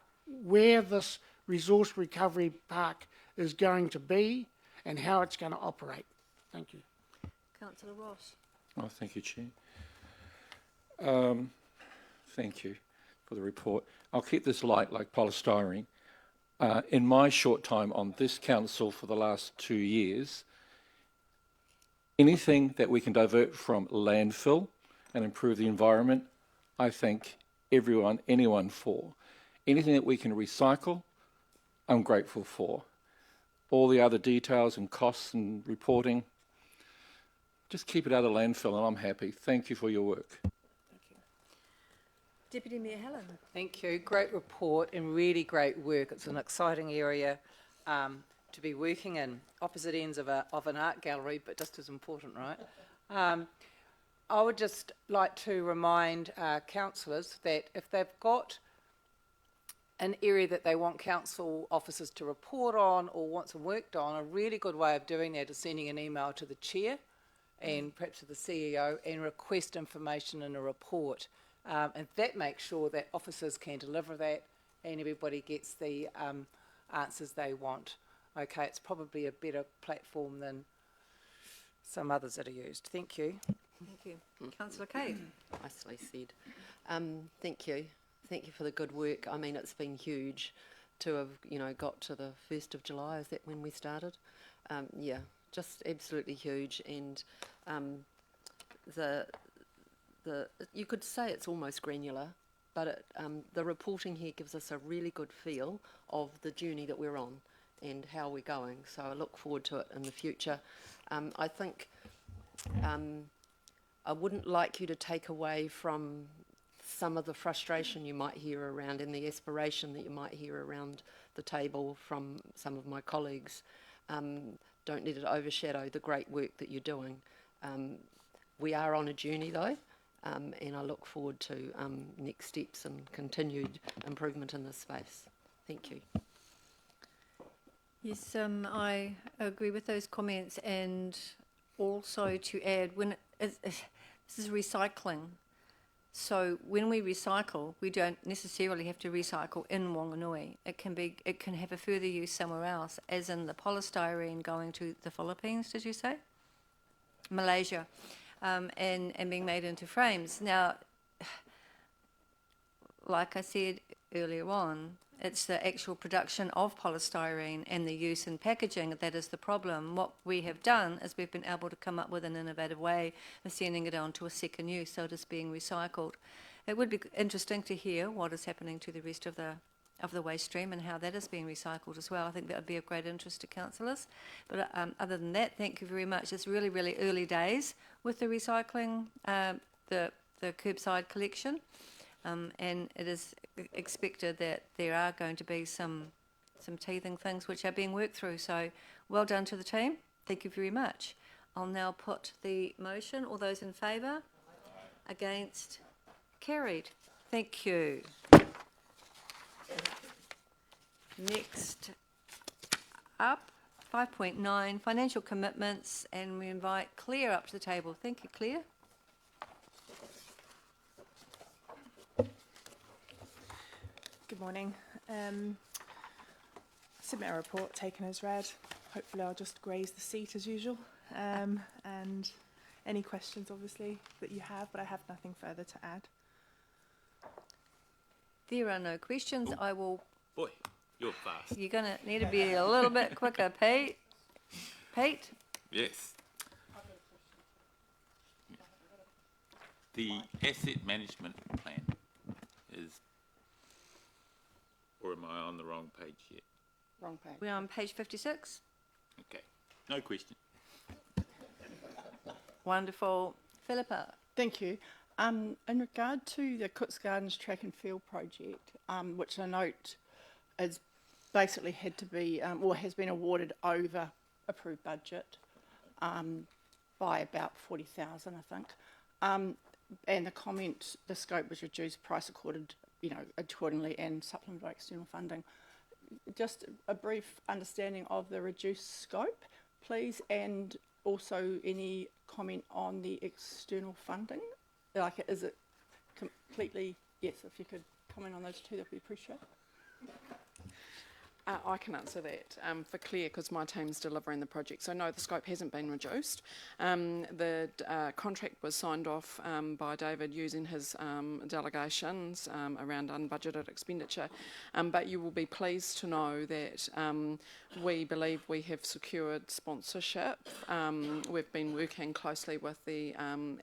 where this resource recovery park is going to be and how it's going to operate. Thank you. Councillor Ross. Oh, thank you, Chair. Thank you for the report. I'll keep this light like polystyrene. In my short time on this council for the last 2 years, anything that we can divert from landfill and improve the environment, I thank anyone for. Anything that we can recycle, I'm grateful for. All the other details and costs and reporting, just keep it out of the landfill and I'm happy. Thank you for your work. Deputy Mayor Helen. Thank you. Great report and really great work. It's an exciting area to be working in. Opposite ends of an art gallery, but just as important, right? I would just like to remind councillors that if they've got an area that they want council officers to report on or want some work done, a really good way of doing that is sending an email to the chair and perhaps to the CEO and request information in a report. And that makes sure that officers can deliver that and everybody gets the answers they want. Okay, it's probably a better platform than some others that are used. Thank you. Thank you. Councillor Kay. Nicely said. Thank you. Thank you for the good work. I mean, it's been huge to have, got to the 1st of July. Is that when we started? Yeah, just absolutely huge. And you could say it's almost granular, but the reporting here gives us a really good feel of the journey that we're on and how we're going. So I look forward to it in the future. I think I wouldn't like you to take away from some of the frustration you might hear around and the aspiration that you might hear around the table from some of my colleagues. don't let it overshadow the great work that you're doing. We are on a journey though, and I look forward to next steps and continued improvement in this space. Thank you. Yes, I agree with those comments, and also to add, this is recycling. So when we recycle, we don't necessarily have to recycle in Whanganui. It can have a further use somewhere else, as in the polystyrene going to the Philippines, did you say? Malaysia, and being made into frames. Now, like I said earlier on, it's the actual production of polystyrene and the use in packaging that is the problem. What we have done is we've been able to come up with an innovative way of sending it on to a second use, so it is being recycled. It would be interesting to hear what is happening to the rest of the waste stream and how that is being recycled as well. I think that would be of great interest to councillors. But other than that, thank you very much. It's really, really early days with the recycling, the curbside collection. And it is expected that there are going to be some teething things which are being worked through. So well done to the team. Thank you very much. I'll now put the motion. All those in favour? Against? Carried. Thank you. Next up, 5.9, financial commitments, and we invite Claire up to the table. Thank you, Claire. Good morning. Submit a report taken as read. Hopefully I'll just graze the seat as usual. And any questions, obviously, that you have, but I have nothing further to add. There are no questions. I will... Boy, you're fast. You're going to need to be a little bit quicker, Pete. Pete? Yes. The asset management plan is... Or am I on the wrong page yet? Wrong page. We're on page 56. Okay, no question. Wonderful. Philippa. Thank you. In regard to the Cooks Gardens track and field project, which I note is basically had to be, or has been awarded over approved budget by about 40,000, I think. And the comment, the scope was reduced, price accordingly, and supplemented by external funding. Just a brief understanding of the reduced scope, please, and also any comment on the external funding. Like, is it completely, yes, if you could comment on those two, that would be appreciated. I can answer that for Claire, because my team's delivering the project. So no, the scope hasn't been reduced. The contract was signed off by David using his delegations around unbudgeted expenditure. But you will be pleased to know that we believe we have secured sponsorship. We've been working closely with the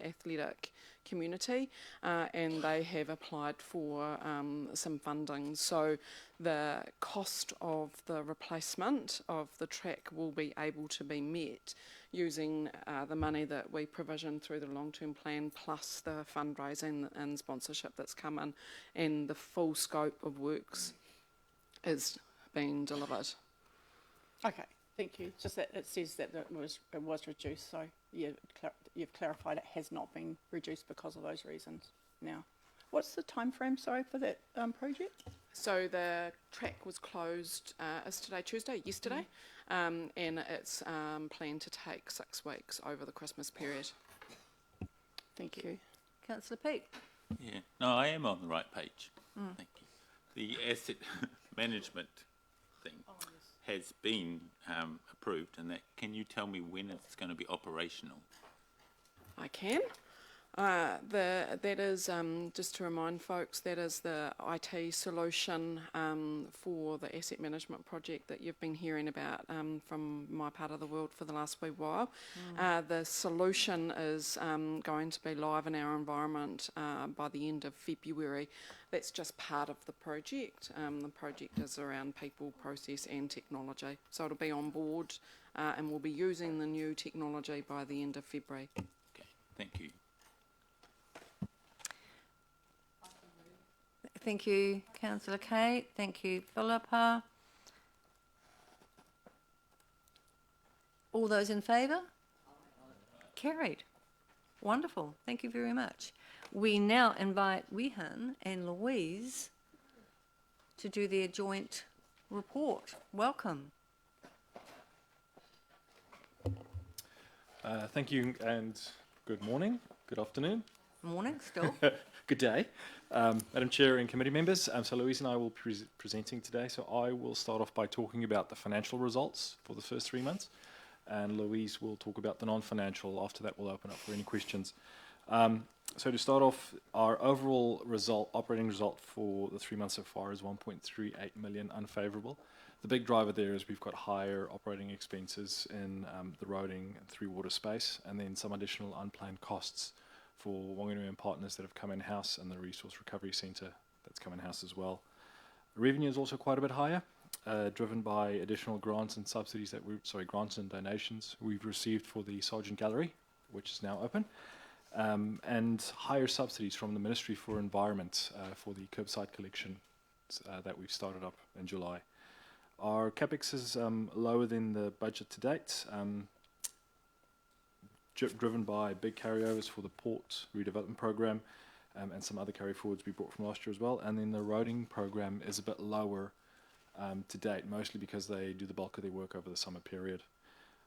athletic community, and they have applied for some funding. So the cost of the replacement of the track will be able to be met using the money that we provision through the long-term plan, plus the fundraising and sponsorship that's come in, and the full scope of works is being delivered. Okay, thank you. Just that it says that it was reduced, so you've clarified it has not been reduced because of those reasons now. What's the time frame, sorry, for that project? So the track was closed, is today Tuesday? Yesterday, and it's planned to take 6 weeks over the Christmas period. Thank you. Councillor Peake. Yeah, no, I am on the right page. Thank you. The asset management thing has been approved, and that, can you tell me when it's going to be operational? I can. That is, just to remind folks, that is the IT solution for the asset management project that you've been hearing about from my part of the world for the last wee while. The solution is going to be live in our environment by the end of February. That's just part of the project. The project is around people, process and technology. So it'll be on board and we'll be using the new technology by the end of February. Okay, thank you. Thank you, Councillor Kate. Thank you, Philippa. All those in favour? Carried. Wonderful. Thank you very much. We now invite Wehan and Louise to do their joint report. Welcome. Thank you, and good morning, good afternoon. Morning, still. Good day. Madam Chair and committee members, so Louise and I will be presenting today. So I will start off by talking about the financial results for the first 3 months, and Louise will talk about the non-financial. After that, we'll open up for any questions. So to start off, our overall operating result for the 3 months so far is 1.38 million unfavourable. The big driver there is we've got higher operating expenses in the roading and through water space, and then some additional unplanned costs for Whanganui and partners that have come in-house, and the Resource Recovery Centre that's come in-house as well. Revenue is also quite a bit higher, driven by additional grants and donations we've received for the Sarjeant Gallery, which is now open, and higher subsidies from the Ministry for Environment for the curbside collection that we've started up in July. Our capex is lower than the budget to date, driven by big carryovers for the port redevelopment program and some other carry forwards we brought from last year as well. And then the roading program is a bit lower to date, mostly because they do the bulk of their work over the summer period.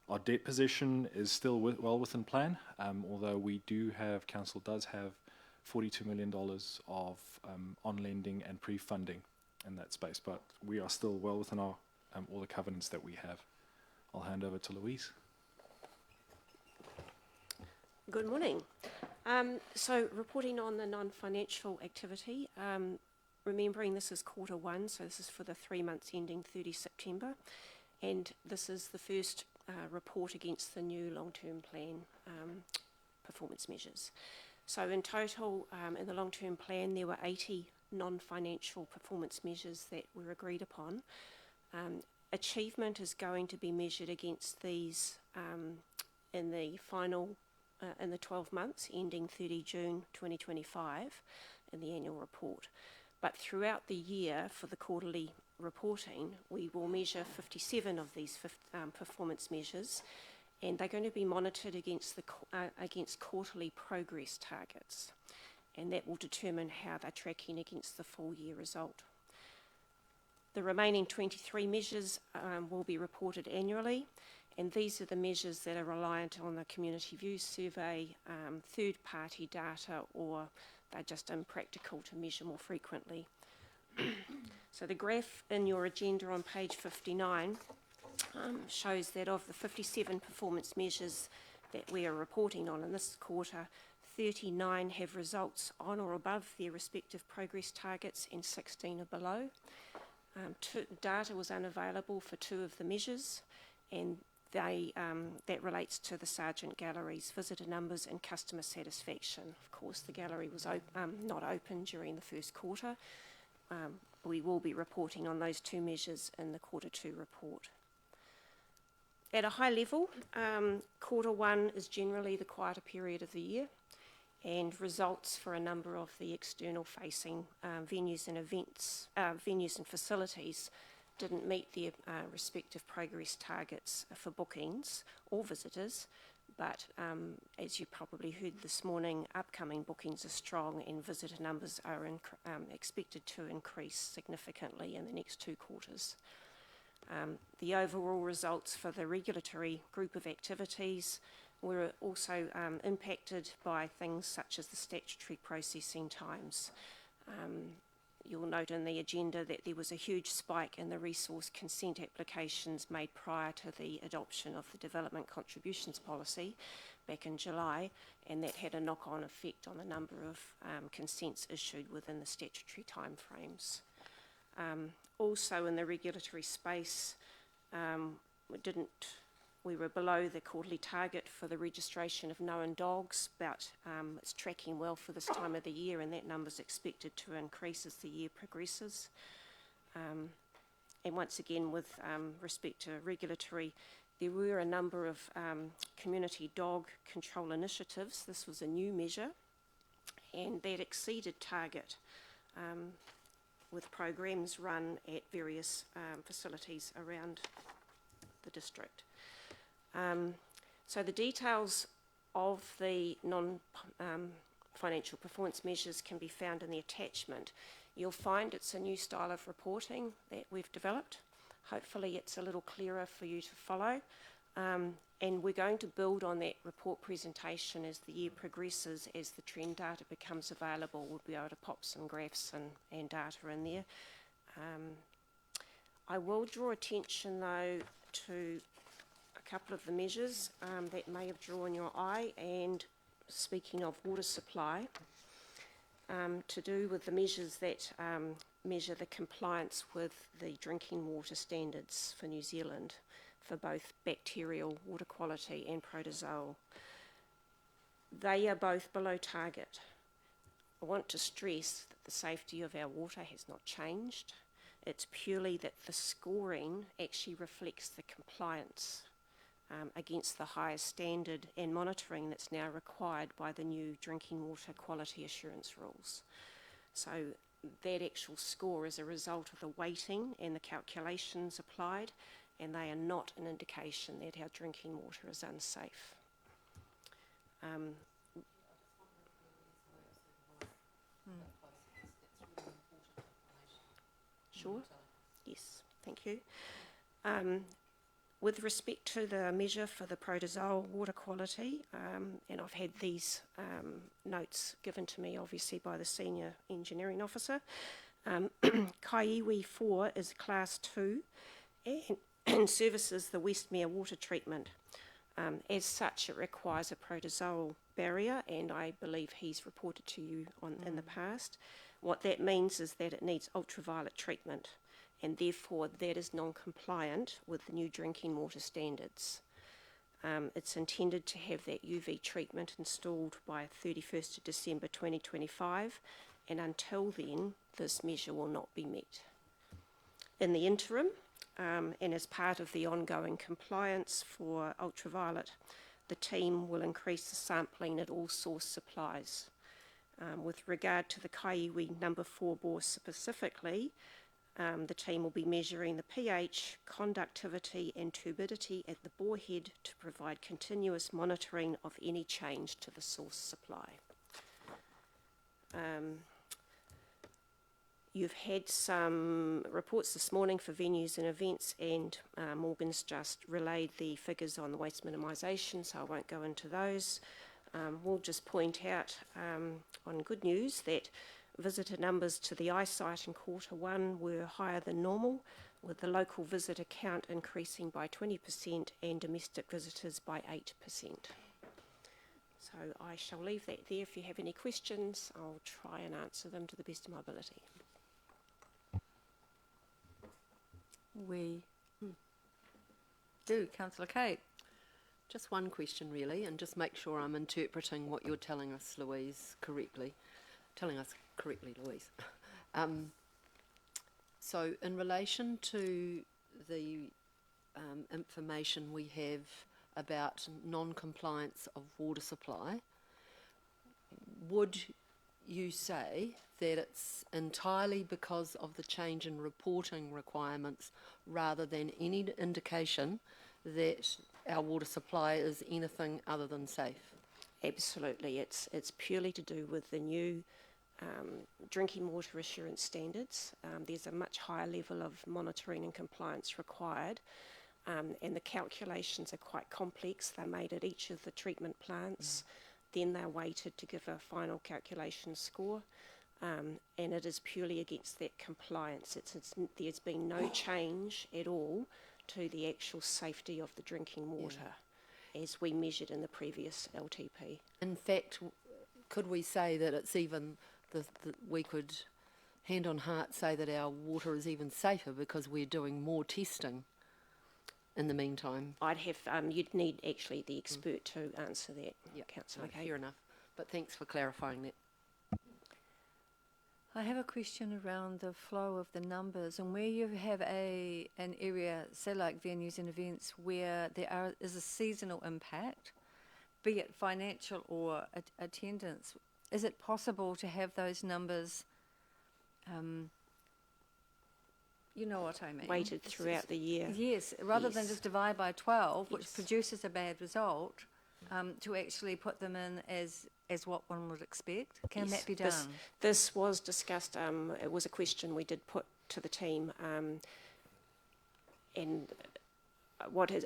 Our debt position is still well within plan, although Council does have $42 million of on lending and pre-funding in that space, but we are still well within our all the covenants that we have. I'll hand over to Louise. Good morning. So reporting on the non-financial activity, remembering this is Q1, so this is for the 3 months ending 30 September, and this is the first report against the new long-term plan performance measures. So in total, in the long-term plan, there were 80 non-financial performance measures that were agreed upon. Achievement is going to be measured against these in the 12 months ending 30 June 2025 in the annual report. But throughout the year for the quarterly reporting, we will measure 57 of these performance measures, and they're going to be monitored against quarterly progress targets, and that will determine how they're tracking against the full year result. The remaining 23 measures will be reported annually, and these are the measures that are reliant on the community views survey, third-party data, or they're just impractical to measure more frequently. So the graph in your agenda on page 59 shows that of the 57 performance measures that we are reporting on in this quarter, 39 have results on or above their respective progress targets and 16 are below. Data was unavailable for 2 of the measures, and that relates to the Sarjeant Gallery's visitor numbers and customer satisfaction. Of course, the gallery was not open during the first quarter. We will be reporting on those 2 measures in the Q2 report. At a high level, Q1 is generally the quieter period of the year, and results for a number of the external facing venues and facilities didn't meet their respective progress targets for bookings or visitors, but as you probably heard this morning, upcoming bookings are strong and visitor numbers are expected to increase significantly in the next 2 quarters. The overall results for the regulatory group of activities were also impacted by things such as the statutory processing times. You'll note in the agenda that there was a huge spike in the resource consent applications made prior to the adoption of the Development Contributions Policy back in July, and that had a knock-on effect on the number of consents issued within the statutory timeframes. Also in the regulatory space, we were below the quarterly target for the registration of known dogs, but it's tracking well for this time of the year, and that number's expected to increase as the year progresses. And once again, with respect to regulatory, there were a number of community dog control initiatives. This was a new measure, and that exceeded target with programs run at various facilities around the district. So the details of the non-financial performance measures can be found in the attachment. You'll find it's a new style of reporting that we've developed. Hopefully it's a little clearer for you to follow. And we're going to build on that report presentation as the year progresses. As the trend data becomes available, we'll be able to pop some graphs and data in there. I will draw attention though to a couple of the measures that may have drawn your eye, and speaking of water supply, to do with the measures that measure the compliance with the drinking water standards for New Zealand for both bacterial water quality and protozoal. They are both below target. I want to stress that the safety of our water has not changed. It's purely that the scoring actually reflects the compliance against the highest standard and monitoring that's now required by the new drinking water quality assurance rules. So that actual score is a result of the weighting and the calculations applied, and they are not an indication that our drinking water is unsafe. Sure. Yes, thank you. With respect to the measure for the protozoal water quality, and I've had these notes given to me obviously by the Senior Engineering Officer, Kaiiwi 4 is Class 2 and services the Westmere water treatment. As such, it requires a protozoal barrier, and I believe he's reported to you in the past. What that means is that it needs ultraviolet treatment, and therefore that is non-compliant with the new drinking water standards. It's intended to have that UV treatment installed by 31st of December 2025, and until then, this measure will not be met. In the interim, and as part of the ongoing compliance for ultraviolet, the team will increase the sampling at all source supplies. With regard to the Kaiiwi number 4 bore specifically, the team will be measuring the pH, conductivity and turbidity at the bore head to provide continuous monitoring of any change to the source supply. You've had some reports this morning for venues and events, and Morgan's just relayed the figures on the waste minimisation, so I won't go into those. We'll just point out on good news that visitor numbers to the eyesight in Q1 were higher than normal, with the local visitor count increasing by 20% and domestic visitors by 8%. So I shall leave that there. If you have any questions, I'll try and answer them to the best of my ability. We do. Councillor Kate. Just one question really, and just make sure I'm interpreting what you're telling us, Louise, correctly. Louise. So in relation to the information we have about non-compliance of water supply, would you say that it's entirely because of the change in reporting requirements rather than any indication that our water supply is anything other than safe? Absolutely. It's purely to do with the new drinking water assurance standards. There's a much higher level of monitoring and compliance required, and the calculations are quite complex. They're made at each of the treatment plants, then they're weighted to give a final calculation score, and it is purely against that compliance. There's been no change at all to the actual safety of the drinking water as we measured in the previous LTP. In fact, could we say that it's even, we could hand on heart say that our water is even safer because we're doing more testing in the meantime? I'd have, you'd need actually the expert to answer that, Councillor. Okay, fair enough. But thanks for clarifying that. I have a question around the flow of the numbers, and where you have an area, say like venues and events, where there is a seasonal impact, be it financial or attendance, is it possible to have those numbers You know what I mean. weighted throughout the year. Yes, rather than Yes. just divide by 12, which Yes. produces a bad result, to actually put them in as what one would expect. Can Yes, that be this- done? This was discussed, it was a question we did put to the team, and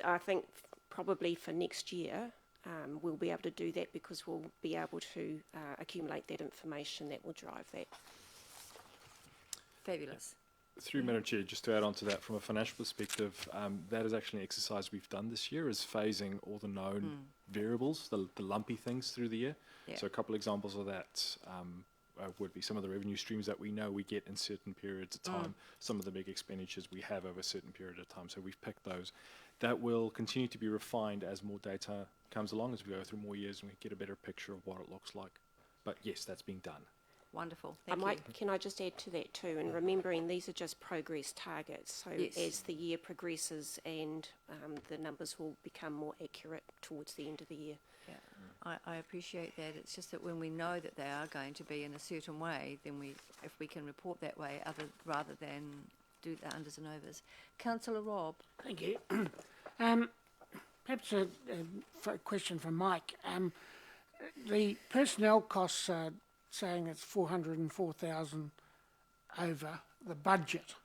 I think probably for next year, we'll be able to do that because we'll be able to accumulate that information that will drive that. Fabulous. Through Madam Chair, just to add on to that, from a financial perspective, that is actually an exercise we've done this year, is phasing all the known variables, the lumpy things through the year. Yeah. So a couple examples of that would be some of the revenue streams that we know we get in certain periods of time, some of the big expenditures we have over a certain period of time. So we've picked those. That will continue to be refined as more data comes along, as we go through more years and we get a better picture of what it looks like. But yes, that's being done. Wonderful. Thank you. Can I just add to that too? And remembering these are just progress targets. So Yes. as the year progresses and the numbers will become more accurate towards the end of the year. Yeah, I appreciate that. It's just that when we know that they are going to be in a certain way, then if we can report that way, rather than do the unders and overs. Councillor Rob. Thank you. Perhaps a question for Mike. The personnel costs are saying it's 404,000 over the budget,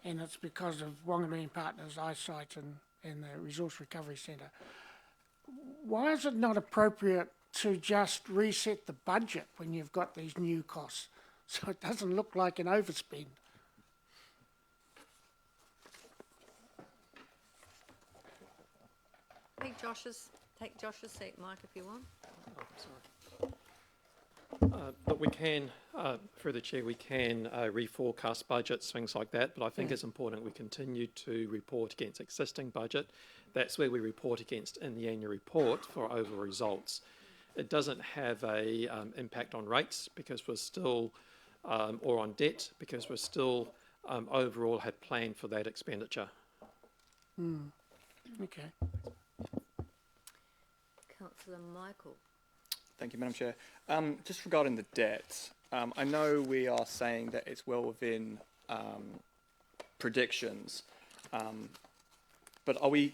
and it's because of Whanganui and Partners, Eyesight and the Resource Recovery Centre. Why is it not appropriate to just reset the budget when you've got these new costs so it doesn't look like an overspend? Take Josh's seat, Mike, if you want. But we can, through the Chair, we can reforecast budgets, things like that, but I think it's important we continue to report against existing budget. That's where we report against in the annual report for overall results. It doesn't have a impact on rates because we're still, or on debt, because we're still overall had planned for that expenditure. Okay. Councillor Michael. Thank you, Madam Chair. Just regarding the debt, I know we are saying that it's well within predictions, but are we...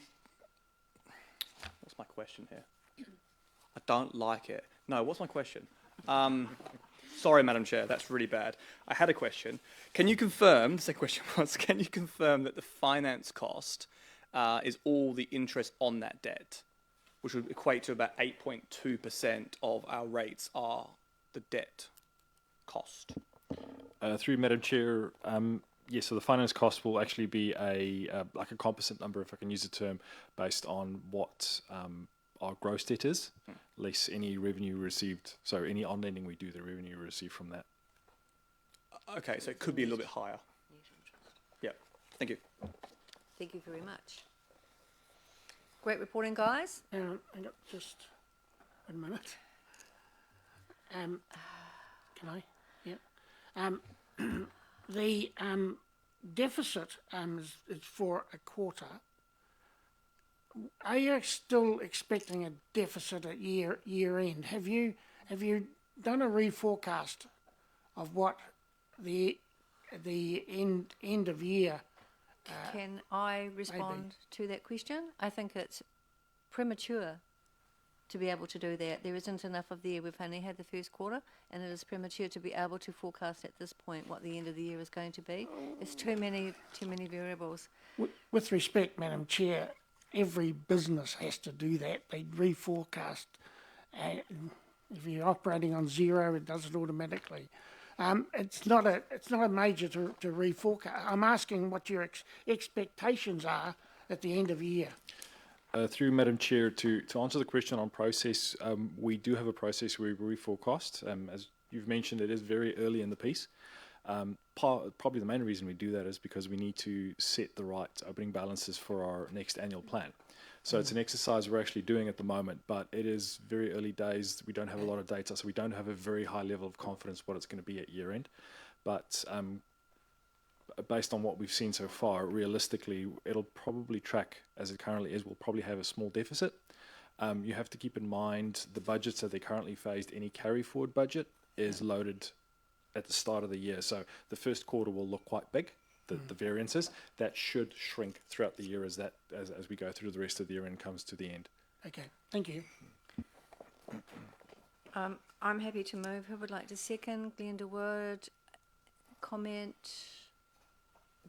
What's my question here? I don't like it. No, what's my question? Sorry, Madam Chair, that's really bad. I had a question. Can you confirm, the second question was, can you confirm that the finance cost is all the interest on that debt, which would equate to about 8.2% of our rates are the debt cost? Through Madam Chair, yes, so the finance cost will actually be like a composite number, if I can use the term, based on what our gross debt is, less any revenue received. So any on-lending we do, the revenue we receive from that. Okay, so it could be a little bit higher. Yeah, thank you. Thank you very much. Great reporting, guys. Hang on, just a minute. Can I? Yeah. The deficit is for a quarter. Are you still expecting a deficit at year end? Have you done a reforecast of what the end of year? Can I respond to that question? I think it's premature to be able to do that. There isn't enough of the year. We've only had the first quarter, and it is premature to be able to forecast at this point what the end of the year is going to be. It's too many variables. With respect, Madam Chair, every business has to do that. They reforecast. If you're operating on zero, it does it automatically. It's not a major to reforecast. I'm asking what your expectations are at the end of the year. Through Madam Chair, to answer the question on process, we do have a process where we reforecast. As you've mentioned, it is very early in the piece. Probably the main reason we do that is because we need to set the right opening balances for our next annual plan. So it's an exercise we're actually doing at the moment, but it is very early days. We don't have a lot of data, so we don't have a very high level of confidence what it's going to be at year end. But based on what we've seen so far, realistically, it'll probably track as it currently is. We'll probably have a small deficit. You have to keep in mind the budgets that they currently phased, any carry forward budget is loaded at the start of the year. So the first quarter will look quite big the variances, that should shrink throughout the year as we go through the rest of the year and comes to the end. Okay, thank you. I'm happy to move. Who would like to second? Glenda Wood. Comment?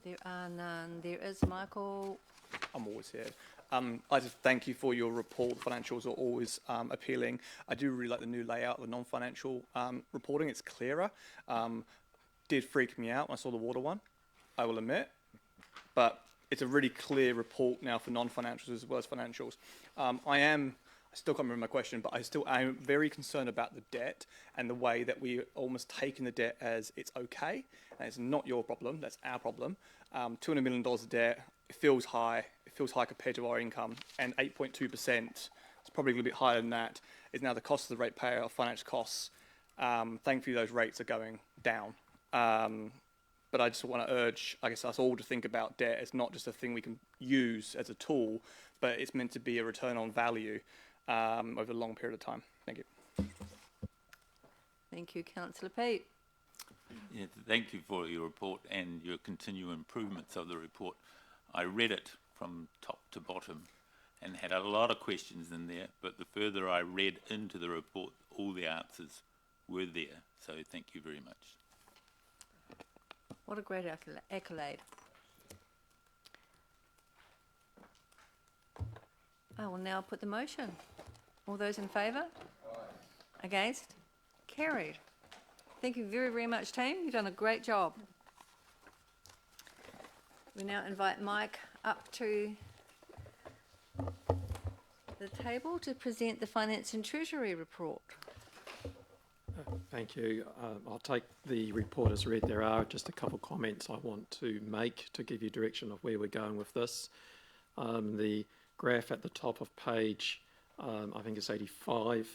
There are none. There is Michael. I'm always here. I just thank you for your report. The financials are always appealing. I do really like the new layout, the non-financial reporting. It's clearer. Did freak me out when I saw the water one, I will admit. But it's a really clear report now for non-financials as well as financials. I still can't remember my question, but I'm very concerned about the debt and the way that we almost taking the debt as it's okay. And it's not your problem, that's our problem. $200 million of debt, it feels high. It feels high compared to our income. And 8.2%, it's probably a little bit higher than that, is now the cost of the ratepayer of finance costs. Thankfully, those rates are going down. But I just want to urge, I guess, us all to think about debt as not just a thing we can use as a tool, but it's meant to be a return on value over a long period of time. Thank you. Thank you, Councillor Pete. Yeah, thank you for your report and your continual improvements of the report. I read it from top to bottom and had a lot of questions in there, but the further I read into the report, all the answers were there. So thank you very much. What a great accolade. I will now put the motion. All those in favour? Against? Carried. Thank you very, very much, team. You've done a great job. We now invite Mike up to the table to present the Finance and Treasury report. Thank you. I'll take the report as read. There are just a couple of comments I want to make to give you direction of where we're going with this. The graph at the top of page, I think it's 85,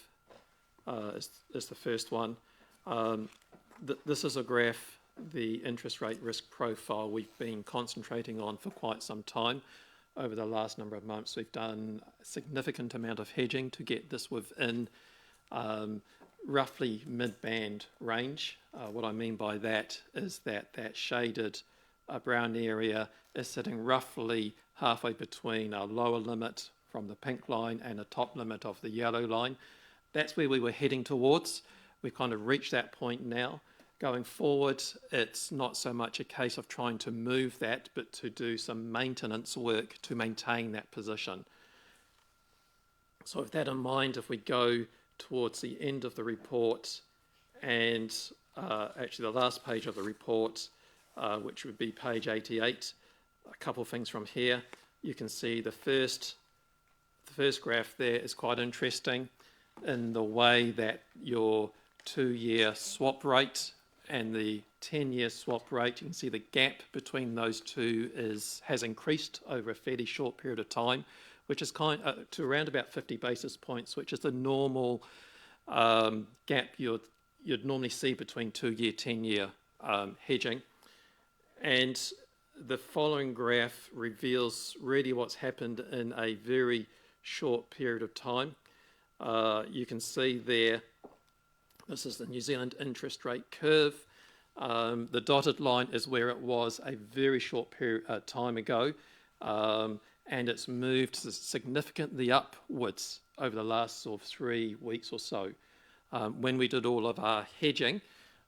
is the first one. This is a graph, the interest rate risk profile we've been concentrating on for quite some time. Over the last number of months, we've done a significant amount of hedging to get this within roughly mid-band range. What I mean by that is that shaded brown area is sitting roughly halfway between a lower limit from the pink line and a top limit of the yellow line. That's where we were heading towards. We've kind of reached that point now. Going forward, it's not so much a case of trying to move that, but to do some maintenance work to maintain that position. So with that in mind, if we go towards the end of the report and actually the last page of the report, which would be page 88, a couple of things from here. You can see the first graph there is quite interesting in the way that your 2-year swap rate and the 10-year swap rate, you can see the gap between those two has increased over a fairly short period of time, which is to around about 50 basis points, which is the normal gap you'd normally see between 2-year, 10-year hedging. And the following graph reveals really what's happened in a very short period of time. You can see there, this is the New Zealand interest rate curve. The dotted line is where it was a very short period time ago, and it's moved significantly upwards over the last sort of 3 weeks or so. When we did all of our hedging,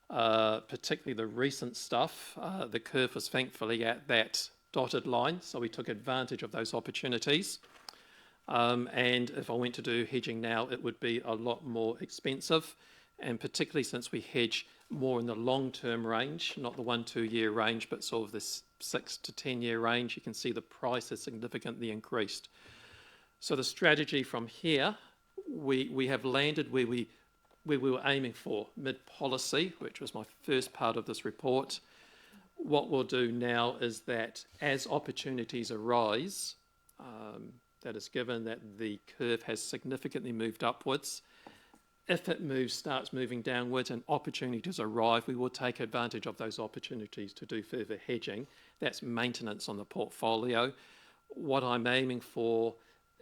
particularly the recent stuff, the curve was thankfully at that dotted line, so we took advantage of those opportunities. And if I went to do hedging now, it would be a lot more expensive, and particularly since we hedge more in the long-term range, not the 1-2 year range, but sort of this 6 to 10 year range, you can see the price has significantly increased. So the strategy from here, we have landed where we were aiming for, mid-policy, which was my first part of this report. What we'll do now is that as opportunities arise, that is given that the curve has significantly moved upwards, if it starts moving downwards and opportunities arrive, we will take advantage of those opportunities to do further hedging. That's maintenance on the portfolio. What I'm aiming for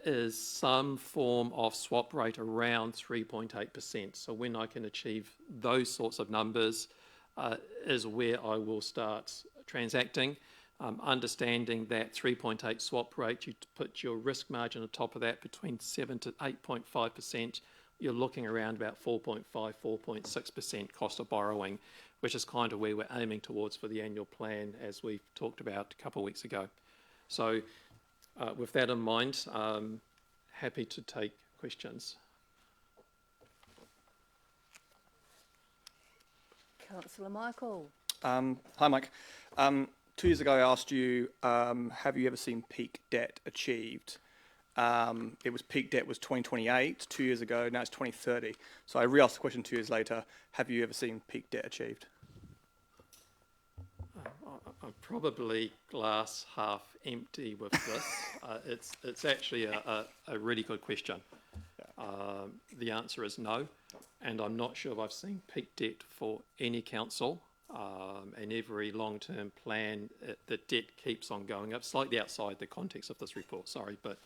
is some form of swap rate around 3.8%. So when I can achieve those sorts of numbers is where I will start transacting. understanding that 3.8 swap rate, you put your risk margin on top of that between 7 to 8.5%, you're looking around about 4.5, 4.6% cost of borrowing, which is kind of where we're aiming towards for the annual plan, as we talked about a couple of weeks ago. So with that in mind, happy to take questions. Councillor Michael. Hi, Mike. 2 years ago, I asked you, have you ever seen peak debt achieved? It was peak debt was 2028, 2 years ago, now it's 2030. So I re-asked the question 2 years later, have you ever seen peak debt achieved? I'm probably glass half empty with this. It's actually a really good question. The answer is no, and I'm not sure if I've seen peak debt for any council. And every long-term plan, the debt keeps on going up, slightly outside the context of this report, sorry, but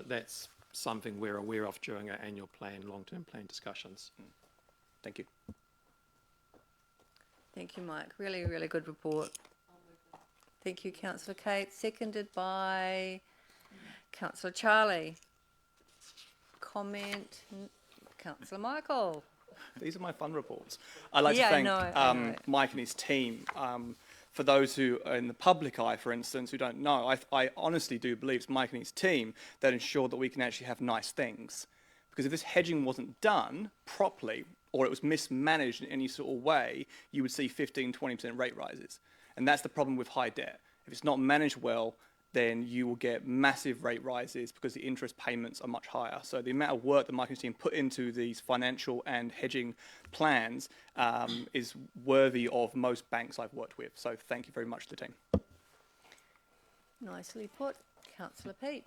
that's something we're aware of during our annual plan, long-term plan discussions. Thank you. Thank you, Mike. Really, really good report. Thank you, Councillor Kate. Seconded by Councillor Charlie. Comment, Councillor Michael. These are my fun reports. I'd like to thank I know. Mike and his team. For those who are in the public eye, for instance, who don't know, I honestly do believe it's Mike and his team that ensured that we can actually have nice things. Because if this hedging wasn't done properly, or it was mismanaged in any sort of way, you would see 15, 20% rate rises. And that's the problem with high debt. If it's not managed well, then you will get massive rate rises because the interest payments are much higher. So the amount of work that Mike and his team put into these financial and hedging plans is worthy of most banks I've worked with. So thank you very much to the team. Nicely put. Councillor Pete.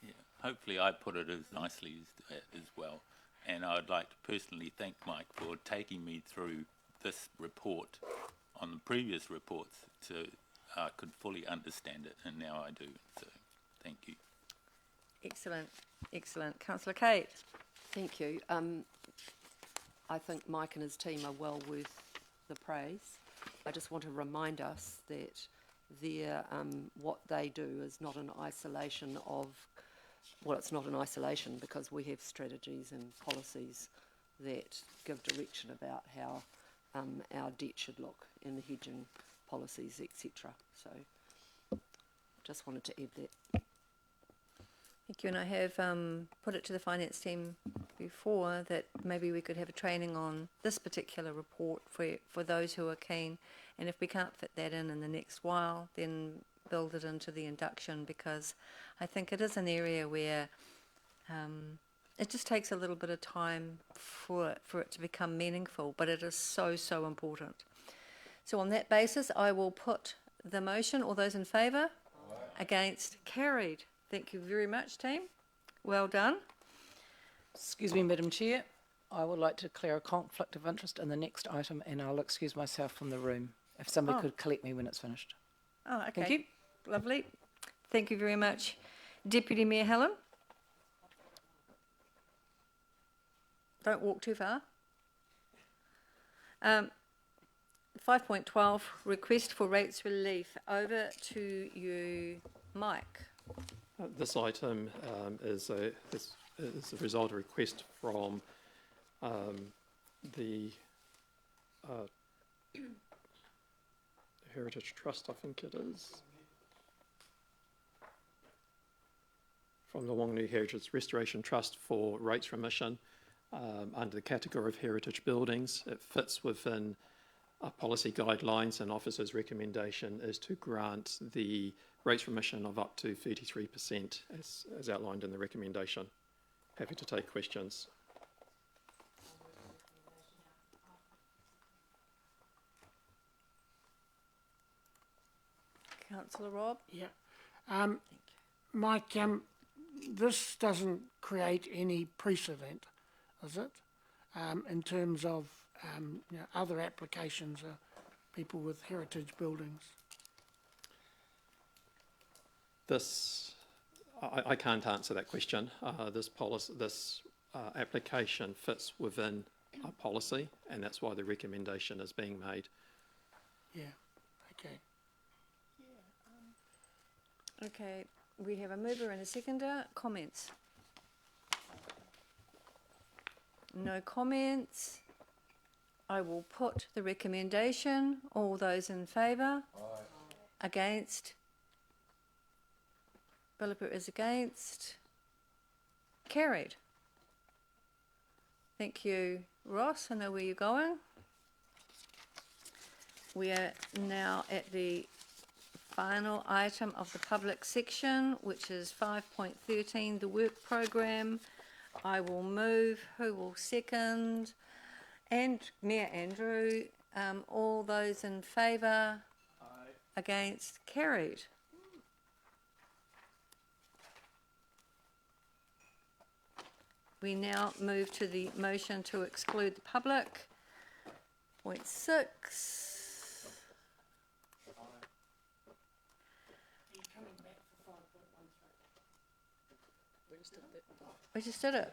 Yeah, hopefully I put it as nicely as well. And I'd like to personally thank Mike for taking me through this report on the previous reports so I could fully understand it, and now I do. So thank you. Excellent. Excellent. Councillor Kate. Thank you. I think Mike and his team are well worth the praise. I just want to remind us that what they do is not an isolation of, well, it's not an isolation because we have strategies and policies that give direction about how our debt should look in the hedging policies, etc. So just wanted to add that. Thank you, and I have put it to the finance team before that maybe we could have a training on this particular report for those who are keen, and if we can't fit that in the next while, then build it into the induction, because I think it is an area where it just takes a little bit of time for it to become meaningful, but it is so, so important. So on that basis, I will put the motion. All those in favour? Against? Carried. Thank you very much, team. Well done. Excuse me, Madam Chair. I would like to declare a conflict of interest in the next item, and I'll excuse myself from the room. If somebody could collect me when it's finished. Oh, okay. Thank you. Lovely. Thank you very much. Deputy Mayor Helen. Don't walk too far. 5.12, request for rates relief. Over to you, Mike. This item is a result of a request from the Heritage Trust, I think it is, from the Whanganui Heritage Restoration Trust for rates remission under the category of heritage buildings. It fits within policy guidelines, and officers' recommendation is to grant the rates remission of up to 33% as outlined in the recommendation. Happy to take questions. Councillor Rob. Yeah. Mike, this doesn't create any precedent, does it? In terms of other applications of people with heritage buildings? I can't answer that question. This application fits within a policy, and that's why the recommendation is being made. Yeah, okay. Yeah, Okay, we have a mover and a seconder. Comments? No comments. I will put the recommendation. All those in favour? Against? Philippa is against. Carried. Thank you, Ross. I know where you're going. We are now at the final item of the public section, which is 5.13, the work programme. I will move. Who will second? And Mayor Andrew. All those in favour? Against? Carried. We now move to the motion to exclude the public. Point 6. We just did it.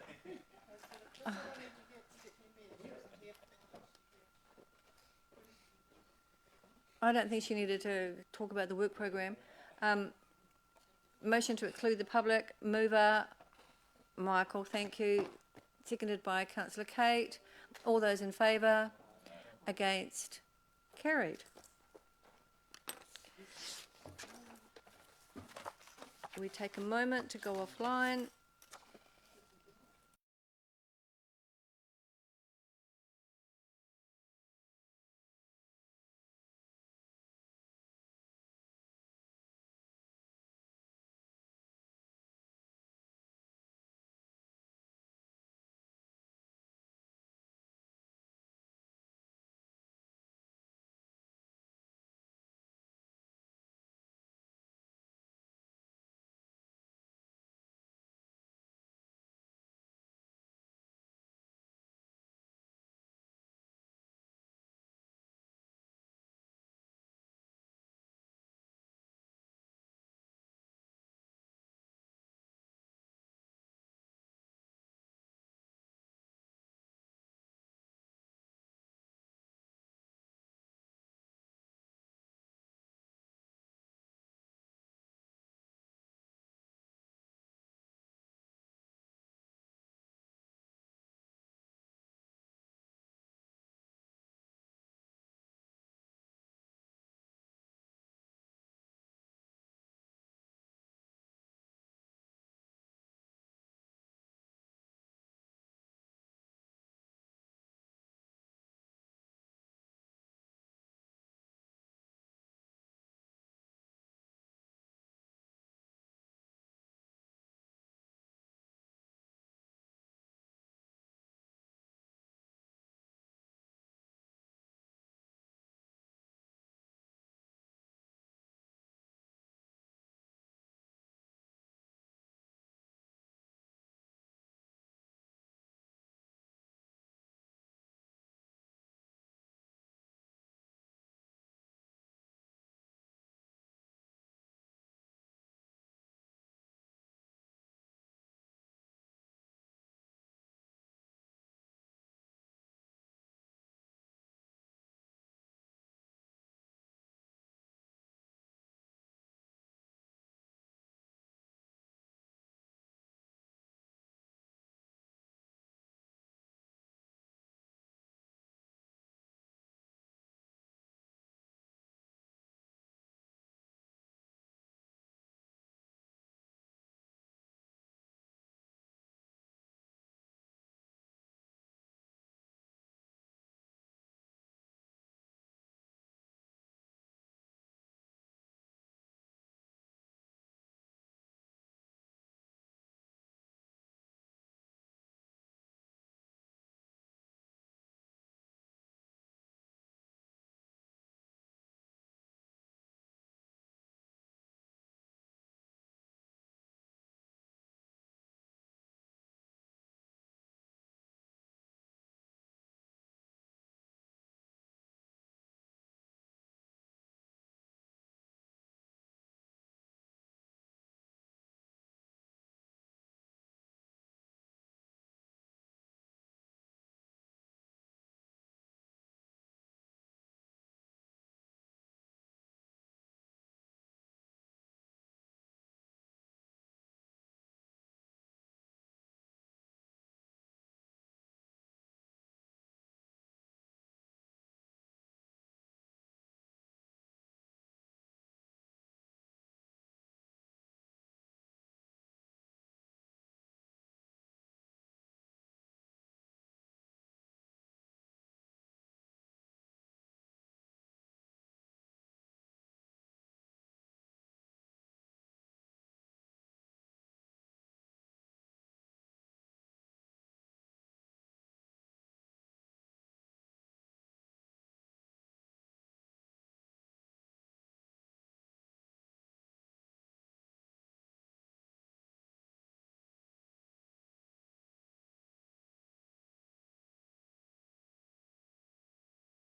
Oh. I don't think she needed to talk about the work programme. Motion to exclude the public. Mover, Michael, thank you. Seconded by Councillor Kate. All those in favour? Against? Carried. We take a moment to go offline.